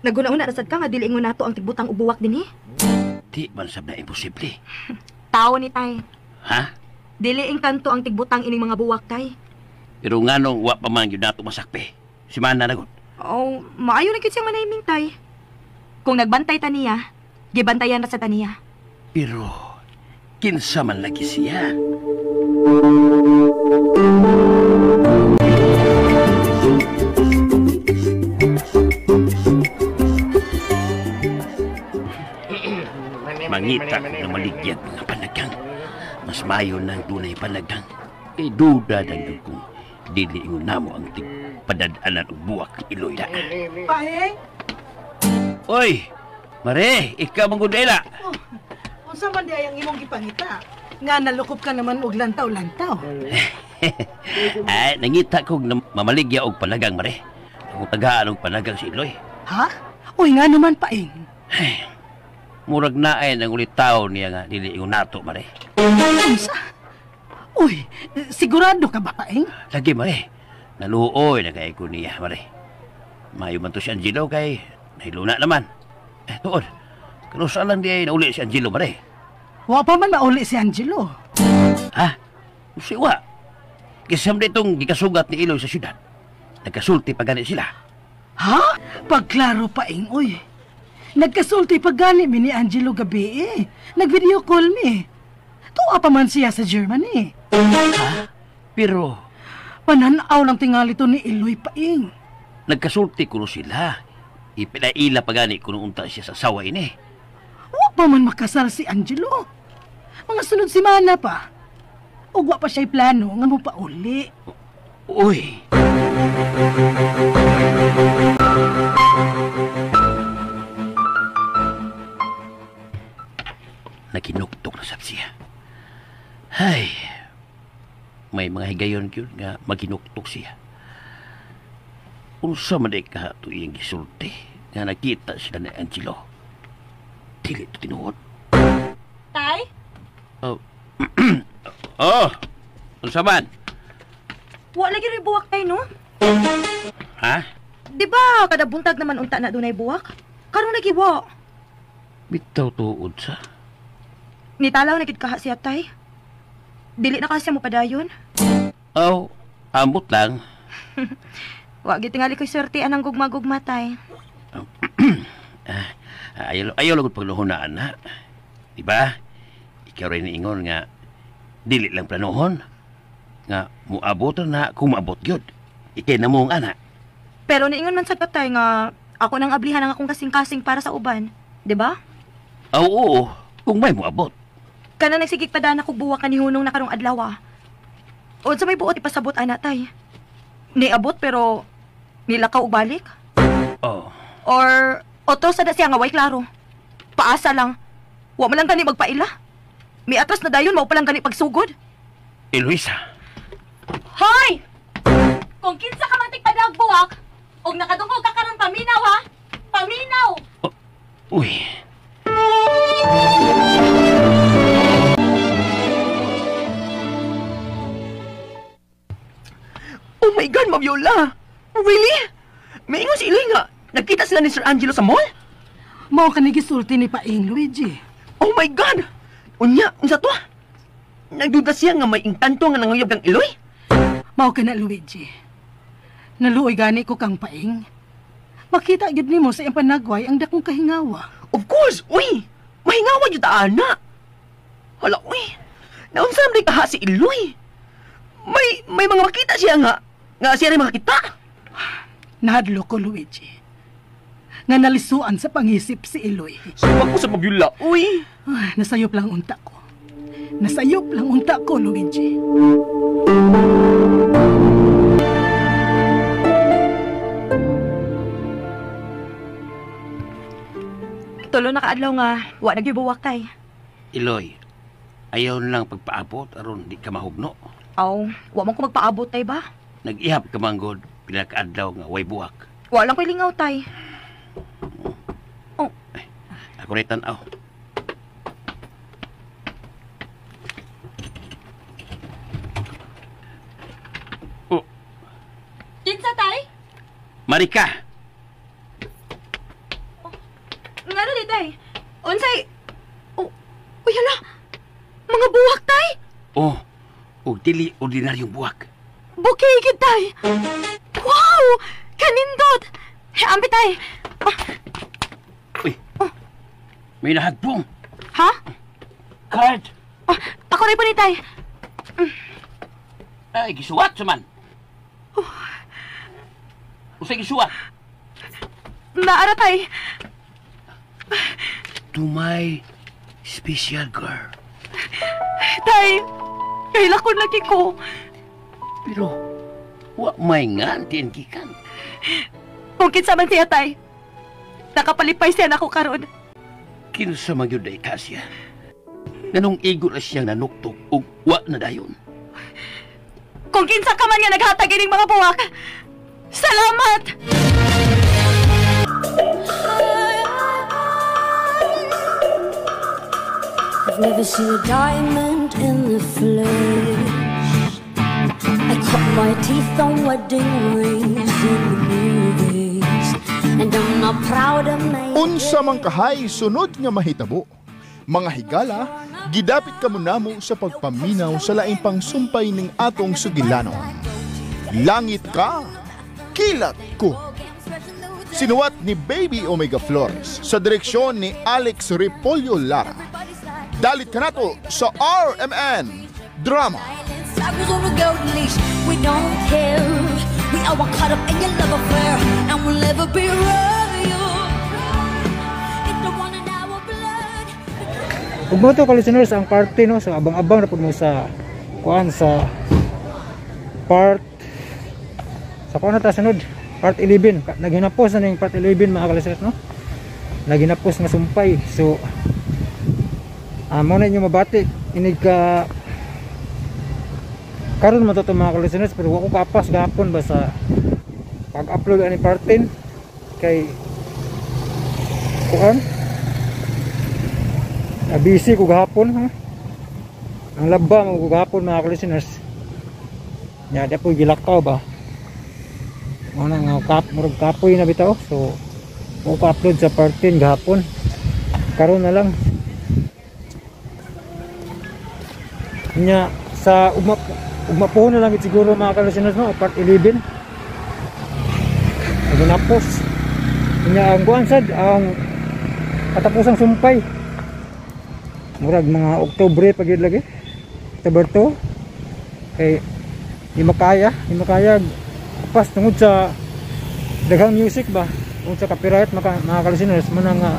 Naguna-una rasad ka nga dili ingon nato ang tigbutang ubuwak dinhi. Di man sab na imposible. Tao ni tay. Ha? Dili ing kanto ang tigbutang ining mga buwak, tay. Pero nganong wa pa man yun nato masakpe. Si Mana na gud. Oh, maayo na gid siyang manahiming, tay. Kung nagbantay ta niya, gibantayan na sa taniya. Pero kinsa man lagi siya. Mangita na maligyat mga panagang. Mas mayo ng dunay panagang. Duda ng kung dili ingon namo ang padadanan og buwak ng Iloy na. Paeng? Oy! Mare, ikaw mong gudela. Unsa man di ang imong gipangita? Nga nalukop ka naman og lantaw-lantaw. Ay, nangita kong mamaligya og panagang, Mare. Ang tagaan og panagang si Iloy. Ha? Uy nga naman, Paeng. Murag naay ng ulit tao niya nga dili ingon nato, Mare. Unsa? Uy, sigurado ka ba, Paeng? Lagi, Mare. Naluoy na kay ko niya, Mare. Mayo man to si Angelo kay nahiluna naman. Tuod, kanusa lang di ay nauli si Angelo, Mare. Wa pa man mauli si Angelo. Ha? Si wa. Kisam na itong gikasugat ni Iloy sa syudad. Nagkasulti pa ganit sila. Ha? Pagklaro, Paeng, uy. Nagkasulti pag gani mi ni Angelo gabi eh. Nag-video call mi. Tuwa pa man siya sa Germany. Ha? Pero pananaw lang tingali to ni Iloy, Paeng. nagkasulti kuno sila. Ipinaila pa gani kuno unta siya sa sawa ini. Wa pa man makasal si Angelo. Mga sunod semana pa. Ug wa pa siya'y plano nga mo pauli. Uy. Nakinuktok na sab siya. Hay. May mga higayon yun nga maginuktok siya. Unsa man ay kahato iyang gisulti nga nakita sila ni Angelo. Dili ito tinuod. Tay? Oh. Oh. Unsa man? Wa lagi rin buwak, tay, no? Ha? Di ba kada buntag naman unta na dunay buwak? Karong lagi wa. Bitaw tuod sa. Nitalaw na gid kaha siya, tay. Dili na kasi mo padayon. Oh, ambot lang. Wa gid tingali ko'y swerte anang gugma-gugma, tay. Ayaw lagod pagluhunaan, ha? Diba? Ikaw rin ingon nga dili lang planohon. Nga muabot na kung maabot yun. Ikay na mong anak. Pero niingon man sa katay nga ako nang ablihan ang akong kasing-kasing para sa uban. Di ba? Oo, kung may muabot. Kana nagsigig pa dana kog buwak ni hunong na karong adlaw. O sa may buot ipasabot ana, tay. Niabot pero nilakaw og balik? Oh. Or oto sa da siya nga way klaro. Paasa lang. Wa man lang gani magpaila. May atras na dayon mao pa lang gani pagsugod. Eloisa. Hoy! Kung kinsa ka man tigpadag buwak, og nakadungog ka karon paminaw, ha? Paminaw! Uy. Oh my God, Maviola! Really? May ingon si Iloy nga. Nagkita sila ni Sir Angelo sa mall? Mao ka ni gisulti ni Paeng, Luigi. Oh my God! Unya, unsa to? Nagduda siya nga may inkanto nga nanguyab kang Iloy? Mao ka na, Luigi. Naluoy gani ko kang Paeng. Makita gyud nimo sa iyang panagway ang dakong kahingawa. Of course! Uy! Mahingawa yun ta, ana! Hala, uy! Naunsa naman kaha si Iloy? May mga makita siya nga siya rin makita. Nahadlo ko, Luigi. Nga nalisuan sa pangisip si Iloy. Suwag ko sa Mabiola, uy! Nasayop lang unta ko. Nasayop lang unta ko, Luigi. Tulo na kaadlaw nga, wa nagyubuwak tay. Iloy, ayaw na lang pagpaabot aron di ka mahugno. Aw, wa man ko magpaabot tay ba? Nag-ihap ka manggod pila ka adlaw nga way buwak. Wa lang ko'y lingaw tay. Oh, Ako rin tanaw. kinsa tay? Marika! Nga na tay. Unsay? Oh, uy hala. Mga buwak tay. Oh, o dili ordinaryong buwak. Bukigid tay. Wow! Kanindot! Ambi tay. Uy, may nahagpong. Ha? Card! Ako rin po ni tay. Ay, gisuwat saman. Usay gisuwat. Naara tay. To my special girl. Tay, kailakon lagi ko. Pero, wa may nga ang gikan. Kung kinsa man siya tay, nakapalipay siya na ako karon. Kinsa man yun day kasya. Ganong igo na siyang nanuktok ug wa na dayon. Kung kinsa ka man nga naghatag ining mga buwak, salamat! I've never seen a diamond in the flesh. I cut my teeth on wedding rings in the movies, and I'm not proud of my... Unsa man kahay sunod nga mahitabo. Mga higala, gidapit ka munamo sa pagpaminaw sa laing pangsumpay ning atong sugilanon. Langit ka, kilat ko. Sinuwat ni Baby Omega Flores sa direksyon ni Alex Repolyo Lara. Dalit ka nato sa RMN Drama. We don't care. We are one caught up in your love affair, and we'll never be royal. It's the one in our blood. Ug mo to listeners ang party no, so abang-abang na pud mo sa kuan sa part sa kuan ta sunod part 11. Naghinapos na ning part 11 mga listeners no. Naghinapos nga sumpay. So mo na inyo mabati inig ka karon mo to mga listeners, pero wako kapas gahapon ba sa pag-upload ani part 10 kay kuan busy ko gahapon ha. Ang laba mo gahapon mga listeners nya da po gilakaw ba mo na nga murag kapoy na bitaw, so wako upload sa part 10 gahapon. Karon na lang nya sa ugma po na lang siguro mga listeners no, part 11 naginapos nya ang kuan sad ang katapusang sumpay murag mga Oktubre pagid lagi, October 2 kay di makaya pas tungod sa daghang music ba, tungod sa copyright mga listeners man nga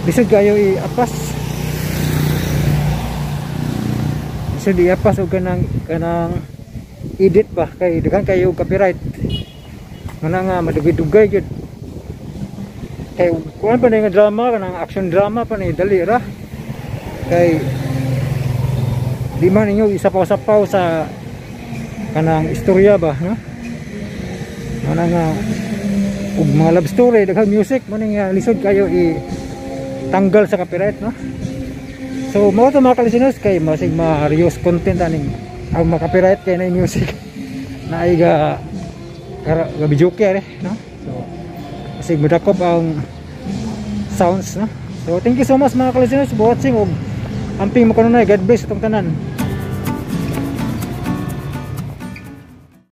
bisod kayo i-apas so di apas og kanang edit ba kay daghan kayo copyright mana nga madugay-dugay gyud kay kuan pa nga drama kanang action drama pa ni dali ra kay di man ninyo isapaw-sapaw sa kanang istorya ba no, mana nga ug mga love story daghang music man nga lisod kayo i tanggal sa copyright no. So mo to mga listeners kay masig ma-reuse content aning ang copyright kay na music na ay ga video kere no. So masig madakop ang sounds no. So thank you so much mga listeners for watching ug amping makanunay. God bless itong tanan.